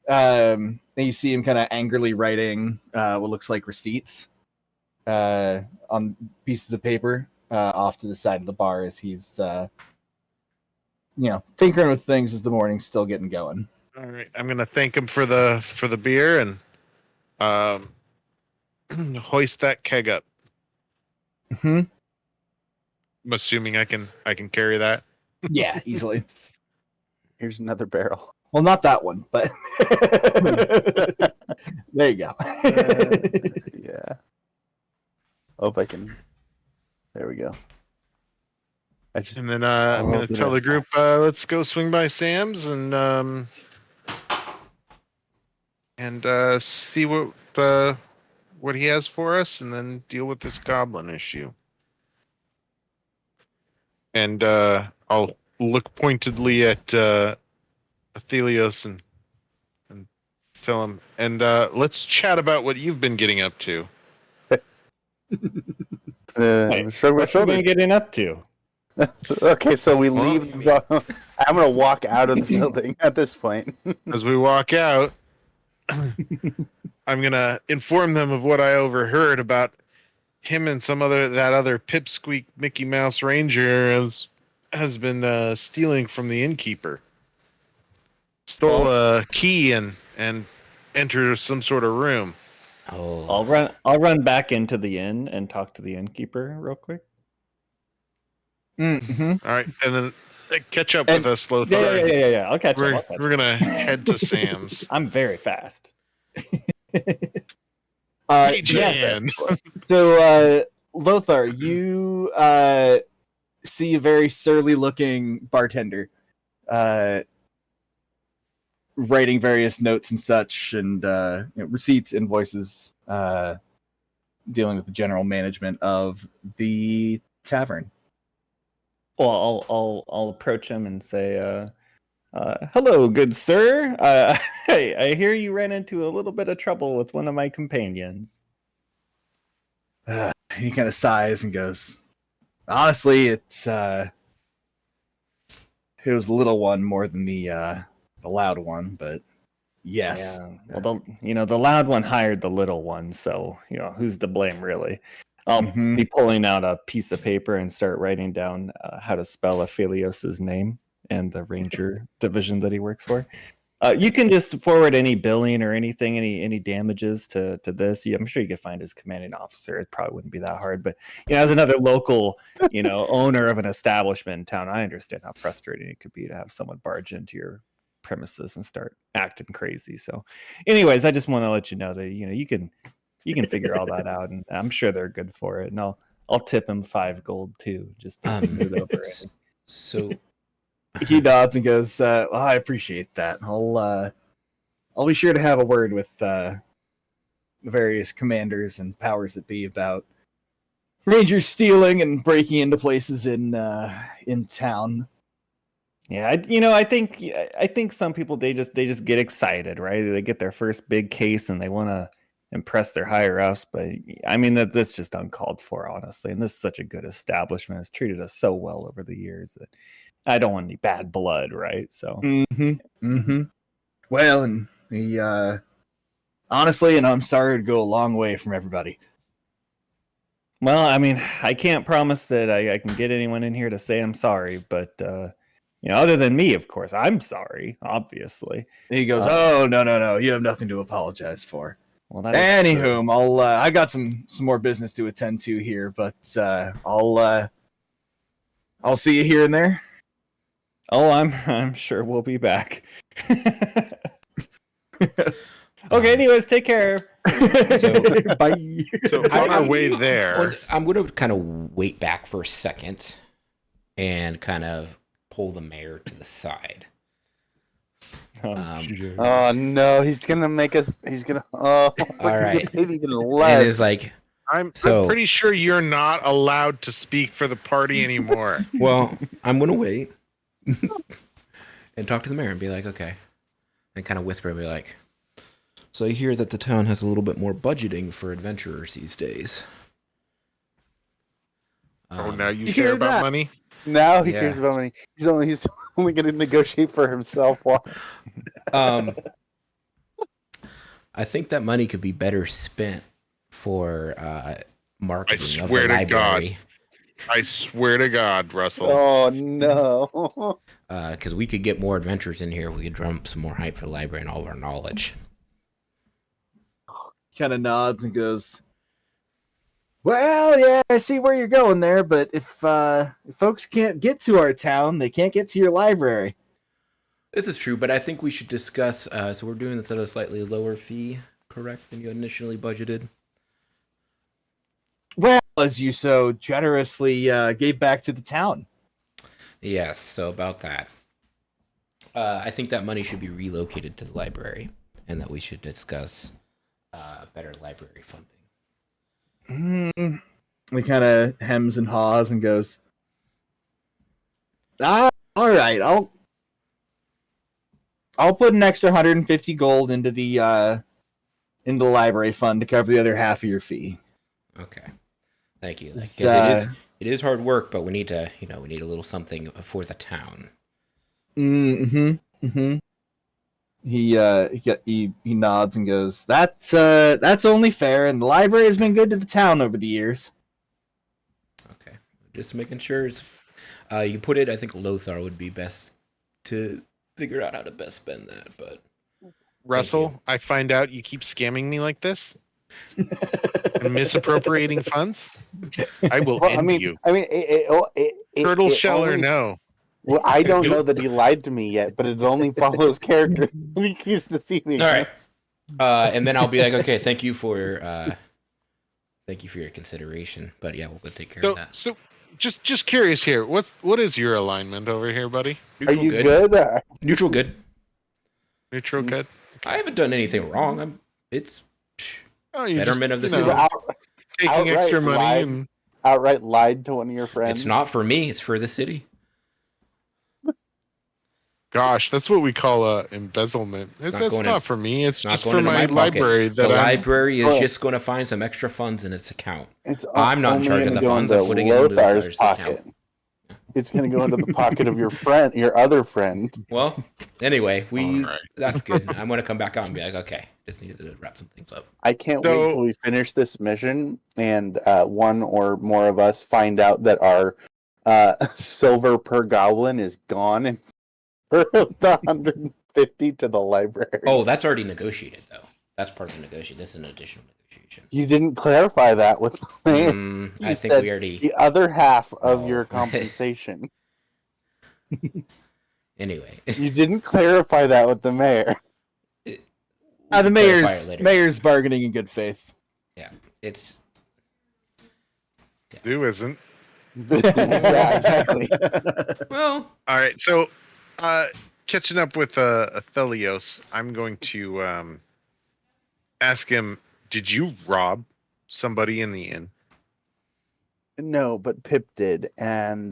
S5: And you see him kind of angrily writing what looks like receipts on pieces of paper off to the side of the bar as he's tinkering with things as the morning's still getting going.
S4: All right, I'm gonna thank him for the beer and hoist that keg up.
S5: Hmm.
S4: I'm assuming I can carry that.
S5: Yeah, easily.
S3: Here's another barrel.
S5: Well, not that one, but there you go.
S3: Yeah. Hope I can. There we go. I just
S4: And then I'm
S3: Oh,
S4: gonna
S3: good
S4: tell the
S3: idea.
S4: group, let's go swing by Sam's and see what he has for us, and then deal with this goblin issue. And I'll look pointedly at Athelios and tell him, and let's chat about what you've been getting up to.
S6: Hey,
S3: shrug my
S6: what are we
S3: shoulders.
S6: getting up to?
S3: Okay, so we
S4: Well,
S3: leave. I'm gonna walk out of the building at this point.
S4: As we walk out, I'm gonna inform them of what I overheard about him and that other pipsqueak Mickey Mouse Ranger has been stealing from the innkeeper. Stole a key and entered some sort of room.
S2: Oh,
S6: I'll run back into the inn and talk to the innkeeper real quick.
S5: Mm-hmm.
S4: All right, and then catch up
S5: And-
S4: with us, Lothar.
S6: Yeah. I'll catch
S4: We're
S6: up.
S4: we're gonna head to Sam's.
S6: I'm very fast.
S4: Hey,
S5: yeah.
S4: Jan.
S5: So, Lothar, you see a very surly looking bartender writing various notes and such, and receipts, invoices, dealing with the general management of the tavern.
S6: Well, I'll approach him and say, "Hello, good sir. Hey, I hear you ran into a little bit of trouble with one of my companions."
S5: He kind of sighs and goes, "Honestly, it was the little one more than the loud one, but yes."
S6: Yeah. Well, the loud one hired the little one, so who's to blame, really? I'll
S5: Mhm.
S6: be pulling out a piece of paper and start writing down how to spell Aphelios's name and the ranger division that he works for. You can just forward any billing or anything, any damages to this. I'm sure you could find his commanding officer. It probably wouldn't be that hard. But as another local, owner of an establishment in town, I understand how frustrating it could be to have someone barge into your premises and start acting crazy. So, anyways, I just want to let you know that you can figure all that out, and I'm sure they're good for it. And I'll tip him 5 gold too, just to smooth over it.
S2: so
S5: He nods and goes, well, "I appreciate that. I'll be sure to have a word with the various commanders and powers that be about rangers stealing and breaking into places in town."
S6: Yeah, I think some people they just get excited, right? They get their first big case and they want to impress their higher ups, but I mean that's just uncalled for, honestly. And this is such a good establishment; it's treated us so well over the years that I don't want any bad blood, right? So,
S5: Well, and he honestly, and I'm sorry to go a long way from everybody.
S6: well, I mean, I can't promise that I can get anyone in here to say I'm sorry, but other than me, of course, I'm sorry, obviously.
S5: And he goes, "Oh, no, you have nothing to apologize for."
S6: Well, that is true.
S5: Anywho, I got some more business to attend to here, but I'll see you here and there.
S6: Oh, I'm sure we'll be back. Okay, anyways, take care.
S5: Bye.
S4: So on our way there,
S2: I'm going to kind of wait back for a second and kind of pull the mayor to the side.
S6: Sure.
S3: Oh no, he's gonna make us. He's gonna. Oh,
S2: All right.
S3: Paid even
S2: And
S3: less.
S2: it's like,
S4: I'm
S2: So-
S4: pretty sure you're not allowed to speak for the party anymore.
S2: well, I'm going to wait and talk to the mayor and be like, okay. And kind of whisper and be like, so I hear that the town has a little bit more budgeting for adventurers these days.
S4: Oh, now you
S3: You
S4: care
S3: hear
S4: about
S3: that?
S4: money?
S3: Now he
S2: Yeah.
S3: cares about money. He's only going to negotiate for himself.
S2: I think that money could be better spent for marketing of the
S4: swear to God.
S2: library.
S4: I swear to God, Russell.
S3: Oh no.
S2: Because we could get more adventures in here if we could drum up some more hype for the library and all of our knowledge.
S5: Kind of nods and goes, "Well, yeah, I see where you're going there, but if folks can't get to our town, they can't get to your library."
S2: This is true, but I think we should discuss. So we're doing this at a slightly lower fee, correct, than you initially budgeted?
S5: Well, as you so generously gave back to the town.
S2: Yes, so about that. I think that money should be relocated to the library, and that we should discuss better library funding.
S5: He kind of hems and haws and goes, all right, I'll put an extra 150 gold into the library fund to cover the other half of your fee."
S2: Okay, thank you. Because
S5: It's,
S2: it is hard work, but we need to, we need a little something for the town.
S5: He nods and goes, That's only fair, and the library has been good to the town over the years."
S2: Okay, just making sure. You can put it. I think Lothar would be best to figure out how to best spend that. But
S4: Russell, I find out you keep scamming me like this and misappropriating funds. I will
S3: Well,
S4: end you.
S3: Turtle
S4: Shell or
S3: only,
S4: no?
S3: Well, I don't know that he lied to me yet, but it only follows character when he keeps deceiving
S2: All right.
S3: us.
S2: And then I'll be like, okay, thank you for your consideration. But yeah, we'll go take care of that.
S4: So just curious here. What is your alignment over here, buddy?
S3: Are you good?
S2: Neutral good.
S4: Neutral good.
S2: I haven't done anything wrong. It's
S4: You
S2: betterment of the
S4: you
S2: city.
S4: know, taking
S3: outright
S4: extra money
S3: lied.
S4: and
S3: Outright lied to one of your friends.
S2: It's not for me. It's for the city.
S4: gosh, that's what we call embezzlement.
S2: It's not
S4: That's
S2: going
S4: not
S2: in-
S4: for me. It's
S2: not
S4: just
S2: going
S4: for
S2: into
S4: my
S2: my pocket.
S4: library.
S2: The
S4: That I'm,
S2: library is
S3: Oh.
S2: just going to find some extra funds in its account.
S3: It's
S2: I'm not in
S3: only
S2: charge of
S3: gonna
S2: the
S3: go
S2: funds.
S3: into
S2: I'm putting it into
S3: Lothar's
S2: Lothar's
S3: pocket.
S2: account.
S3: It's going to go into the pocket of your friend, your other friend.
S2: Well, anyway,
S4: All right.
S2: that's good. I'm going to come back out and be like, okay, just needed to wrap some things up.
S3: I can't
S4: So-
S3: wait till we finish this mission and one or more of us find out that our silver per goblin is gone and we're up to 150 to the library.
S2: Oh, that's already negotiated, though. That's part of the negotiation. This is an additional negotiation.
S3: You didn't clarify that with me.
S2: I
S3: You
S2: think
S3: said
S2: we already.
S3: The other half of
S2: Oh.
S3: your compensation.
S2: Anyway,
S3: You didn't clarify that with the mayor.
S5: The
S2: clarify
S5: mayor's
S2: it later.
S5: mayor's bargaining in good faith.
S2: It's
S4: Who isn't?
S3: Yeah, exactly.
S2: well.
S4: All right. So, catching up with Athelios, I'm going to ask him, did you rob somebody in the inn?
S3: No, but Pip did, and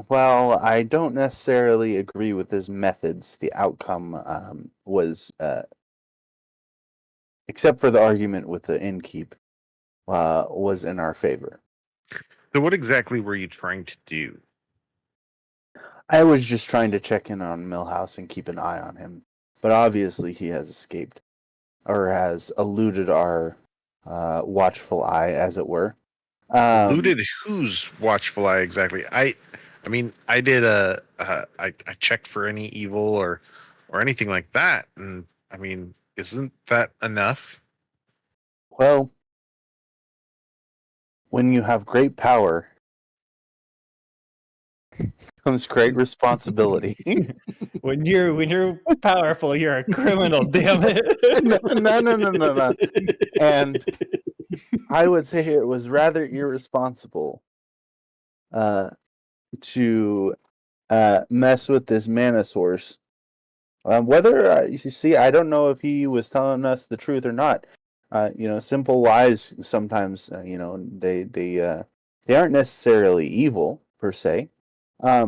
S3: well, I don't necessarily agree with his methods. The outcome was, except for the argument with the innkeep, was in our favor.
S4: So what exactly were you trying to do?
S3: I was just trying to check in on Millhouse and keep an eye on him, but obviously he has escaped, or has eluded our watchful eye, as it were.
S4: Who did whose watchful eye exactly? I mean, I did I checked for any evil or anything like that, and I mean, isn't that enough?
S3: Well, when you have great power comes great responsibility.
S6: When you're powerful, you're a criminal. Damn it!
S3: No. And I would say it was rather irresponsible to mess with this mana source. Whether you see, I don't know if he was telling us the truth or not. Simple lies sometimes, they aren't necessarily evil per se. I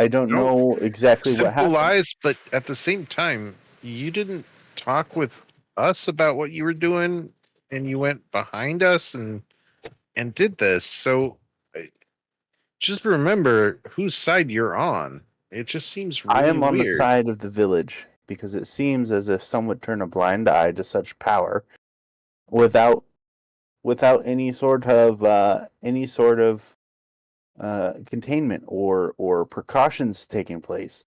S3: don't know exactly what
S4: Simple
S3: happened.
S4: lies, but at the same time, you didn't talk with us about what you were doing, and you went behind us and did this. So just remember whose side you're on. It just seems really
S3: I am on
S4: weird.
S3: the side of the village because it seems as if some would turn a blind eye to such power without any sort of containment or precautions taking place.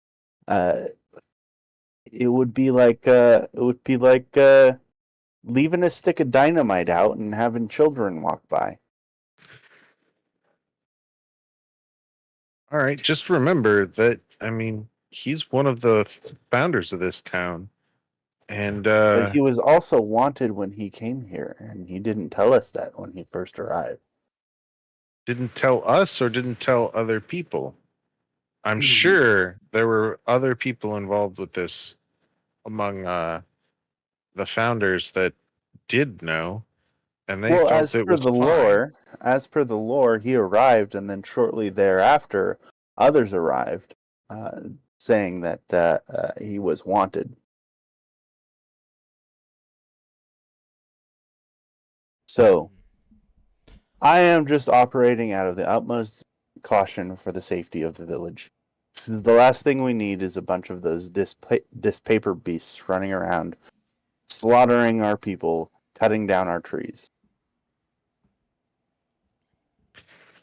S3: It would be like leaving a stick of dynamite out and having children walk by.
S4: All right, just remember that. I mean, he's one of the founders of this town, and
S3: But he was also wanted when he came here, and he didn't tell us that when he first arrived.
S4: didn't tell us or didn't tell other people. I'm sure there were other people involved with this among the founders that did know, and they
S3: Well,
S4: felt
S3: as
S4: it
S3: per
S4: was
S3: the
S4: fine.
S3: lore, he arrived, and then shortly thereafter, others arrived, saying that he was wanted. So, I am just operating out of the utmost caution for the safety of the village. The last thing we need is a bunch of those dispaper beasts running around, slaughtering our people, cutting down our trees.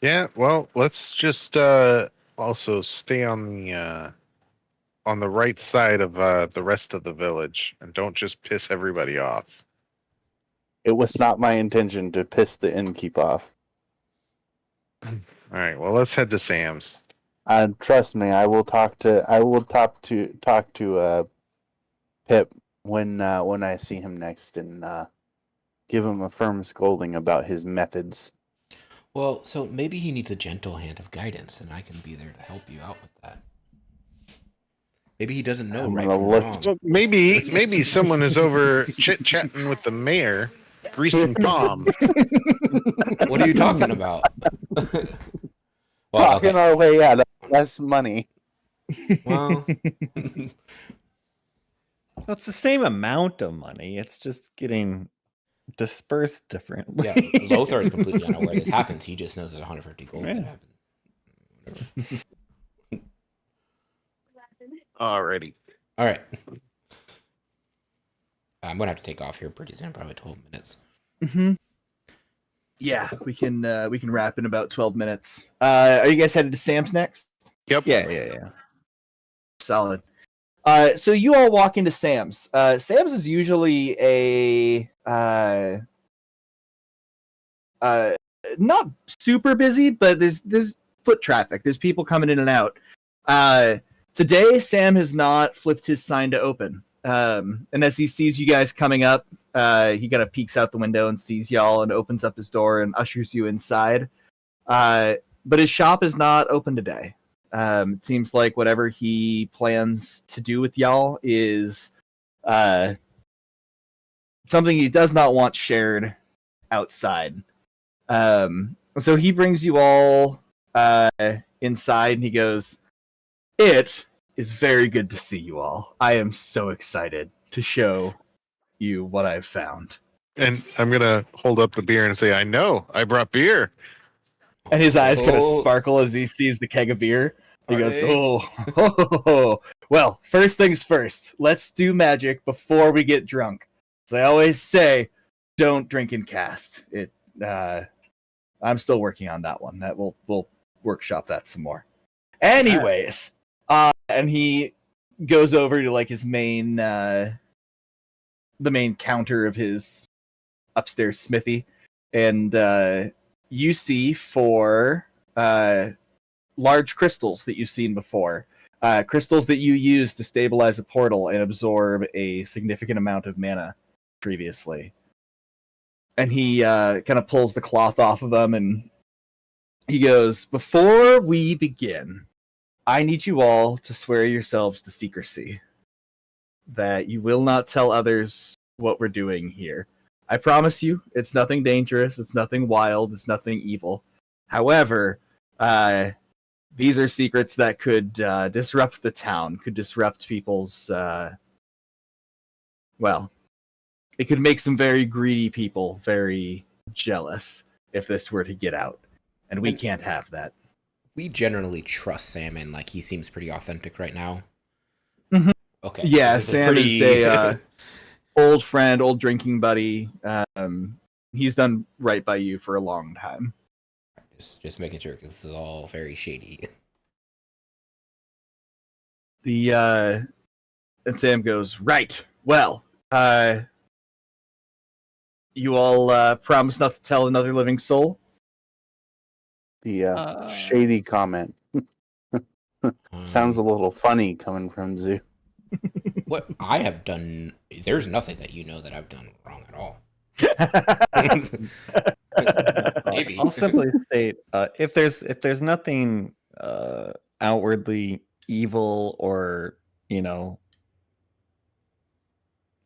S4: Yeah, well, let's just also stay on the right side of the rest of the village, and don't just piss everybody off.
S3: It was not my intention to piss the innkeep off.
S4: All right, well, let's head to Sam's.
S3: Trust me, I will talk to Pip when I see him next, and give him a firm scolding about his methods.
S2: Well, so maybe he needs a gentle hand of guidance, and I can be there to help you out with that. Maybe he doesn't know
S3: I'm
S2: right
S3: gonna
S2: from
S3: look-
S2: wrong.
S4: So maybe someone is over chit-chatting with the mayor, greasing palms.
S2: What are you talking about? Well,
S3: Talking
S2: okay.
S3: our way out of less money.
S2: Well,
S6: Well, it's the same amount of money. It's just getting dispersed differently.
S2: yeah, Lothar is completely unaware this happens. He just knows there's 150 gold that
S6: Yeah.
S2: happened. Whatever.
S4: Alrighty.
S2: All right. I'm gonna have to take off here pretty soon, probably 12 minutes.
S5: Mm-hmm. Yeah, we can wrap in about 12 minutes. Are you guys headed to Sam's next?
S4: Yep.
S6: Yeah.
S5: Solid. So you all walk into Sam's. Sam's is usually a not super busy, but there's foot traffic. There's people coming in and out. Today, Sam has not flipped his sign to open. And as he sees you guys coming up, he kind of peeks out the window and sees y'all and opens up his door and ushers you inside. But his shop is not open today. It seems like whatever he plans to do with y'all is something he does not want shared outside. So he brings you all inside and he goes, "It is very good to see you all. I am so excited to show you what I've found."
S4: And I'm gonna hold up the beer and say, "I know, I brought beer."
S5: And his eyes kind of
S2: Oh,
S5: sparkle as he sees the keg of beer. He
S2: Are
S5: goes,
S2: they?
S5: oh, well, first things first. Let's do magic before we get drunk. As I always say, don't drink and cast. I'm still working on that one. That we'll workshop that some more. Anyways, and he goes over to like his main, the main counter of his upstairs smithy, and you see four large crystals that you've seen before. Crystals that you use to stabilize a portal and absorb a significant amount of mana previously. And he kind of pulls the cloth off of them and he goes, "Before we begin, I need you all to swear yourselves to secrecy. That you will not tell others what we're doing here. I promise you, it's nothing dangerous, it's nothing wild, it's nothing evil. However, these are secrets that could disrupt the town, could disrupt people's, well, it could make some very greedy people very jealous if this were to get out. And we can't have that."
S2: we generally trust Sam, and like he seems pretty authentic right now.
S5: Mhm.
S2: Okay.
S5: Yeah,
S2: this is
S5: Sam is a old friend, old drinking buddy. He's done right by you for a long time.
S2: just making sure because this is all very shady.
S5: And Sam goes, "Right. Well, you all promise not to tell another living soul?"
S3: The shady comment sounds a little funny coming from Zoo.
S2: What I have done, there's nothing that you know that I've done wrong at all. Maybe.
S6: I'll simply state if there's nothing outwardly evil or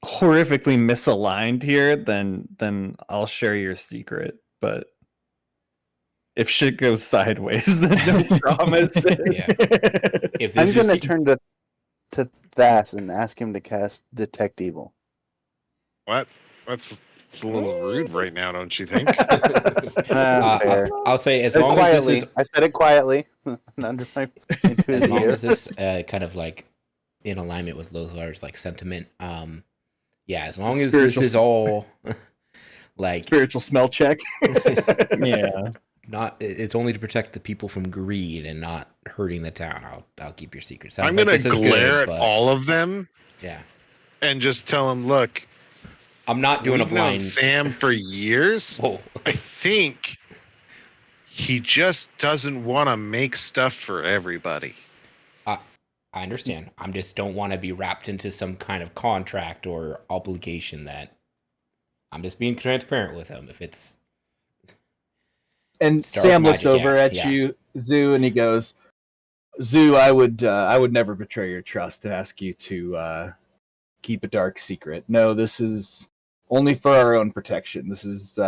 S6: horrifically misaligned here, then I'll share your secret. But if shit goes sideways, then no promise.
S2: Yeah. If
S3: I'm
S2: this
S3: gonna
S2: is,
S3: turn to Thas and ask him to cast Detect Evil.
S4: What? That's It's a little rude right now, don't you think?
S3: Fair.
S2: I'll say as long
S3: quietly.
S2: as this is
S3: I said it quietly. Under my into his
S2: as long
S3: ear.
S2: as this kind of like in alignment with Lothar's like sentiment. Yeah, as long as this
S5: Spiritual
S2: is all like
S5: Spiritual smell check.
S6: Yeah.
S2: not, it's only to protect the people from greed and not hurting the town. I'll keep your secret. Sounds
S4: I'm
S2: like
S4: gonna
S2: this is
S4: glare
S2: good,
S4: at
S2: but
S4: all of them
S2: yeah,
S4: and just tell them, look,
S2: I'm not doing a
S4: we've known
S2: blind.
S4: Sam for years.
S2: Whoa.
S4: I think he just doesn't want to make stuff for everybody.
S2: I understand. I just don't want to be wrapped into some kind of contract or obligation that I'm just being transparent with him. If it's
S5: And
S2: Star
S5: Sam
S2: of
S5: looks
S2: Magic,
S5: over
S2: yeah,
S5: at
S2: yeah.
S5: you, Zoo, and he goes, "Zoo, I would never betray your trust and ask you to keep a dark secret. No, this is only for our own protection. This is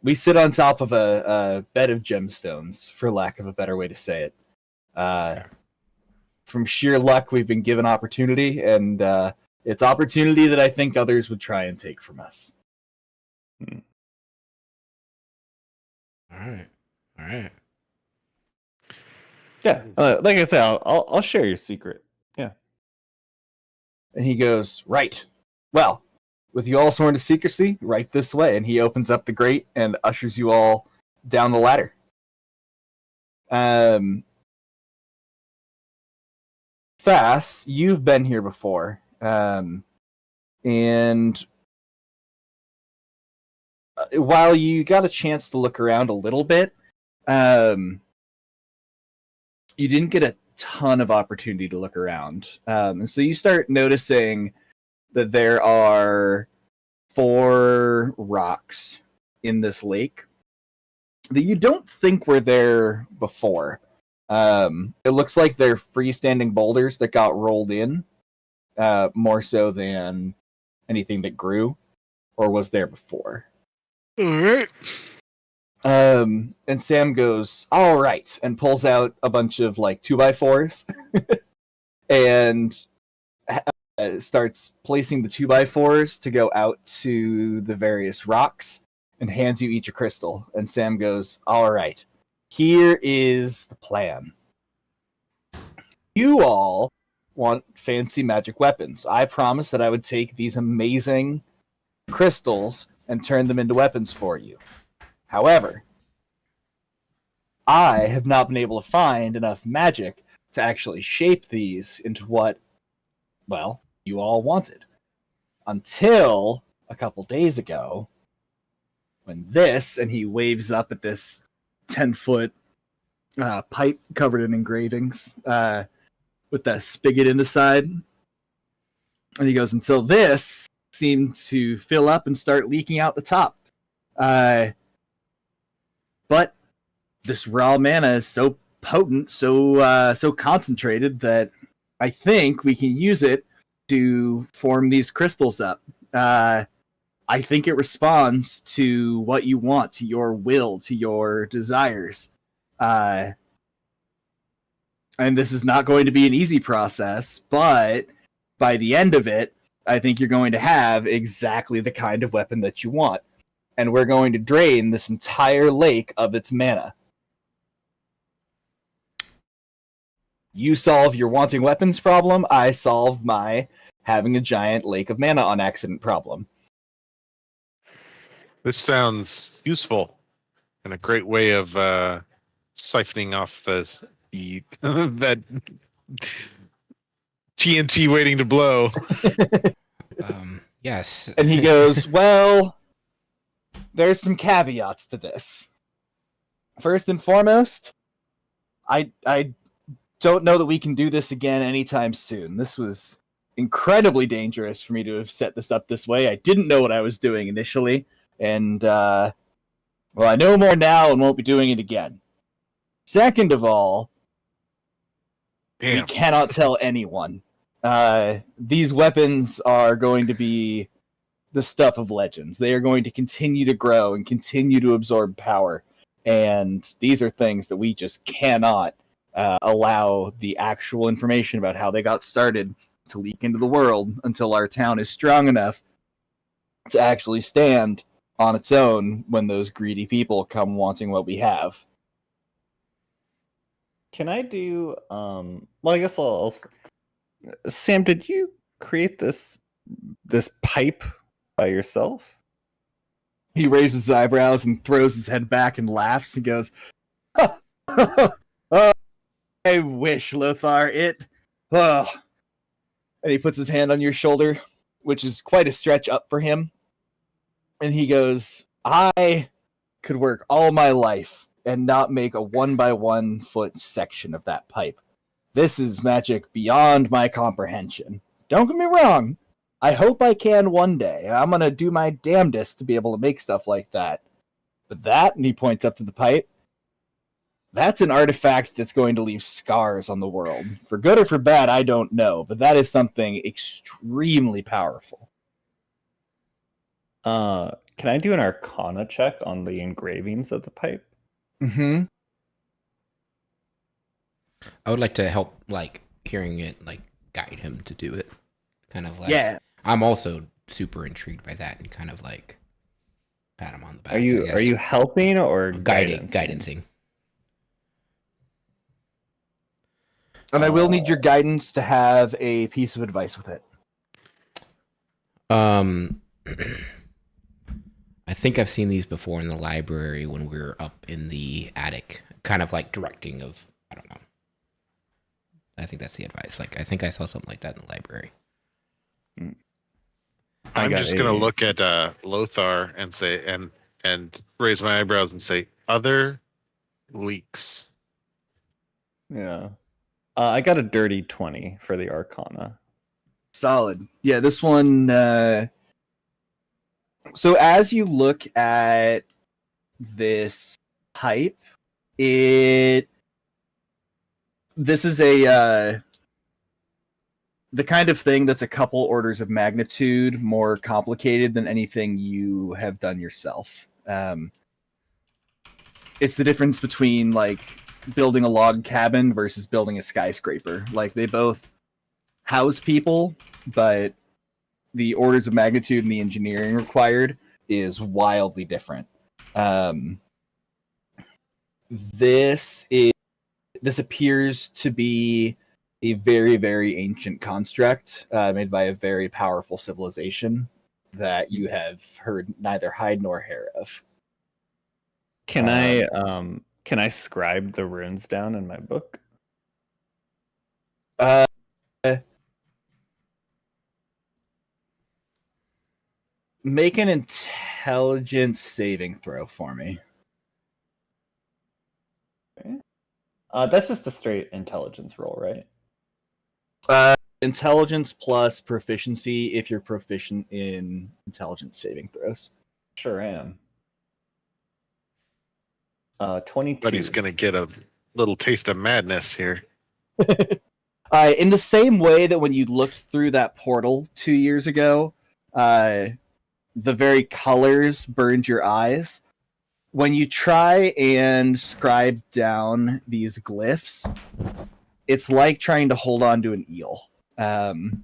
S5: we sit on top of a bed of gemstones, for lack of a better way to say it.
S2: Okay.
S5: From sheer luck, we've been given opportunity, and it's opportunity that I think others would try and take from us."
S2: All right.
S6: Yeah. Like I said, I'll share your secret. Yeah.
S5: And he goes, "Right. Well, with you all sworn to secrecy, right this way." And he opens up the grate and ushers you all down the ladder. Fass, you've been here before. And while you got a chance to look around a little bit, you didn't get a ton of opportunity to look around. And so you start noticing that there are 4 rocks in this lake that you don't think were there before. It looks like they're freestanding boulders that got rolled in, more so than anything that grew or was there before.
S4: All right.
S5: And Sam goes, "All right," and pulls out a bunch of like 2x4s and starts placing the 2x4s to go out to the various rocks and hands you each a crystal. And Sam goes, "All right, here is the plan. You all want fancy magic weapons. I promised that I would take these amazing crystals and turn them into weapons for you. However, I have not been able to find enough magic to actually shape these into what, well, you all wanted. Until a couple days ago, when this," and he waves up at this 10-foot pipe covered in engravings with that spigot in the side. And he goes, "Until this seemed to fill up and start leaking out the top. But this raw mana is so potent, so concentrated that I think we can use it to form these crystals up. I think it responds to what you want, to your will, to your desires. And this is not going to be an easy process, but by the end of it, I think you're going to have exactly the kind of weapon that you want. And we're going to drain this entire lake of its mana. You solve your wanting weapons problem, I solve my having a giant lake of mana on accident problem."
S4: This sounds useful and a great way of siphoning off the that TNT waiting to blow.
S2: Yes.
S5: And he goes, "Well, there's some caveats to this. First and foremost, I don't know that we can do this again anytime soon. This was incredibly dangerous for me to have set this up this way. I didn't know what I was doing initially, and well, I know more now and won't be doing it again. Second of all, we
S4: Damn.
S5: cannot tell anyone. These weapons are going to be the stuff of legends. They are going to continue to grow and continue to absorb power. And these are things that we just cannot allow the actual information about how they got started to leak into the world until our town is strong enough to actually stand on its own when those greedy people come wanting what we have.
S6: Can I do well, I guess I'll Sam, did you create this pipe by yourself?
S5: He raises his eyebrows and throws his head back and laughs and goes, "Oh, I wish, Lothar, it. Oh." And he puts his hand on your shoulder, which is quite a stretch up for him. And he goes, I could work all my life and not make a 1 by 1 foot section of that pipe. This is magic beyond my comprehension. Don't get me wrong. I hope I can one day. I'm going to do my damnedest to be able to make stuff like that. But that, and he points up to the pipe, that's an artifact that's going to leave scars on the world. For good or for bad, I don't know, but that is something extremely powerful.
S6: Can I do an Arcana check on the engravings of the pipe?
S5: Mm-hmm.
S2: I would like to help, like, hearing it, like, guide him to do it. Kind of like,
S5: Yeah.
S2: I'm also super intrigued by that and kind of like pat him on the back.
S6: Are you helping or
S2: guidancing?
S5: And I will need your guidance to have a piece of advice with it.
S2: I think I've seen these before in the library when we were up in the attic, kind of like directing of, I don't know. I think that's the advice. Like, I think I saw something like that in the library.
S4: I'm just gonna look at Lothar and say and raise my eyebrows and say other leaks.
S6: Yeah. I got a dirty 20 for the Arcana.
S5: Solid. Yeah, this one. So as you look at this pipe, this is a the kind of thing that's a couple orders of magnitude more complicated than anything you have done yourself. It's the difference between like building a log cabin versus building a skyscraper. Like they both house people, but the orders of magnitude and the engineering required is wildly different. This appears to be a very, very ancient construct made by a very powerful civilization that you have heard neither hide nor hair of.
S6: Can I scribe the runes down in my book?
S5: Make an intelligence saving throw for me.
S6: Okay. That's just a straight intelligence roll, right?
S5: Intelligence plus proficiency if you're proficient in intelligence saving throws.
S6: Sure am. 22.
S4: But he's gonna get a little taste of madness here.
S5: In the same way that when you looked through that portal 2 years ago, the very colors burned your eyes. When you try and scribe down these glyphs, it's like trying to hold on to an eel. The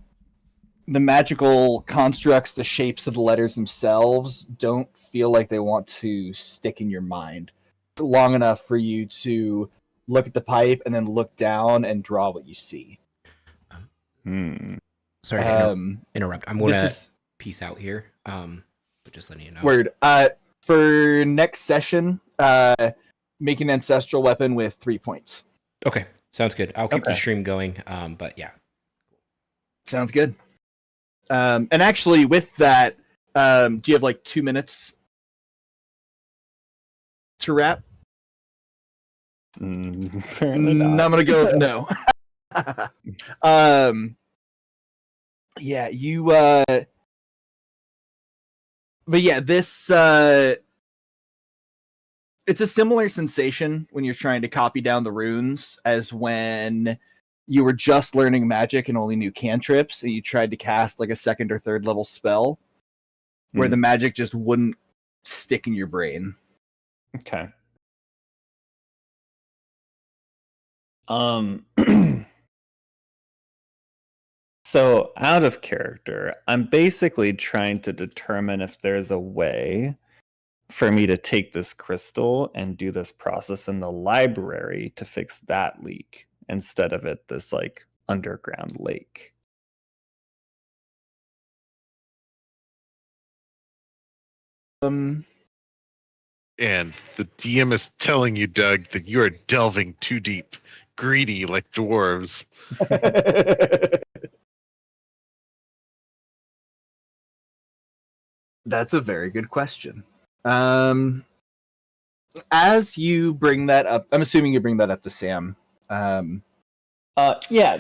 S5: magical constructs, the shapes of the letters themselves, don't feel like they want to stick in your mind long enough for you to look at the pipe and then look down and draw what you see.
S2: Sorry to interrupt. I'm going to peace out here. But just letting you know.
S5: Word. For next session, make an ancestral weapon with 3 points.
S2: Okay, sounds good. I'll keep the stream going. But yeah.
S5: Sounds good. And actually, with that, do you have like 2 minutes to wrap?
S6: Apparently not.
S5: I'm gonna go no. Yeah, you. But yeah, this. It's a similar sensation when you're trying to copy down the runes as when you were just learning magic and only knew cantrips, and you tried to cast like a 2nd or 3rd level spell, where the magic just wouldn't stick in your brain.
S6: Okay. So out of character, I'm basically trying to determine if there's a way for me to take this crystal and do this process in the library to fix that leak instead of at this like underground lake.
S4: And the DM is telling you, Doug, that you are delving too deep, greedy like dwarves.
S5: That's a very good question. As you bring that up, I'm assuming you bring that up to Sam.
S6: Yeah,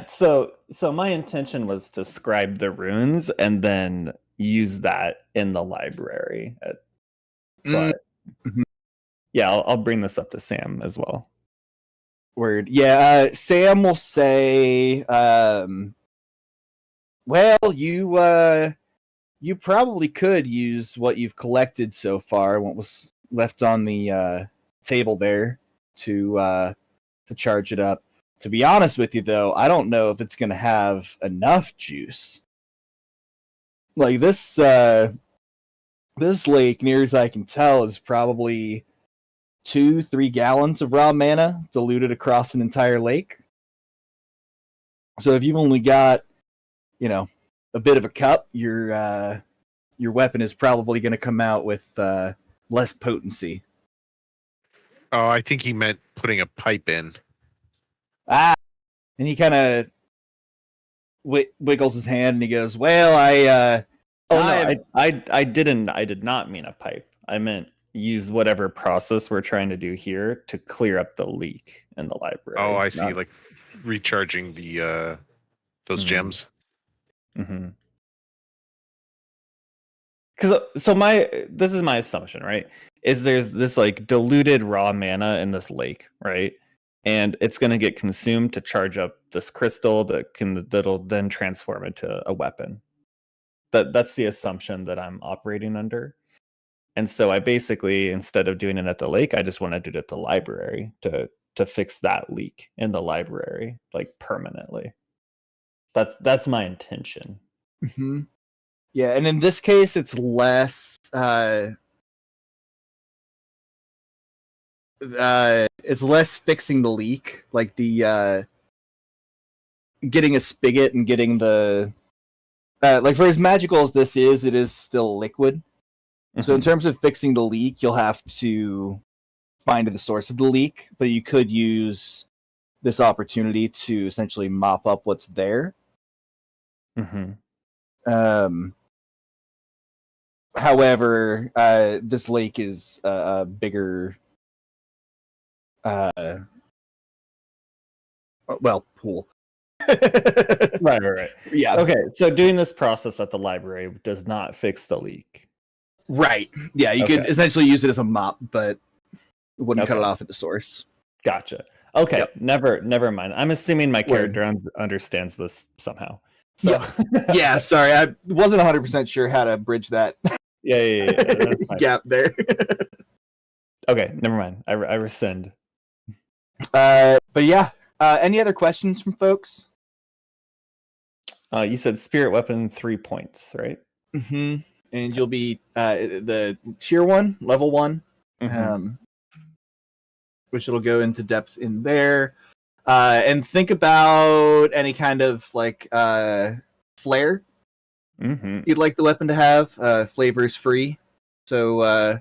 S6: so my intention was to scribe the runes and then use that in the library. But
S5: Mhm.
S6: yeah, I'll bring this up to Sam as well.
S5: Word. Yeah, Sam will say, well, you probably could use what you've collected so far, what was left on the table there, to charge it up. To be honest with you, though, I don't know if it's going to have enough juice. Like this lake, near as I can tell, is probably 2-3 gallons of raw mana diluted across an entire lake. So if you've only got, a bit of a cup, your weapon is probably going to come out with less potency.
S4: Oh, I think he meant putting a pipe in.
S5: And he kind of wiggles his hand and he goes, "Well, I
S6: did not mean a pipe. I meant use whatever process we're trying to do here to clear up the leak in the library."
S4: Oh, I see. Like recharging the those gems.
S6: Mm-hmm. Because this is my assumption, right? Is there's this like diluted raw mana in this lake, right? And it's going to get consumed to charge up this crystal that'll then transform into a weapon. That's the assumption that I'm operating under. And so I basically, instead of doing it at the lake, I just want to do it at the library to fix that leak in the library, like permanently. That's my intention.
S5: Mm-hmm. Yeah, and in this case, it's less. It's less fixing the leak, like the getting a spigot and getting the like for as magical as this is, it is still liquid. Mm-hmm. So in terms of fixing the leak, you'll have to find the source of the leak, but you could use this opportunity to essentially mop up what's there.
S6: Mm-hmm.
S5: However, this lake is a bigger, pool.
S6: Right.
S5: Yeah.
S6: Okay, so doing this process at the library does not fix the leak.
S5: Right. Yeah, you could essentially use it as a mop, but it wouldn't cut it off at the source.
S6: Gotcha. Okay, yep. Never mind. I'm assuming my character understands this somehow. So
S5: yeah, sorry, I wasn't 100% sure how to bridge that.
S6: Yeah.
S5: Gap there.
S6: Okay, never mind. I rescind.
S5: But yeah, any other questions from folks?
S6: You said spirit weapon 3 points, right?
S5: Mm-hmm. And you'll be the tier 1, level 1, which it'll go into depth in there. And think about any kind of like flair you'd like the weapon to have. Flavors free, so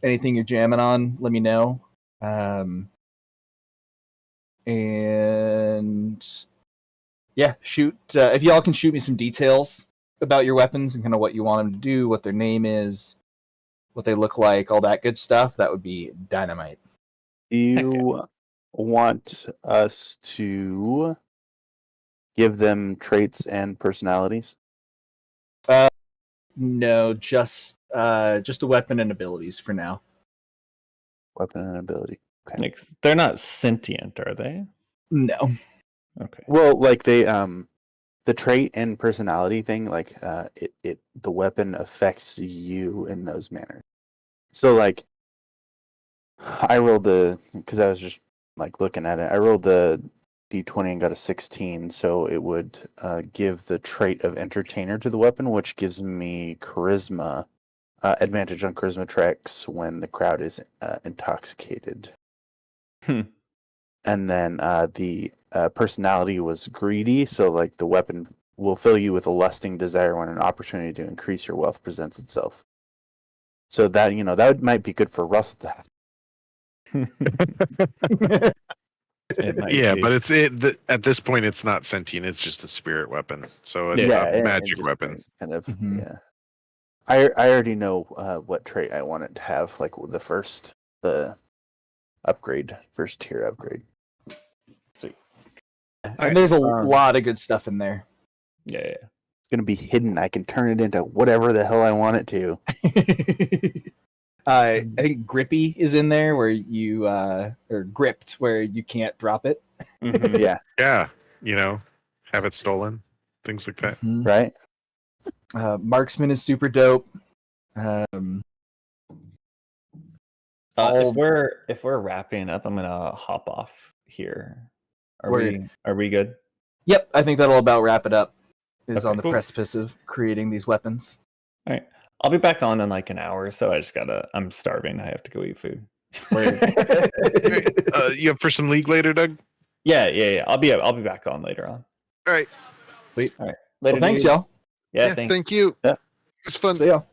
S5: anything you're jamming on, let me know. And yeah, shoot. If y'all can shoot me some details about your weapons and kind of what you want them to do, what their name is, what they look like, all that good stuff, that would be dynamite.
S3: Do you want us to give them traits and personalities?
S5: No, just the weapon and abilities for now.
S3: Weapon and ability. Okay.
S6: Like, they're not sentient, are they?
S5: No.
S6: Okay.
S3: Well, like they the trait and personality thing, like the weapon affects you in those manners. So like I rolled because I was just like looking at it. I rolled the d20 and got a 16, so it would give the trait of entertainer to the weapon, which gives me charisma, advantage on charisma checks when the crowd is intoxicated.
S6: Hmm.
S3: And then the personality was greedy, so like the weapon will fill you with a lusting desire when an opportunity to increase your wealth presents itself. So that that might be good for Russell to have.
S6: It might
S4: Yeah,
S6: be.
S4: but at this point it's not sentient; it's just a spirit weapon. So it's
S3: Yeah,
S4: a
S3: and
S4: magic
S3: just
S4: weapon.
S3: kind of
S5: Mhm.
S3: yeah. I already know what trait I want it to have, like the upgrade, first tier upgrade.
S6: Sweet.
S5: And there's a
S3: Um,
S5: lot of good stuff in there.
S6: Yeah, yeah.
S3: It's gonna be hidden. I can turn it into whatever the hell I want it to.
S5: I think Grippy is in there where you or gripped where you can't drop it.
S6: Mhm.
S3: Yeah,
S4: Yeah, have it stolen, things like that.
S3: right.
S5: Marksman is super dope. Um, all-
S6: If we're wrapping up, I'm gonna hop off here. Are
S5: Word.
S6: we good?
S5: Yep, I think that'll about wrap it up. Is
S6: Okay,
S5: on the
S6: cool.
S5: precipice of creating these weapons.
S6: All right. I'll be back on in like an hour, so I'm starving. I have to go eat food.
S4: You up for some League later, Doug?
S6: Yeah. I'll be back on later on.
S4: All right.
S6: All right. Later.
S5: Well, thanks,
S6: dude.
S5: y'all.
S6: Yeah, thanks.
S4: Thank you.
S3: Yeah.
S4: It's fun.
S5: See y'all.